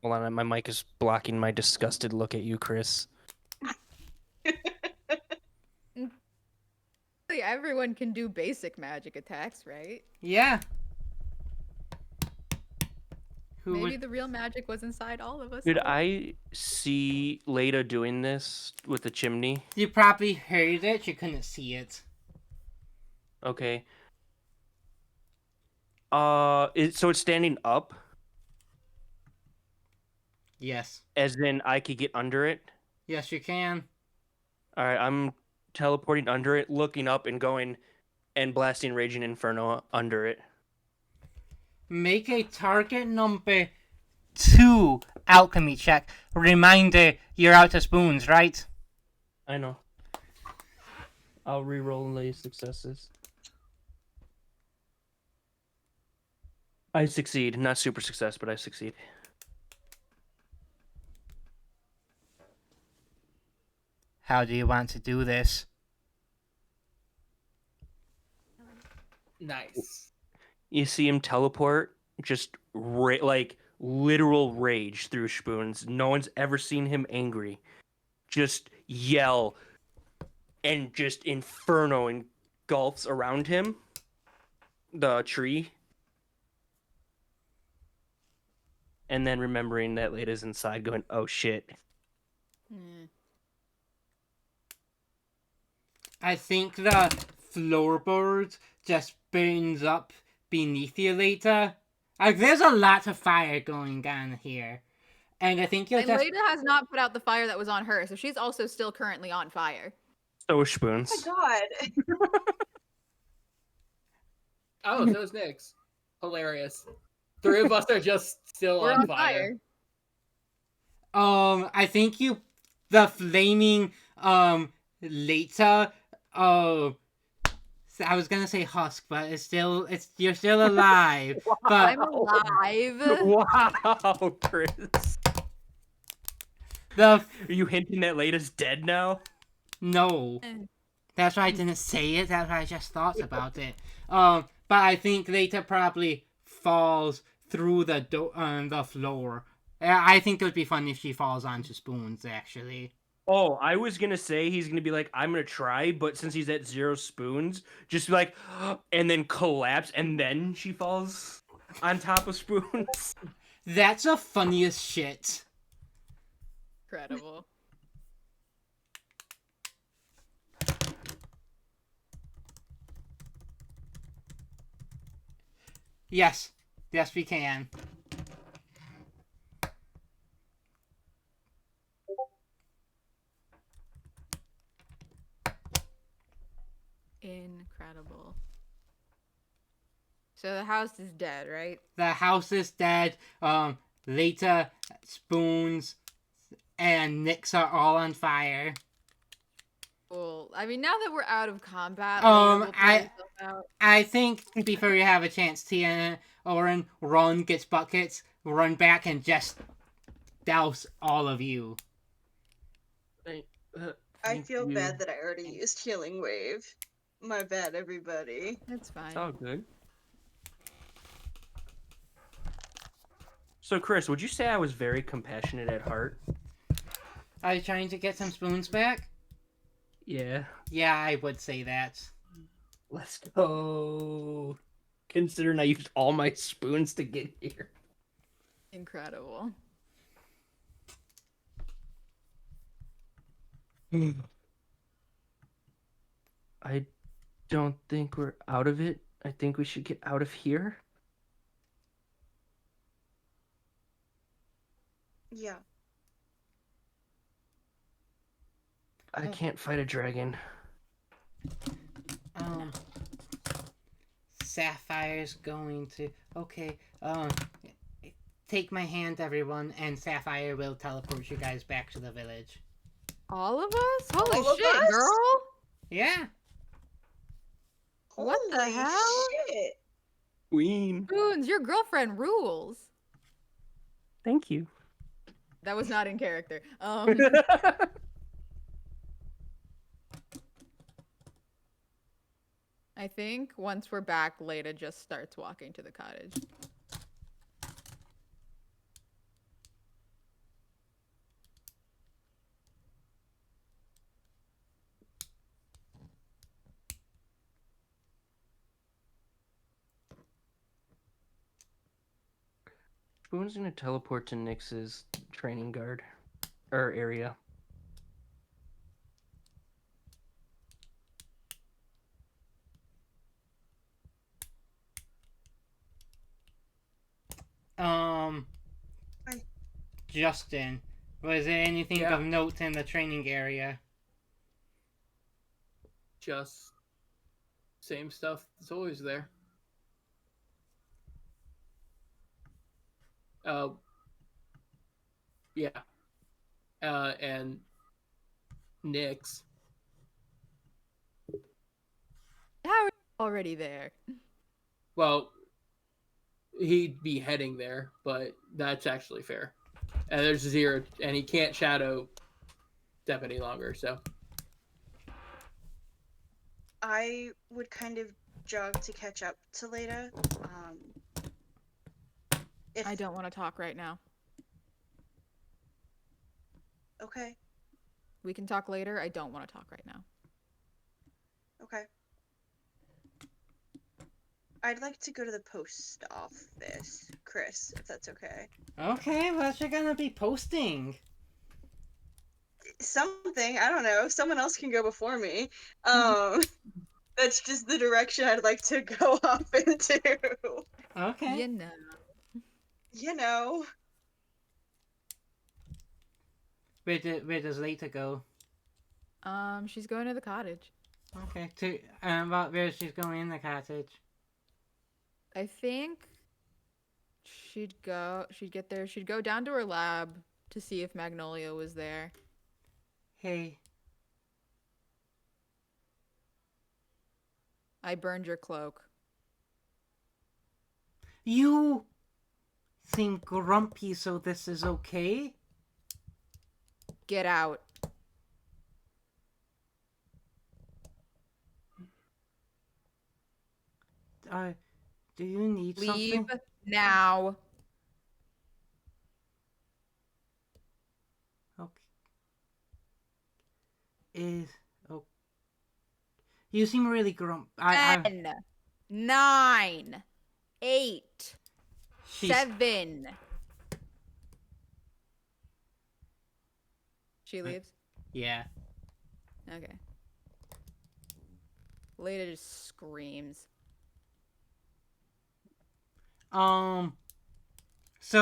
Hold on, my mic is blocking my disgusted look at you, Chris. Everyone can do basic magic attacks, right? Yeah. Who Maybe would? the real magic was inside all of us. Did I see Leda doing this with the chimney? You probably heard it. You couldn't see it. Okay. So it's standing up, Yes. as in I could get under it. Yes, you can. All right, I'm teleporting under it, looking up, and going and blasting Raging Inferno under it. Make a target number 2 alchemy check. Reminder, you're out of spoons, right? I know. I'll re-roll the successes. I succeed. Not super success, but I succeed. How do you want to do this? Nice. You see him teleport, just like literal rage through spoons. No one's ever seen him angry. Just yell, and just inferno engulfs around him. The tree. And then remembering that Leda's inside, going, "Oh shit." I think the floorboard just burns up beneath you later. Like, there's a lot of fire going on here. And I think you'll And just... Leda has not put out the fire that was on her, so she's also still currently on fire. So is spoons. Oh my god. Oh, so is Nyx. Hilarious. 3 of us are just still We're on fire. I think the flaming, later, I was gonna say husk, but you're still alive. But I'm alive. Wow, Chris. Are you hinting that Leda's dead now? No. That's why I didn't say it, that's why I just thought about it. But I think later probably falls through the floor. I think it would be fun if she falls onto spoons, actually. Oh, I was gonna say he's gonna be like, I'm gonna try, but since he's at 0 spoons, just be like, and then collapse, and then she falls on top of spoons. That's the funniest shit. Incredible. Yes. Yes, we can. Incredible. So the house is dead, right? The house is dead. Lita, Spoons, and Nyx are all on fire. Cool. I mean, now that we're out of combat, Lena will put herself out. I think before you have a chance, Tia and Oren, Ron gets buckets, run back, and just douse all of you. I feel bad that I already used Healing Wave. My bad, everybody. That's fine. It's all good. So, Chris, would you say I was very compassionate at heart? Are you trying to get some spoons back? Yeah. Yeah, I would say that. Let's go. Considering I used all my spoons to get here. Incredible. I don't think we're out of it. I think we should get out of here. Yeah. I can't fight a dragon. Sapphire's going to... Okay, take my hand, everyone, and Sapphire will teleport you guys back to the village. All of us? Holy All of shit, us? girl! Yeah. What the Holy hell? shit. Queen. Spoons, your girlfriend rules. Thank you. That was not in character. I think once we're back, Leda just starts walking to the cottage. Spoon's gonna teleport to Nyx's training guard. Area. Justin, was there anything of note in the training area? Just same stuff that's always there. Yeah. And Nyx. How are you already there? Well, he'd be heading there, but that's actually fair. And there's 0, and he can't shadow step any longer, so. I would kind of jog to catch up to Leda. I don't want to talk right now. Okay. We can talk later. I don't want to talk right now. Okay. I'd like to go to the post office, Chris, if that's okay. Okay, what you gonna be posting? Something, I don't know. Someone else can go before me. That's just the direction I'd like to go off into. Okay. You know. You know. Where does Lita go? She's going to the cottage. Okay, where she's going in the cottage? I think she'd get there. She'd go down to her lab to see if Magnolia was there. Hey. I burned your cloak. You seem grumpy, so this is okay? Get out. Do you need Leave something? now. Okay. You seem really grumpy. 10, 9, 8, 7. She leaves? Yeah. Okay. Leda just screams. So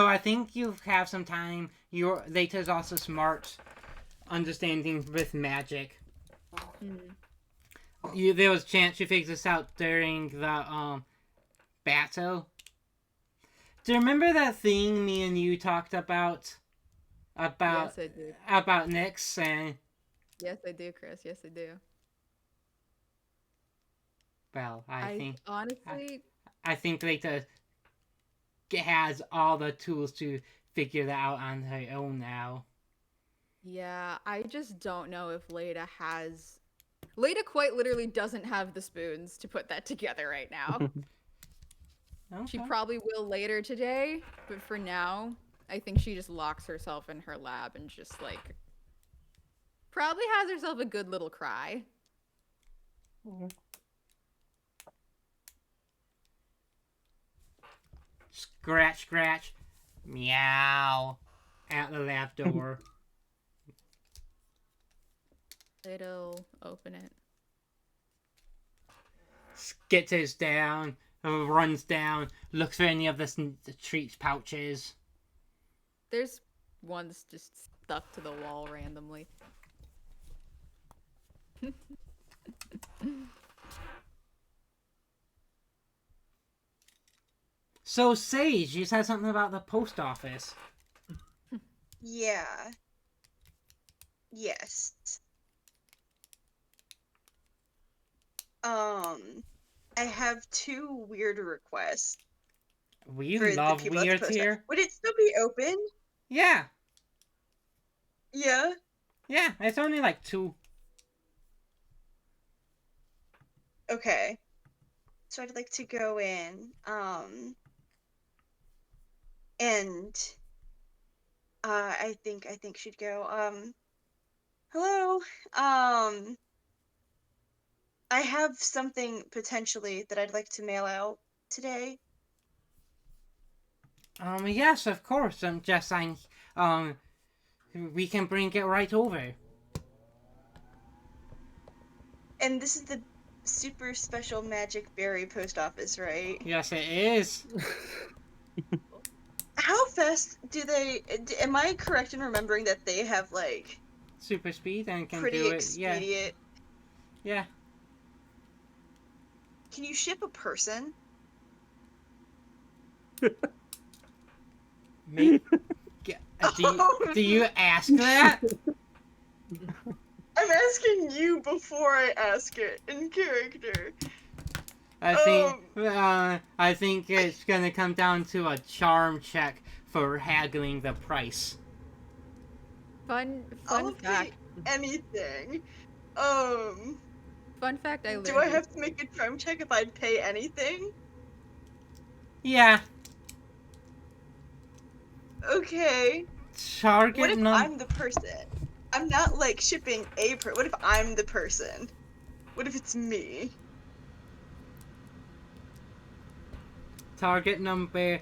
I think you have some time. Your Lata's also smart, understanding with magic. There was a chance you figured this out during the battle. Do you remember that thing me and you talked about? Yes, I do. About Nyx and Yes, I do, Chris. Yes, I do. well, I honestly, I think Lata has all the tools to figure that out on her own now. yeah, I just don't know if Leda has. Leda quite literally doesn't have the spoons to put that together right now. She Okay. probably will later today, but for now, I think she just locks herself in her lab and just like probably has herself a good little cry. Scratch, scratch, meow, at the lab door. Leda'll open it. Skitters down, runs down, looks for any of the treat pouches. There's one that's just stuck to the wall randomly. So, Sage, you said something about the post office. Yeah. Yes. I have two weird requests We for the love people at the weird post office. here. Would it still be open? Yeah, Yeah. yeah, it's only like 2. Okay. So I'd like to go in. And I think she'd go, hello. I have something potentially that I'd like to mail out today. Yes, of course. We can bring it right over. And this is the super special magic berry post office, right? Yes, it is. How fast do they? Am I correct in remembering that they have like Super speed and can pretty do it. expedient? Yeah. Can you ship a person? Make, do you ask that? I'm asking you before I ask it in character. I think it's gonna come down to a charm check for haggling the price. Fun I'll fact. pay anything. Fun fact I learned. Do I have to make a charm check if I'd pay anything? Yeah. Okay. Target What if number. I'm the person? I'm not like shipping a person. What if I'm the person? What if it's me? Target number.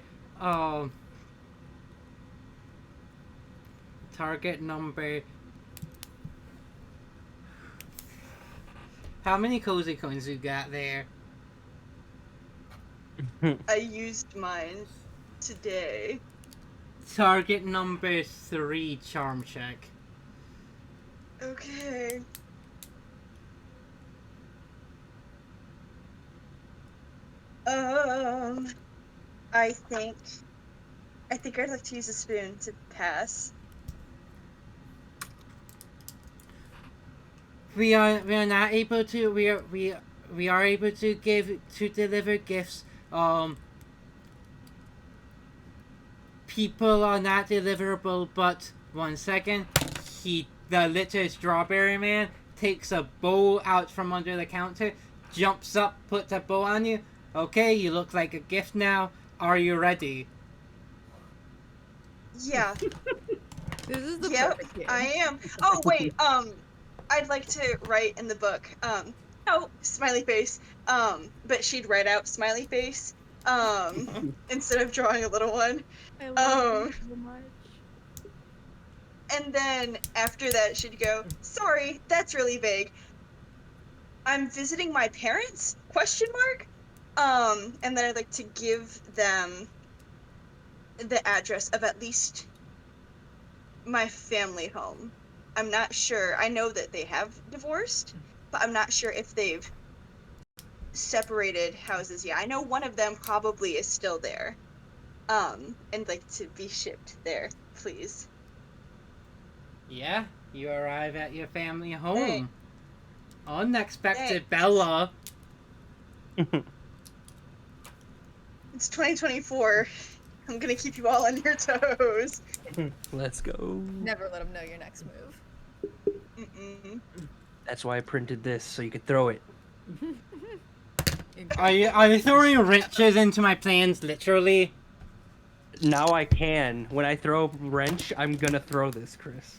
Target number. How many cozy coins you got there? I used mine today. Target number 3 charm check. Okay. I think I'd like to use a spoon to pass. We are not able to. We are able to deliver gifts. People are not deliverable, but 1 second. The little strawberry man takes a bowl out from under the counter, jumps up, puts a bowl on you. Okay, you look like a gift now. Are you ready? Yeah. This is the Yep, perfect game. I am. Oh wait, I'd like to write in the book, oh, smiley face. But she'd write out smiley face, instead of drawing a little one. I love you so much. And then after that, she'd go, sorry, that's really vague. I'm visiting my parents? Question mark? And then I'd like to give them the address of at least my family home. I'm not sure. I know that they have divorced, but I'm not sure if they've separated houses yet. I know one of them probably is still there. And like to be shipped there, please. Yeah, you arrive at your family home. Hey. Unexpected, Thanks. Bella. It's 2024. I'm gonna keep you all on your toes. Let's go. Never let them know your next move. Mm-mm. That's why I printed this, so you could throw it. Are you throwing wrenches into my plans, literally? Now I can. When I throw a wrench, I'm gonna throw this, Chris.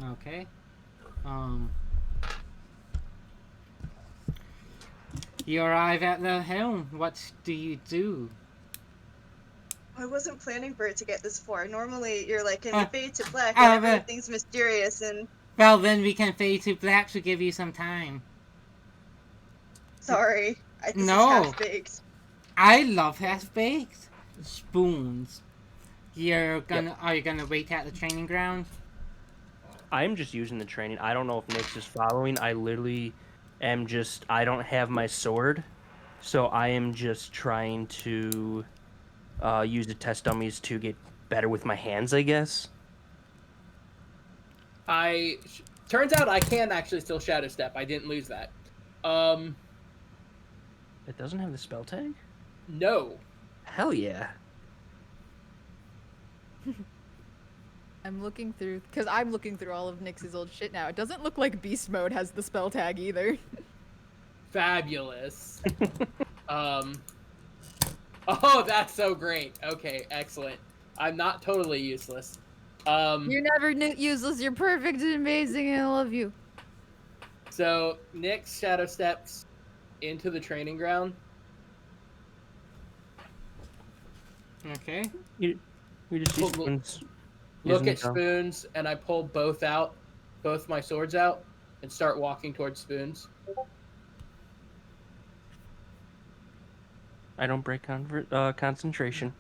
Okay. You arrive at the helm. What do you do? I wasn't planning for it to get this far. Normally, you're like in the fade to black, but- and everything's mysterious and. Well, then we can fade to black to give you some time. Sorry, this is No. half baked. I love half-baked spoons. Are you gonna wait at the training ground? I'm just using the training. I don't know if Nick's just following. I literally am just... I don't have my sword, so I am just trying to use the test dummies to get better with my hands, I guess. Turns out I can actually still Shadow Step. I didn't lose that. It doesn't have the spell tag? No. Hell yeah. I'm looking through all of Nyx's old shit now. It doesn't look like Beast Mode has the spell tag either. Fabulous. Oh, that's so great. Okay, excellent. I'm not totally useless. You're never useless. You're perfect and amazing, and I love you. So Nyx Shadow Steps into the training ground. Okay. You just use Look- spoons. Look Using at the- spoons, and I pull both my swords out, and start walking towards spoons. I don't break concentration.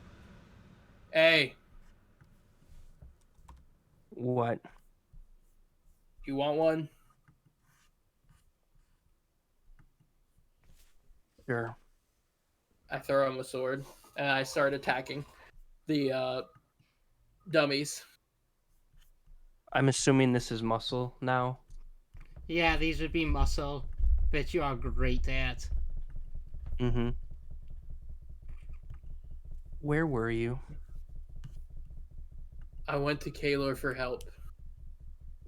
Hey, What? you want one? Sure. I throw him a sword, and I start attacking the dummies. I'm assuming this is muscle now. Yeah, these would be muscle, but you are great at. Mm-hmm. Where were you? I went to Kaylor for help.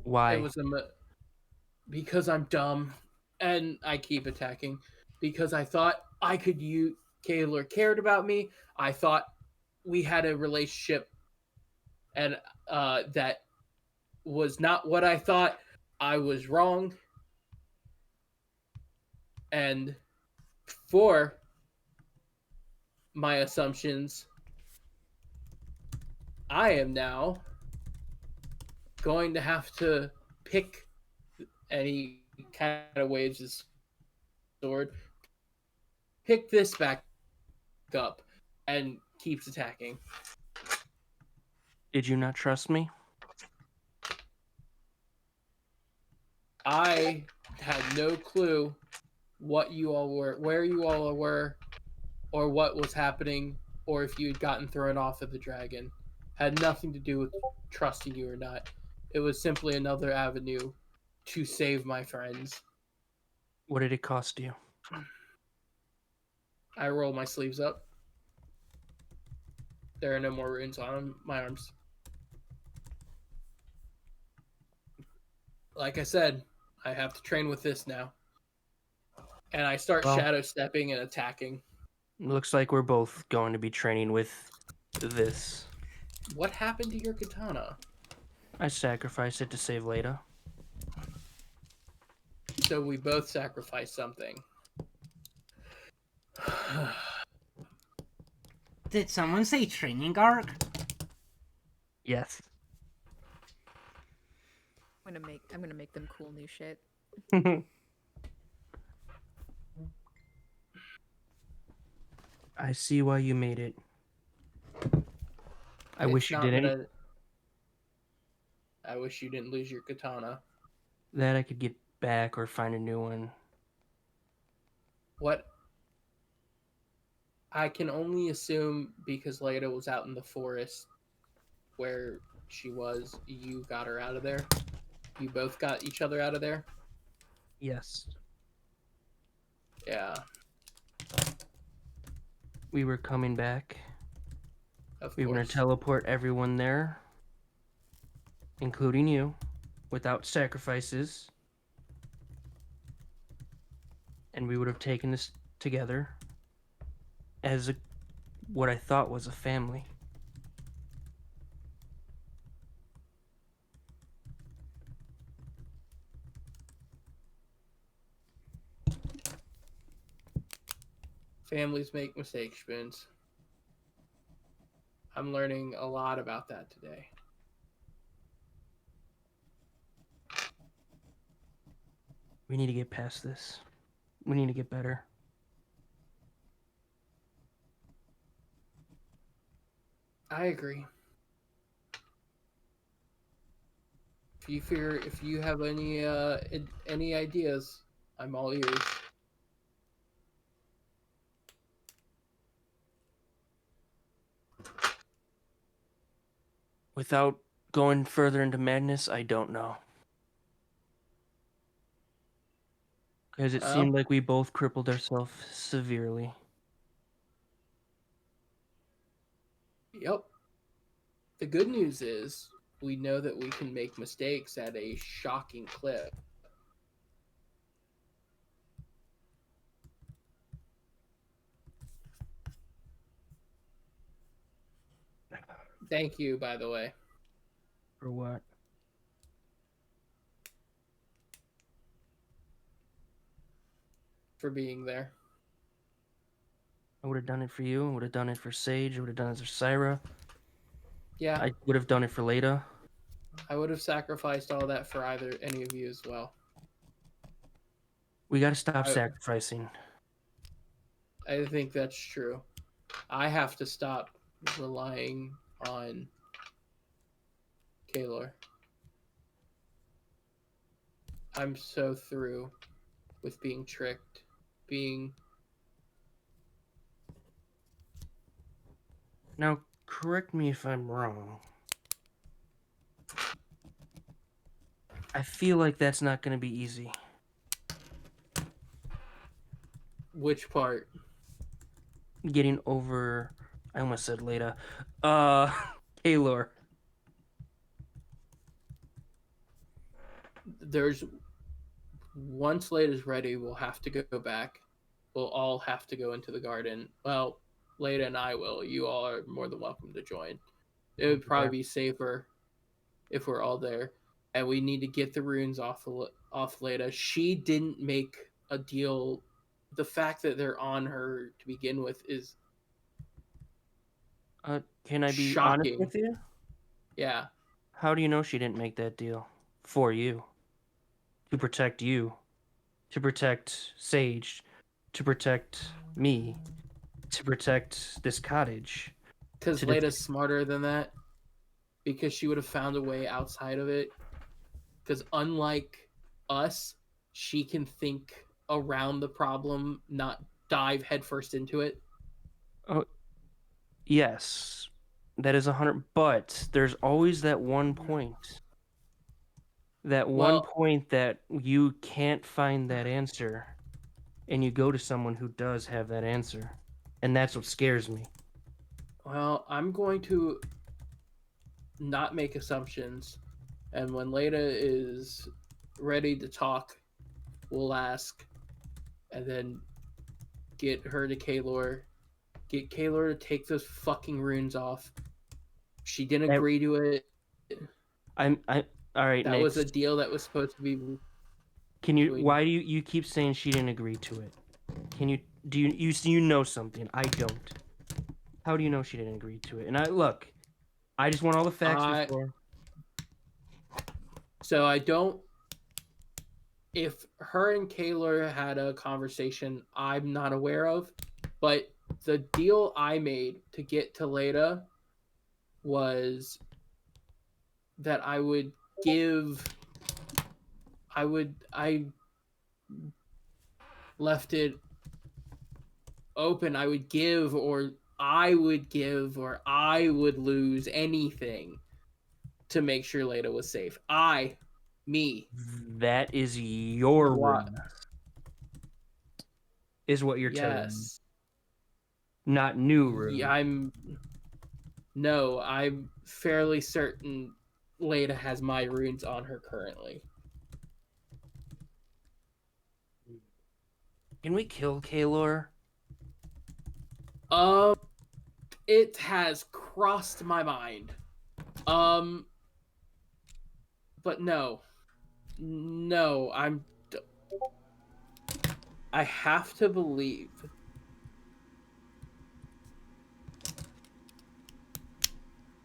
Why? It was because I'm dumb, and I keep attacking because I thought I could use. Kaylor cared about me. I thought we had a relationship, and that was not what I thought. I was wrong, and for my assumptions, I am now going to have to pick any kind of waves his sword, pick this back up, and keeps attacking. Did you not trust me? I had no clue what you all were, where you all were, or what was happening, or if you had gotten thrown off of the dragon. Had nothing to do with trusting you or not. It was simply another avenue to save my friends. What did it cost you? I roll my sleeves up. There are no more runes on my arms. Like I said, I have to train with this now. And I start Well- shadow stepping and attacking. Looks like we're both going to be training with this. What happened to your katana? I sacrificed it to save Leda. So we both sacrificed something. Did someone say training arc? Yes. I'm gonna make them cool new shit. I see why you made it. I wish you didn't. I wish you didn't lose your katana. That I could get back or find a new one. What? I can only assume because Leda was out in the forest where she was, you got her out of there. You both got each other out of there. Yes. Yeah, We were coming back. of We were going course. to teleport everyone there, including you, without sacrifices. And we would have taken this together as what I thought was a family. Families make mistakes, Spoons. I'm learning a lot about that today. We need to get past this. We need to get better. I agree. If you have any ideas, I'm all ears. Without going further into madness, I don't know. Because it Well, seemed like we both crippled ourselves severely. yep. The good news is we know that we can make mistakes at a shocking clip. Thank you, by the way. For what? For being there. I would have done it for you. I would have done it for Sage. I would have done it for Syra. Yeah, I would have done it for Leda. I would have sacrificed all that for any of you as well. We got to stop sacrificing. I think that's true. I have to stop relying on Kaylor. I'm so through with being tricked, Now, correct me if I'm wrong. I feel like that's not going to be easy. Which part? Getting over... I almost said Leda. Kaylor. There's once Leda's ready, we'll have to go back. We'll all have to go into the garden. Well, Leda and I will. You all are more than welcome to join. It would probably be safer if we're all there. And we need to get the runes off Leda. She didn't make a deal. The fact that they're on her to begin with is Can I be honest shocking. with you? Yeah. How do you know she didn't make that deal? For you. To protect you. To protect Sage. To protect me. To protect this cottage. Because Leda's smarter than that. Because she would have found a way outside of it. Because unlike us, she can think around the problem, not dive headfirst into it. Oh, yes. That is 100. But there's always that one point. That one point that you can't find that answer. And you go to someone who does have that answer. And that's what scares me. Well, I'm going to not make assumptions. And when Leda is ready to talk, we'll ask. And then get her to Kaylor. Get Kaylor to take those fucking runes off. She didn't agree to it. All right, that next. was a deal that was supposed to be. Can you? Why do you keep saying she didn't agree to it? Can you? Do you know something? I don't. How do you know she didn't agree to it? And I just want all the facts before. So I don't. If her and Kaylor had a conversation, I'm not aware of, but the deal I made to get to Leda was that I left it open. I would give, or I would lose anything to make sure Leda was safe. Me. That is your What? room, is what you're telling me. Yes. Not new room. Yeah, I'm fairly certain Leda has my runes on her currently. Can we kill Kaylor? It has crossed my mind. But no. No, I have to believe.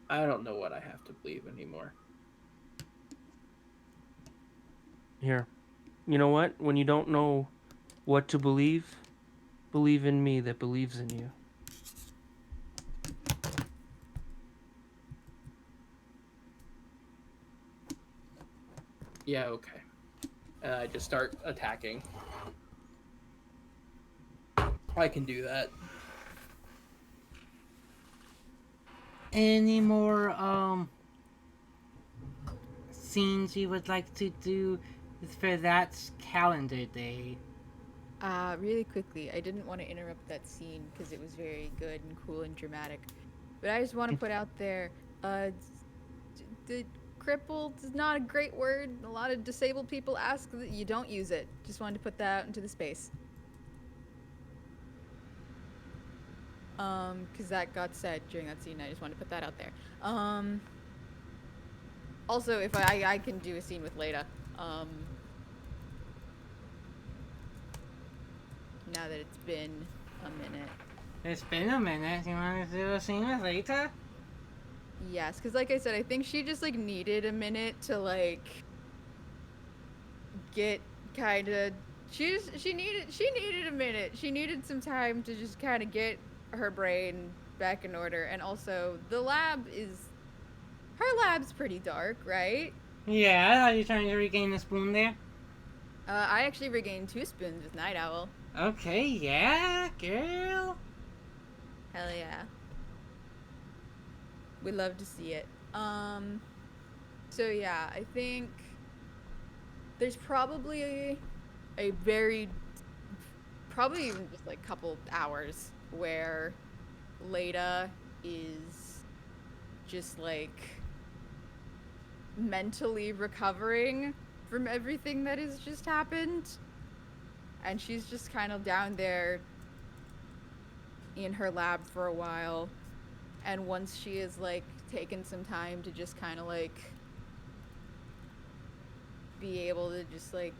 I don't know what I have to believe anymore. Here. You know what? When you don't know what to believe, believe in me that believes in you. Yeah, okay. And I just start attacking. I can do that. Any more scenes you would like to do for that calendar day? Really quickly, I didn't want to interrupt that scene because it was very good and cool and dramatic. But I just want to put out there, the crippled is not a great word. A lot of disabled people ask that you don't use it. Just wanted to put that out into the space. Because that got said during that scene. I just wanted to put that out there. Also, if I can do a scene with Leda. Now that it's been a minute. It's been a minute. You want to do a scene with later? Yes, because like I said, I think she just like needed a minute to like get kind of. She needed a minute. She needed some time to just kind of get her brain back in order, and also her lab's pretty dark, right? Yeah, are you trying to regain the spoon there? I actually regained 2 spoons with Night Owl. Okay, yeah, girl. Hell yeah. We love to see it. So yeah, I think there's probably probably even just like couple hours where Leda is just like mentally recovering from everything that has just happened. And she's just kind of down there in her lab for a while. And once she is like taken some time to just kind of like be able to just like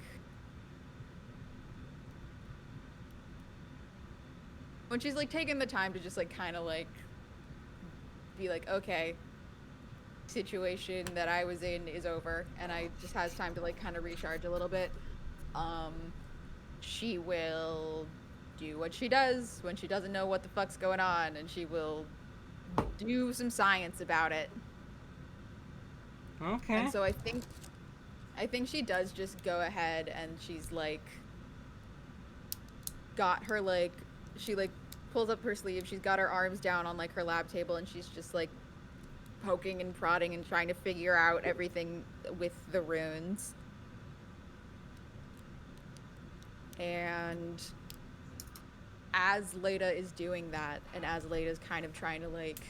when she's like taking the time to just like kind of like be like, okay, situation that I was in is over, and I just has time to like kind of recharge a little bit. She will do what she does when she doesn't know what the fuck's going on, and she will do some science about it. Okay. And so I think she does just go ahead, and she's like got her like she like pulls up her sleeve, she's got her arms down on like her lab table, and she's just like poking and prodding and trying to figure out everything with the runes. And as Leda is doing that, and as Leda's kind of trying to like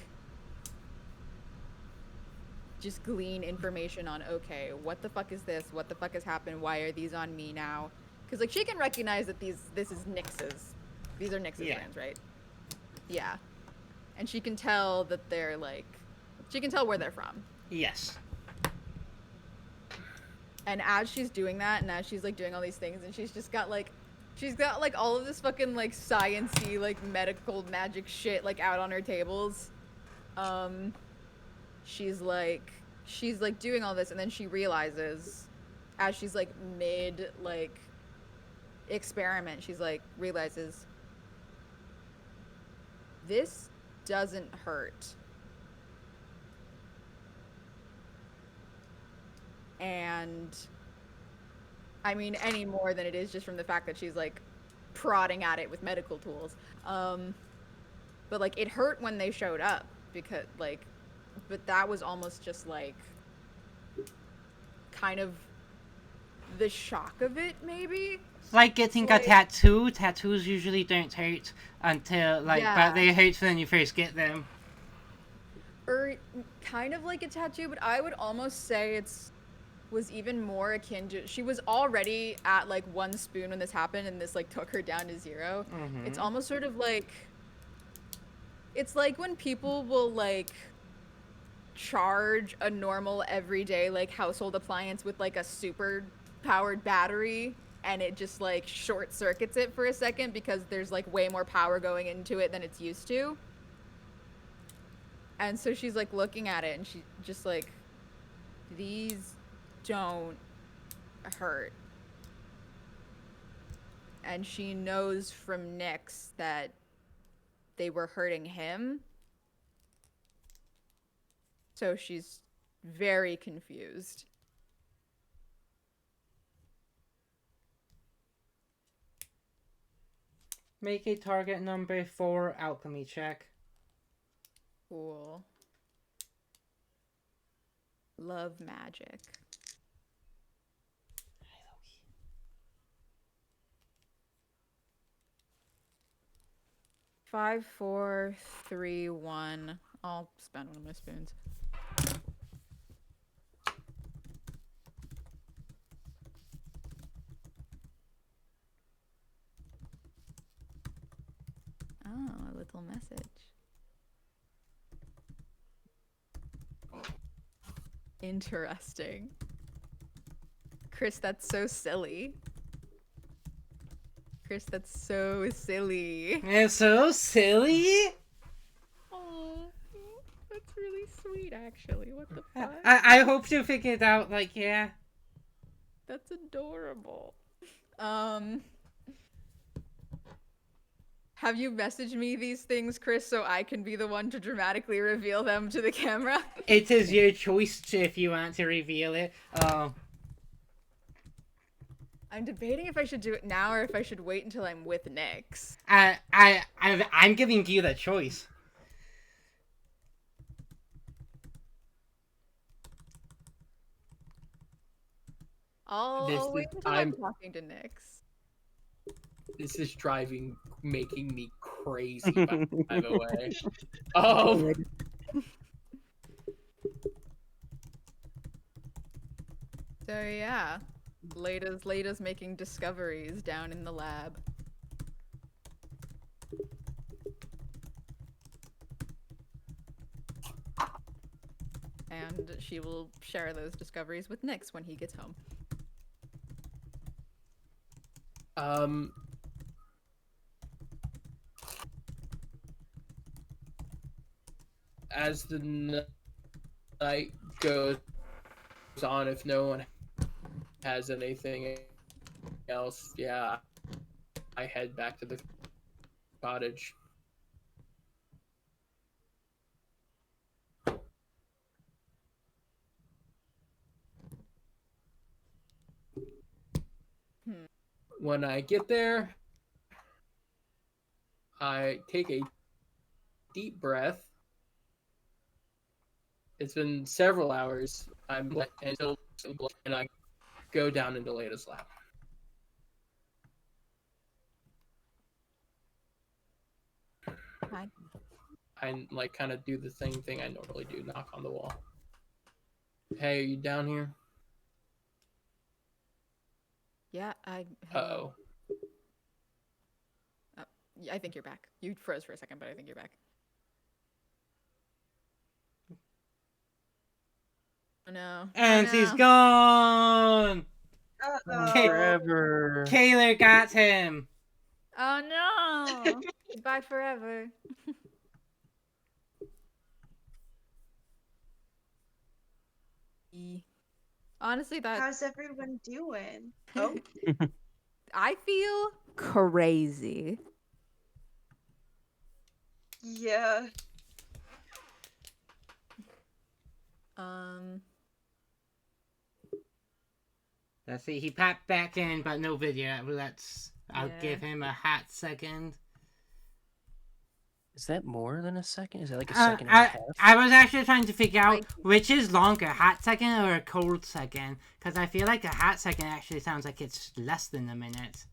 just glean information on, okay, what the fuck is this? What the fuck has happened? Why are these on me now? Because like she can recognize that this is Nyx's. These are Nyx's runes, right? Yeah. And she can tell that they're like, she can tell where they're from. Yes. And as she's doing that, and as she's like doing all these things, and she's got like all of this fucking like science-y like medical magic shit like out on her tables. She's like doing all this, and then she realizes as she's like mid like experiment, she's like realizes this doesn't hurt. And I mean, any more than it is just from the fact that she's like prodding at it with medical tools. But like it hurt when they showed up because like, but that was almost just like kind of the shock of it, maybe. It's like getting a tattoo. Tattoos usually don't hurt until but they hurt when you first get them. Or kind of like a tattoo, but I would almost say was even more akin to, she was already at like 1 spoon when this happened, and this like took her down to 0. Mm-hmm. It's almost sort of like, it's like when people will like charge a normal everyday like household appliance with like a super powered battery, and it just like short circuits it for a second because there's like way more power going into it than it's used to. And so she's like looking at it and she just like, these don't hurt. And she knows from Nyx that they were hurting him. So she's very confused. Make a target number 4 alchemy check. Cool. Love magic. 5, 4, 3, 1. I'll spend one of my spoons. Oh, a little message. Interesting. Chris, that's so silly. Chris, that's so silly. It's so silly. Oh, that's really sweet, actually. What the fuck? I hope you figured out, like, yeah. That's adorable. Have you messaged me these things, Chris, so I can be the one to dramatically reveal them to the camera? It is your choice if you want to reveal it. I'm debating if I should do it now or if I should wait until I'm with Nyx. I'm giving you the choice. I'll wait until I'm talking to Nyx. This is making me crazy, by the way. Oh. So yeah, Lada's making discoveries down in the lab. And she will share those discoveries with Nyx when he gets home. As the night goes on, if no one has anything else, yeah, I head back to the cottage. When I get there, I take a deep breath. It's been several hours. And I go down into Lada's lab. Hi. I like kind of do the same thing I normally do, knock on the wall. Hey, are you down here? Yeah, Uh-oh. I think you're back. You froze for a second, but I think you're back. Oh no. And oh, he's no. gone! Uh-oh. Forever. Kaylor got him! Oh no! Goodbye forever. Honestly, How's everyone doing? Oh, I feel crazy. Yeah. Let's see. He popped back in, but no video. I'll Yeah. give him a hot second. Is that more than a second? Is that like a second and a I half? I was actually trying to figure out Like- which is longer, hot second or a cold second, because I feel like a hot second actually sounds like it's less than a minute.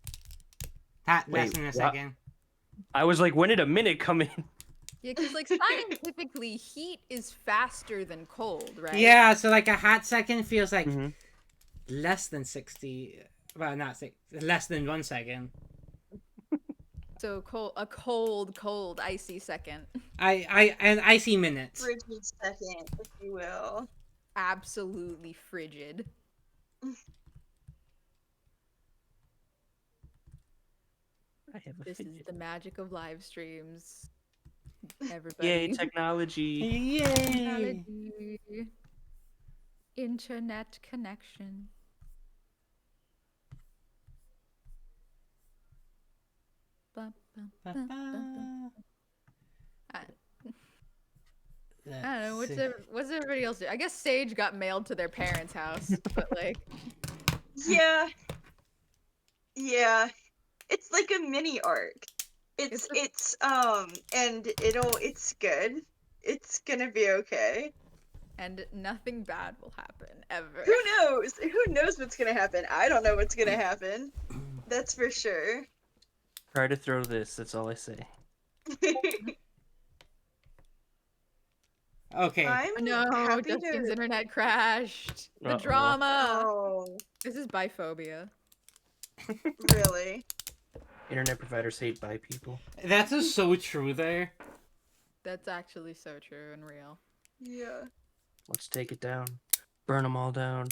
Less Wait, than a what? second. I was like, when did a minute come in? Yeah, because like scientifically, heat is faster than cold, right? Yeah, so like a hot second feels like Mhm. less than 60. Well, not less than 1 second. So a cold, icy second. And icy minutes. Frigid second, if you will. Absolutely frigid. I have a This is fidget. the magic of live streams. Yay, Everybody. technology. Yay! Technology. Internet connection. Bum, bum, bum, bum, bum. I don't know. What's everybody else do? I guess Sage got mailed to their parents' house, but like, Yeah. Yeah. It's like a mini arc. And it's good. It's gonna be okay. and nothing bad will happen ever. Who knows? Who knows what's gonna happen? I don't know what's gonna happen. That's for sure. Try to throw this, that's all I say. Okay. I'm No, happy Justin's to. internet crashed. The Uh-oh. drama. Oh, This is biphobia. really? Internet providers hate bi people. That's just so true there. That's actually so true and real. Yeah. Let's take it down. Burn them all down.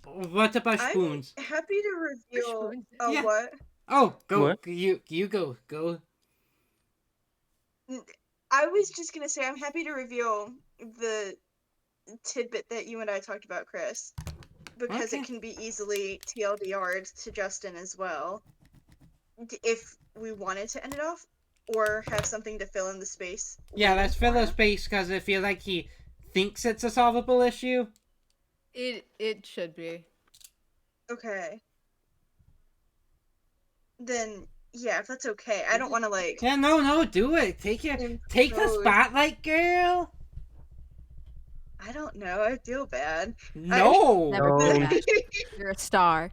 What about I'm spoons? happy to reveal. Spoons. Oh, Yeah. what? Oh, go. What? You go. Go. I was just gonna say I'm happy to reveal the tidbit that you and I talked about, Chris, because Okay. it can be easily TLDR'd to Justin as well, if we wanted to end it off, or have something to fill in the space. Yeah, waiting let's for fill the him. space because I feel like he thinks it's a solvable issue. It should be. Okay. Then yeah, if that's okay. I don't want to like. Yeah, no, do it. Take the impose- spotlight, girl. I don't know. I feel bad. No. Never No. do that. You're a star.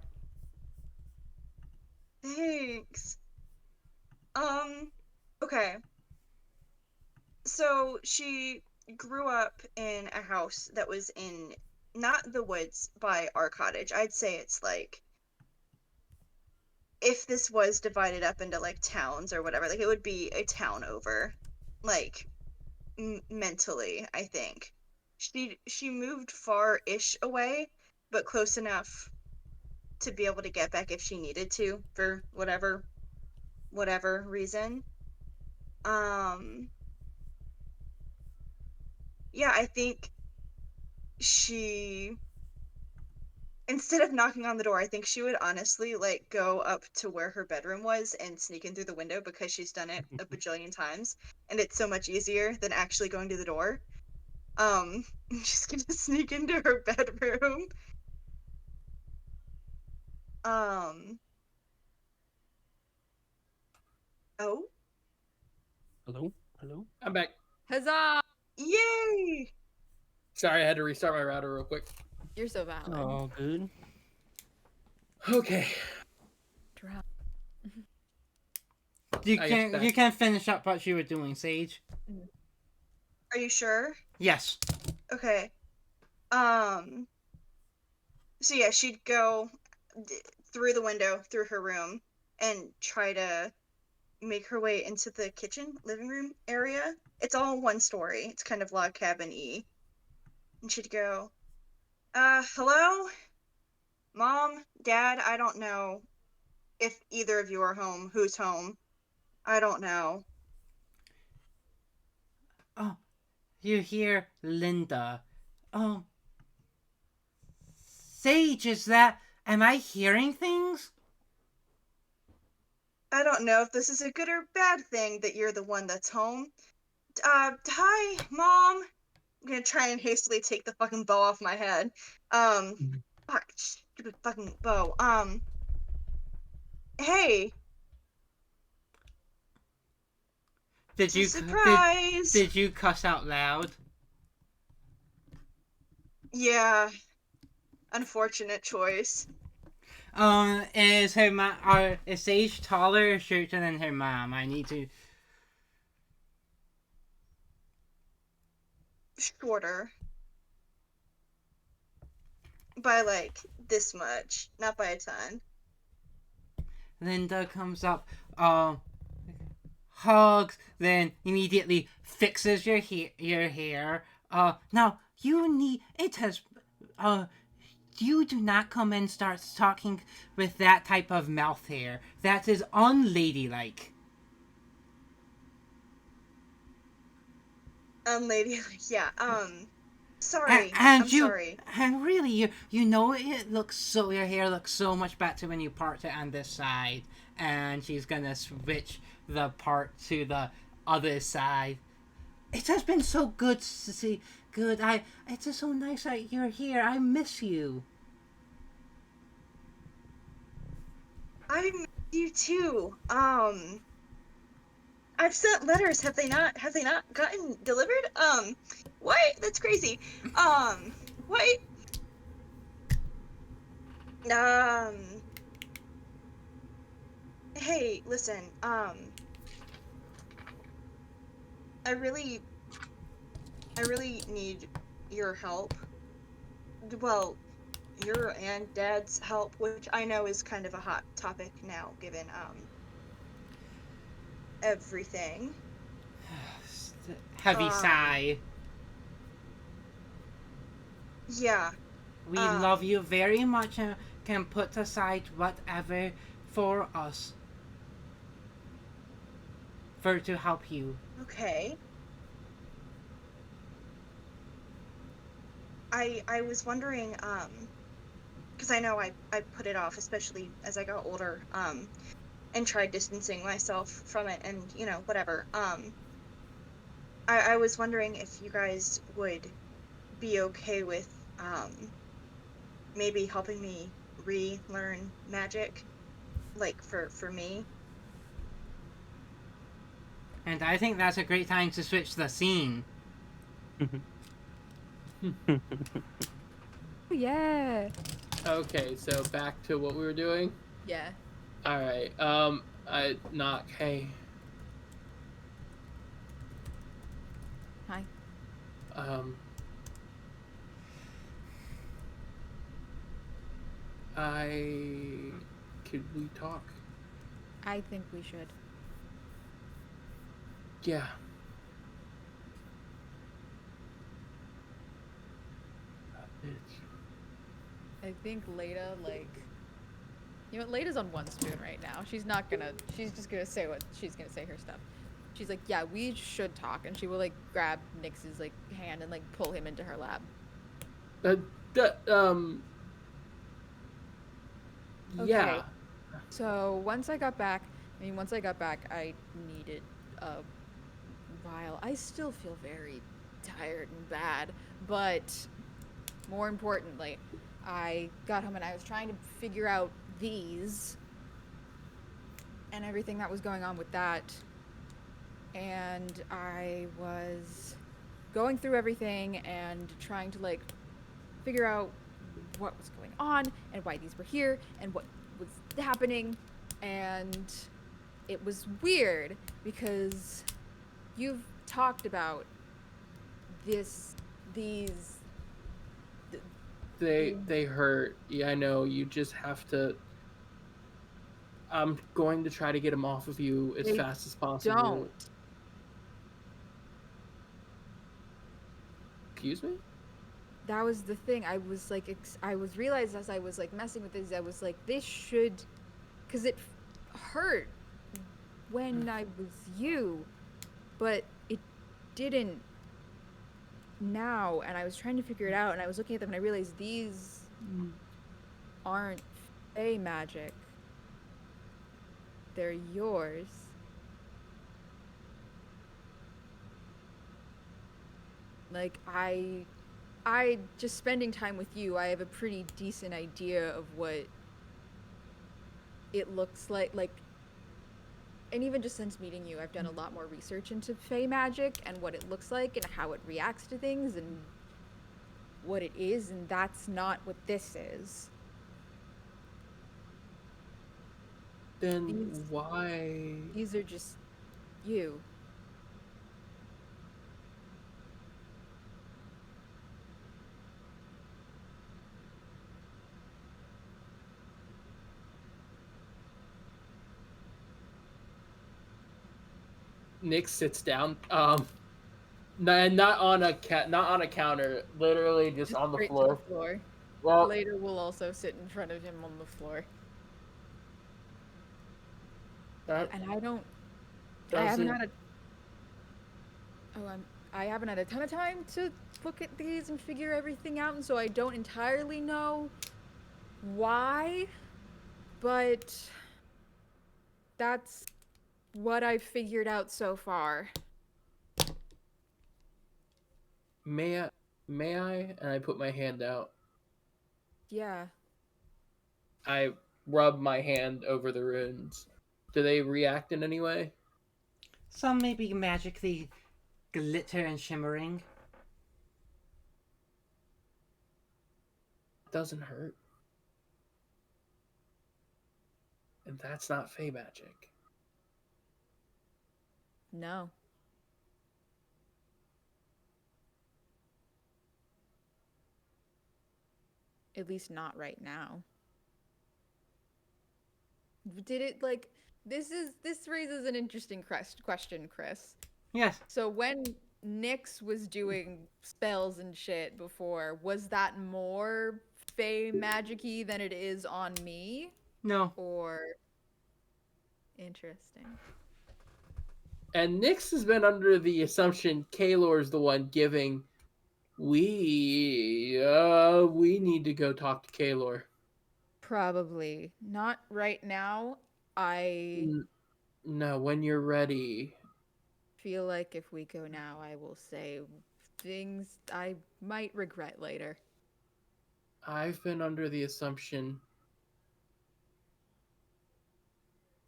Thanks. Okay. So she grew up in a house that was in not the woods by our cottage. I'd say it's like if this was divided up into like towns or whatever, like it would be a town over, like mentally. I think she moved far-ish away, but close enough to be able to get back if she needed to for whatever reason. Yeah, I think she, instead of knocking on the door, I think she would honestly like go up to where her bedroom was and sneak in through the window because she's done it a bajillion times and it's so much easier than actually going to the door. I'm just gonna sneak into her bedroom. Oh, Hello? Hello? I'm back. Huzzah! yay! Sorry, I had to restart my router real quick. You're so valid. Oh, good. Okay. Drop. You I can guess you can finish up what you were doing, Sage. Are you sure? Yes. Okay. So yeah, she'd go through the window, through her room, and try to make her way into the kitchen, living room area. It's all one story. It's kind of log cabin-y. And she'd go, hello? Mom? Dad? I don't know if either of you are home. Who's home? I don't know. Oh, you hear Linda? Oh, Sage, is that? Am I hearing things? I don't know if this is a good or bad thing that you're the one that's home. Hi, Mom. I'm gonna try and hastily take the fucking bow off my head. Fuck, stupid fucking bow. Hey, Did it's a you surprise. did you cuss out loud? Yeah, unfortunate choice. Is her is Sage taller or shorter than her mom? I need to. Shorter. By like this much, not by a ton. Linda comes up, hugs, then immediately fixes your hair. Now you need it has. You do not come and start talking with that type of mouth hair. That is unladylike. Unladylike. Yeah. And, Sorry. and I'm you, sorry. and really, you know it looks so. Your hair looks so much better when you part it on this side. And she's gonna switch the part to the other side. It has been so good to see. Good. It's just so nice that you're here. I miss you. I miss you too. I've sent letters. Have they not? Have they not gotten delivered? What? That's crazy. What? Um. Hey, listen. I really, I really need your help. Well, your and Dad's help, which I know is kind of a hot topic now, given everything. Heavy sigh. Yeah. We love you very much and can put aside whatever for us. For to help you. Okay. I was wondering, because I know I put it off, especially as I got older, and tried distancing myself from it, and whatever. I was wondering if you guys would be okay with maybe helping me relearn magic, like for me. And I think that's a great time to switch the scene. Yeah. Okay, so back to what we were doing. Yeah. All right. I knock. Hey. Hi. Could we talk? I think we should. Yeah. I think Leda, like, Leda's on one spoon right now. She's just gonna say what she's gonna say her stuff. She's like, yeah, we should talk, and she will like grab Nyx's like hand and like pull him into her lab. Yeah. So once I got back, I needed a while. I still feel very tired and bad, but more importantly, I got home and I was trying to figure out these and everything that was going on with that. And I was going through everything and trying to like figure out what was going on and why these were here and what was happening. And it was weird because you've talked about these They hurt. Yeah, I know. You just have to. I'm going to try to get them off of you as fast as possible. Don't. Excuse me? That was the thing. I was like, I was realized as I was like messing with these, I was like, this should, because it hurt when I was you, but it didn't now. And I was trying to figure it out, and I was looking at them, and I realized these aren't Fey magic. they're yours. Like, I just spending time with you, I have a pretty decent idea of what it looks like, and even just since meeting you, I've done a lot more research into Fey magic and what it looks like and how it reacts to things and what it is, and that's not what this is. Then These- why? These are just you. Nick sits down. Not on a counter. Literally just on the Straight floor. to the floor. Well, Later, we'll also sit in front of him on the floor. that And I haven't doesn't. had a. I haven't had a ton of time to look at these and figure everything out, and so I don't entirely know why, but that's what I've figured out so far. May I? May I? And I put my hand out. Yeah. I rub my hand over the runes. Do they react in any way? Some may be magically glitter and shimmering. Doesn't hurt. And that's not Fey magic. No. At least not right now. Did it like this raises an interesting question, Chris. Yes. So when Nyx was doing spells and shit before, was that more Fey magic-y than it is on me? No. Or interesting. And Nyx has been under the assumption Kaylor's the one giving. We need to go talk to Kaylor. Probably. Not right now. I No, when you're ready. feel like if we go now, I will say things I might regret later. I've been under the assumption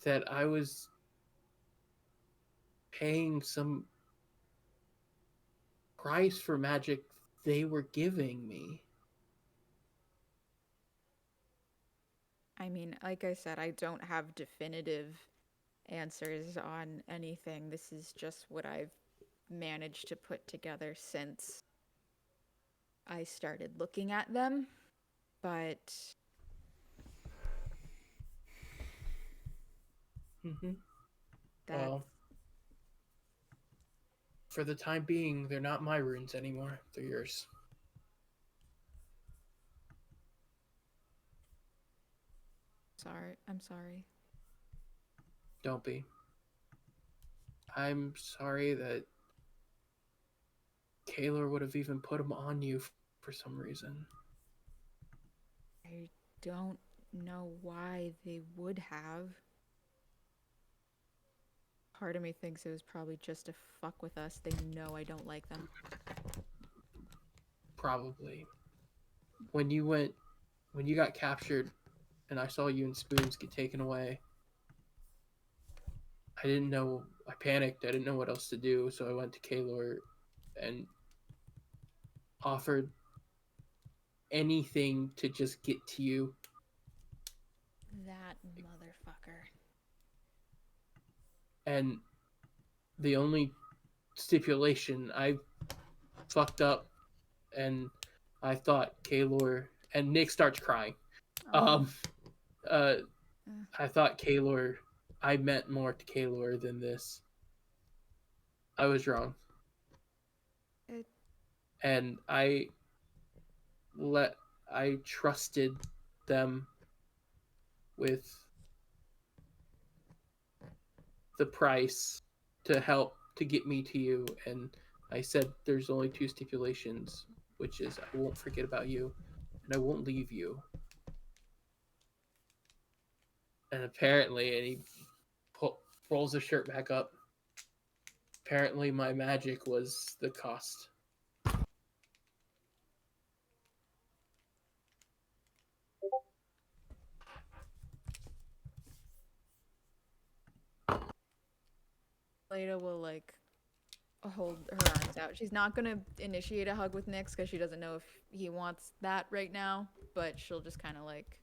that I was paying some price for magic they were giving me. I mean, like I said, I don't have definitive answers on anything. This is just what I've managed to put together since I started looking at them. But Mm-hmm. that's Well, for the time being, they're not my runes anymore. They're yours. sorry. I'm sorry. Don't be. I'm sorry that Kaylor would have even put them on you for some reason. I don't know why they would have. Part of me thinks it was probably just to fuck with us. They know I don't like them. Probably. When you got captured and I saw you and Spoons get taken away, I didn't know. I panicked. I didn't know what else to do, so I went to Kaylor and offered anything to just get to you. That motherfucker. And the only stipulation, I fucked up and I thought Kaylor, and Nick starts crying. Oh. I thought Kaylor, I meant more to Kaylor than this. I was wrong. And I trusted them with the price to help to get me to you, and I said there's only two stipulations, which is I won't forget about you and I won't leave you. And apparently, rolls his shirt back up. Apparently, my magic was the cost. Leda will like hold her arms out. She's not gonna initiate a hug with Nyx because she doesn't know if he wants that right now, but she'll just kind of like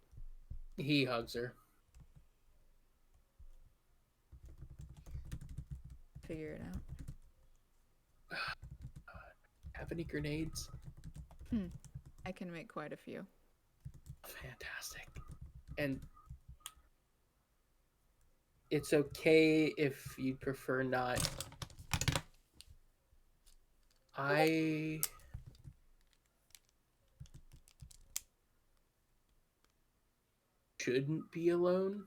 He hugs her. figure it out. Have any grenades? I can make quite a few. Fantastic. And it's okay if you prefer not. I shouldn't be alone.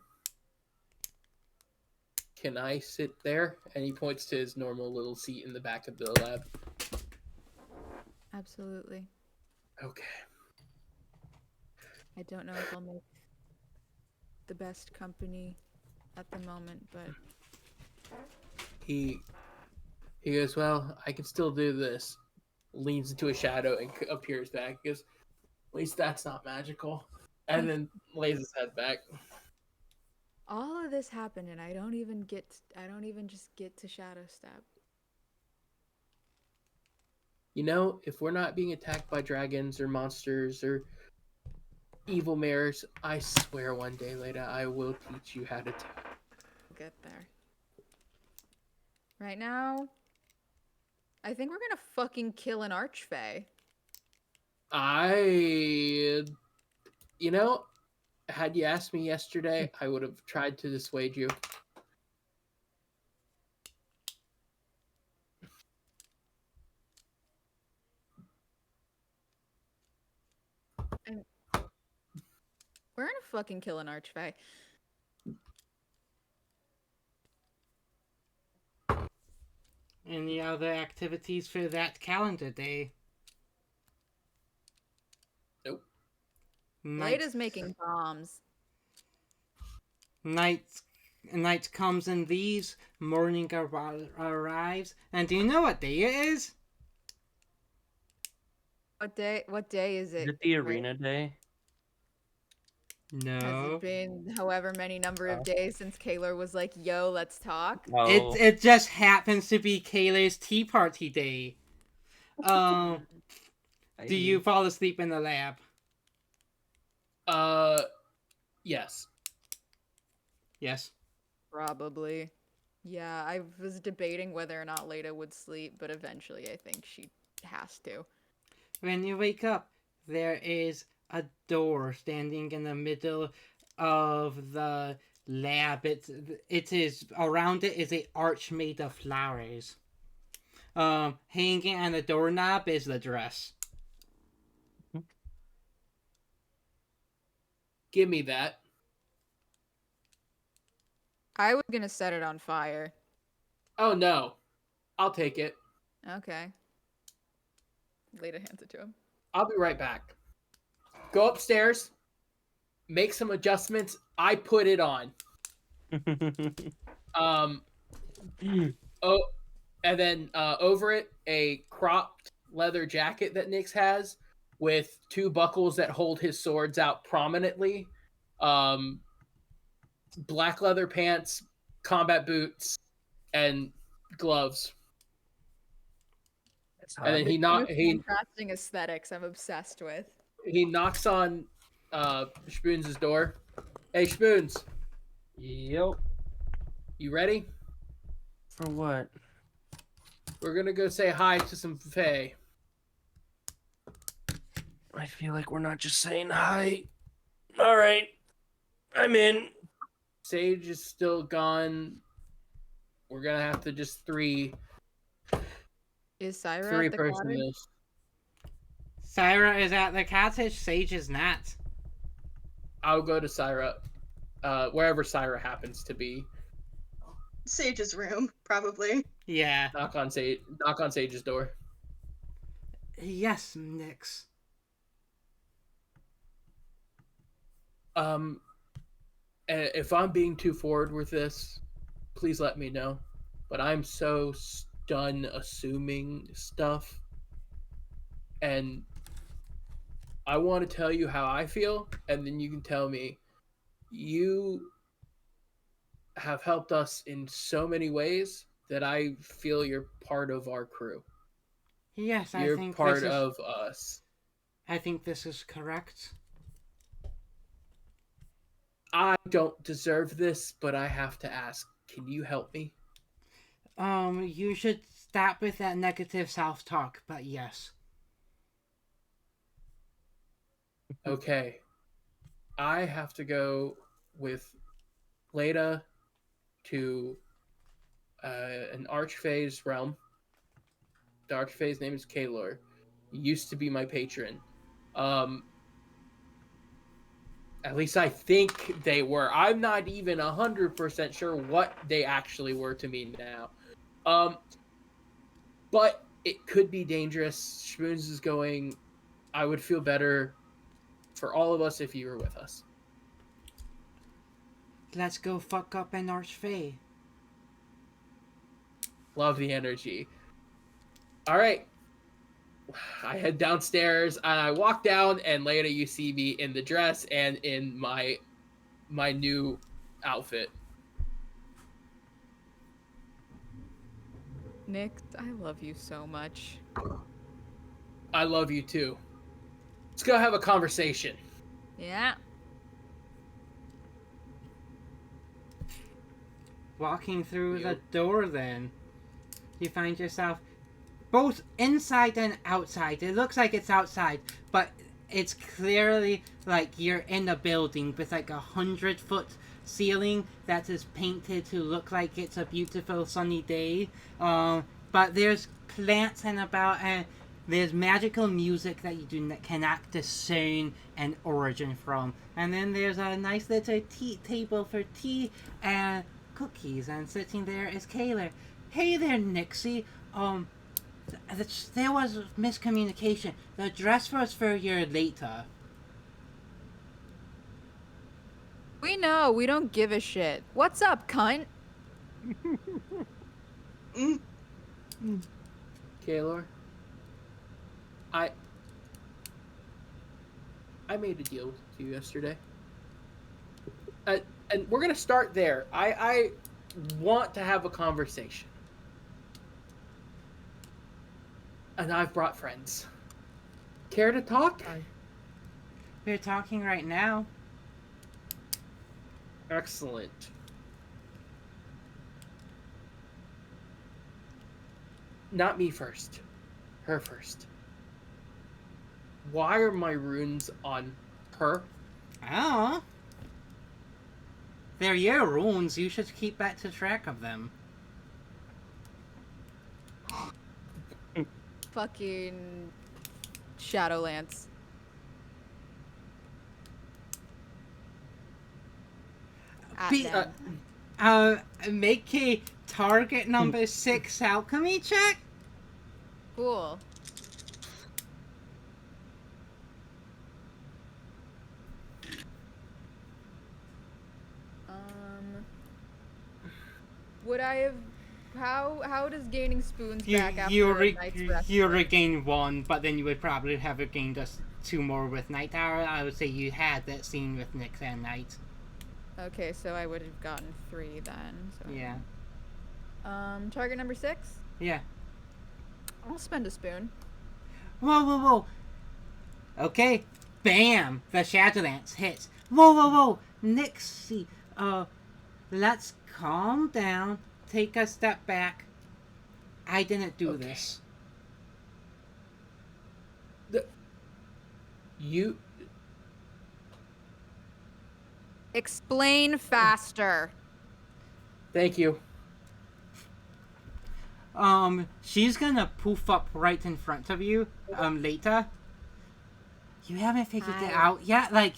Can I sit there? And he points to his normal little seat in the back of the lab. Absolutely. Okay. I don't know if I'll make the best company at the moment, but He goes, well, I can still do this. Leans into a shadow and appears back. He goes, at least that's not magical. And then lays his head back. all of this happened and I don't even just get to shadow step. You know, if we're not being attacked by dragons or monsters or evil mares, I swear one day, Leda, I will teach you how to talk. Get there. Right now, I think we're gonna fucking kill an archfey. You know, had you asked me yesterday, I would have tried to dissuade you. We're gonna fucking kill an archfey. Any other activities for that calendar day? Nope. Leda's making bombs. Night comes and leaves. Morning arrives. And do you know what day it is? What day is it? Is it the arena day? Has No. it been however many number of days since Kaylor was like, yo, let's talk? Oh, It just happens to be Kayla's tea party day. Do you fall asleep in the lab? Yes. Yes. Probably. Yeah, I was debating whether or not Leda would sleep, but eventually I think she has to. When you wake up, there is a door standing in the middle of the lab. It is around it is a arch made of flowers. Hanging on the doorknob is the dress. Give me that. I was gonna set it on fire. Oh no. I'll take it. Okay. Leda hands it to him. I'll be right back. Go upstairs. Make some adjustments. I put it on. And then over it, a cropped leather jacket that Nyx has with two buckles that hold his swords out prominently. Black leather pants, combat boots, and gloves. And then contrasting aesthetics I'm obsessed with. He knocks on Spoons' door. Hey, Spoons. Yep. You ready? For what? We're gonna go say hi to some fae. I feel like we're not just saying hi. All right. I'm in. Sage is still gone. We're gonna have to just three Is Syra at the person cottage? this. Syra is at the cottage. Sage is not. I'll go to Syra, wherever Syra happens to be. Sage's room, probably. Yeah. Knock on Sage's door. Yes, Nyx. If I'm being too forward with this, please let me know. But I'm so done assuming stuff, and I want to tell you how I feel, and then you can tell me. You have helped us in so many ways that I feel you're part of our crew. Yes, You're part of us. I think this is correct. I don't deserve this, but I have to ask. Can you help me? You should stop with that negative self-talk, but yes. Okay. I have to go with Leda to an Archfae's realm. The Archfae's name is Kalor. He used to be my patron. At least I think they were. I'm not even 100% sure what they actually were to me now. But it could be dangerous. Spoons is going. I would feel better for all of us if you were with us. Let's go fuck up an Archfey. Love the energy. All right. I head downstairs. I walk down, and later you see me in the dress and in my new outfit. Nick, I love you so much. I love you too. Let's go have a conversation. Yeah. Walking through the door, then you find yourself both inside and outside. It looks like it's outside, but it's clearly like you're in a building with like 100-foot ceiling that is painted to look like it's a beautiful sunny day. But there's plants and about, and there's magical music that you cannot discern an origin from. And then there's a nice little tea table for tea and cookies, and sitting there is Kaler. Hey there, Nixie. There was miscommunication. The dress was for your later. We know. We don't give a shit. What's up, cunt? Kaylor, I made a deal with you yesterday. And we're going to start there. I want to have a conversation. And I've brought friends. Care to talk? We're talking right now. Excellent. Not me first. Her first. Why are my runes on her? Oh. They're your runes. You should keep better track of them. Fucking Shadowlance. Make a target number 6 alchemy check. Cool. Would I have? How does gaining spoons back after a night's rest? You regain 1, but then you would probably have regained 2 more with Night Hour. I would say you had that scene with Nyx and Night. Okay, so I would have gotten 3 then. So. Yeah. Target number 6? Yeah. I'll spend a spoon. Whoa. Okay. Bam! The Shadowlance hits. Whoa. Nixie, let's calm down. Take a step back. I didn't do this. You... Explain faster. Thank you. She's gonna poof up right in front of you, later. You haven't figured it out yet? Like...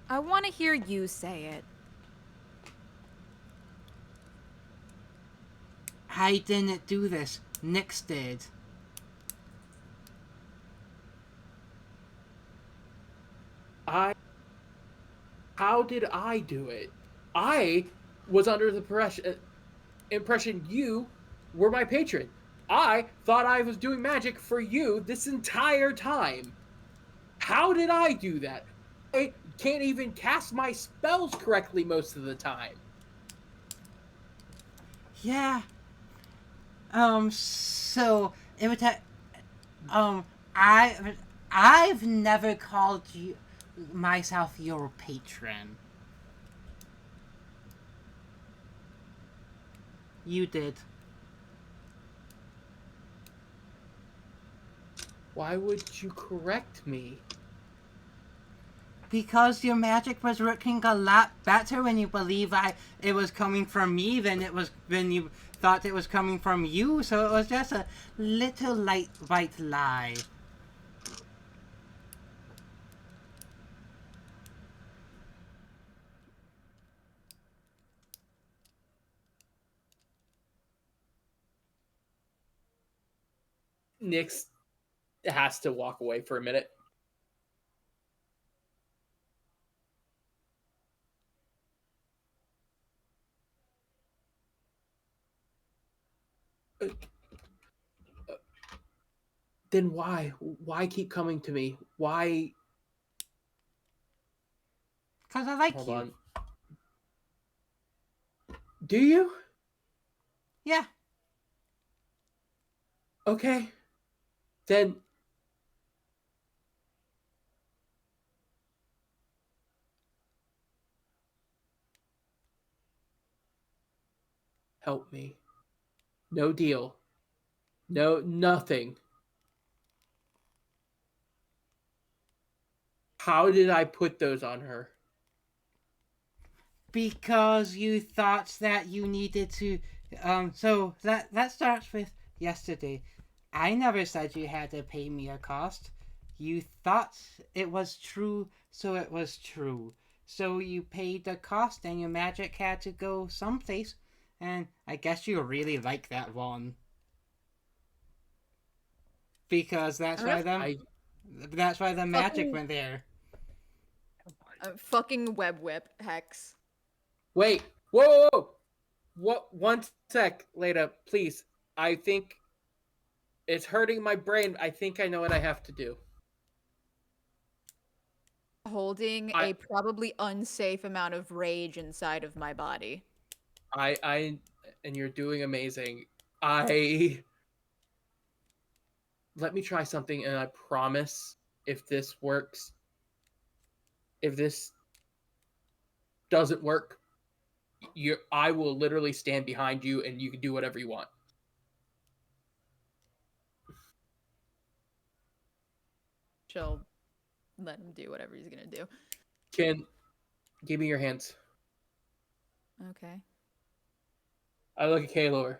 I want to hear you say it. I didn't do this. Nyx did. How did I do it? I was under the impression you were my patron. I thought I was doing magic for you this entire time. How did I do that? I can't even cast my spells correctly most of the time. Yeah. So it would um, I, I've never called you myself your patron. You did. Why would you correct me? Because your magic was working a lot better when you believe it was coming from me than it was when you thought it was coming from you. So it was just a little light white lie. Nyx has to walk away for a minute. Then why? Why keep coming to me? Why? Because I like Hold you. on. Do you? Yeah. Okay. Then help me. No deal. No, nothing. How did I put those on her? Because you thought that you needed to so that starts with yesterday. I never said you had to pay me a cost. You thought it was true, so it was true. So you paid the cost and your magic had to go someplace, and I guess you really like that one. Because that's why the magic Fucking- went there. Fucking web whip hex. Wait. Whoa. What? One sec, Leda, please. I think it's hurting my brain. I think I know what I have to do. Holding a probably unsafe amount of rage inside of my body. And you're doing amazing. Let me try something, and I promise if this works, if this doesn't work, I will literally stand behind you and you can do whatever you want. She'll let him do whatever he's gonna do. Give me your hands. Okay. I look at Kaylor.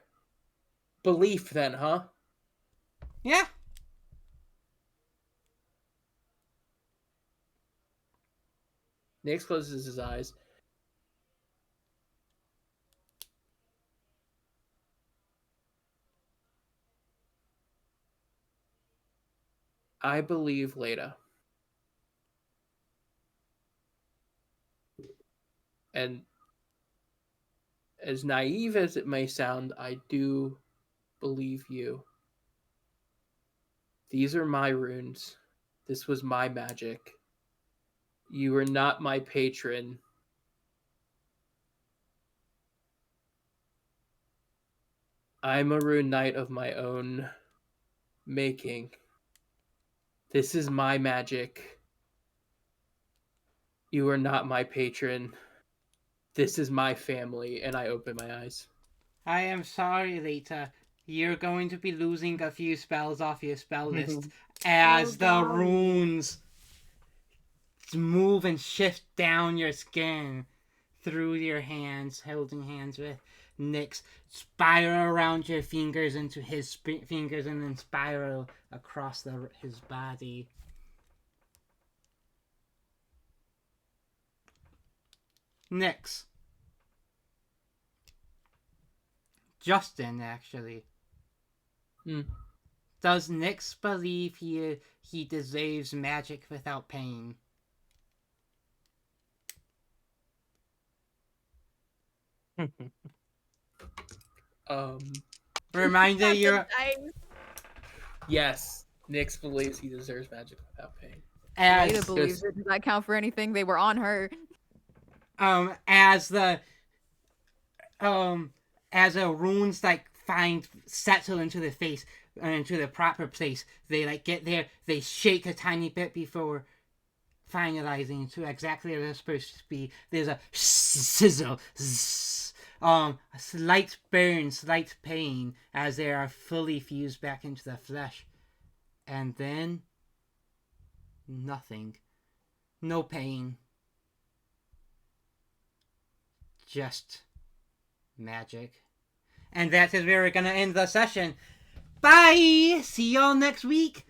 Belief then, huh? Yeah. Nyx closes his eyes. I believe Leda. And as naive as it may sound, I do believe you. These are my runes. This was my magic. You are not my patron. I'm a rune knight of my own making. This is my magic. You are not my patron. This is my family, and I open my eyes. I am sorry, Lita. You're going to be losing a few spells off your spell list as the runes move and shift down your skin through your hands, holding hands with Nyx, spiral around your fingers into his fingers, and then spiral across his body. Nyx. Justin, actually. Does Nyx believe he deserves magic without pain? Reminder, Not the you're dice. Yes, Nyx believes he deserves magic without pain. Leda as believes it. Does that count for anything? They were on her. as the as the runes like find settle into the face into the proper place. They like get there. They shake a tiny bit before finalizing to exactly where they're supposed to be. There's a sizzle, a slight burn, slight pain as they are fully fused back into the flesh, and then nothing, no pain, just magic. And that is where we're gonna end the session. Bye. See y'all next week.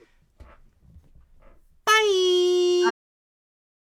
Bye.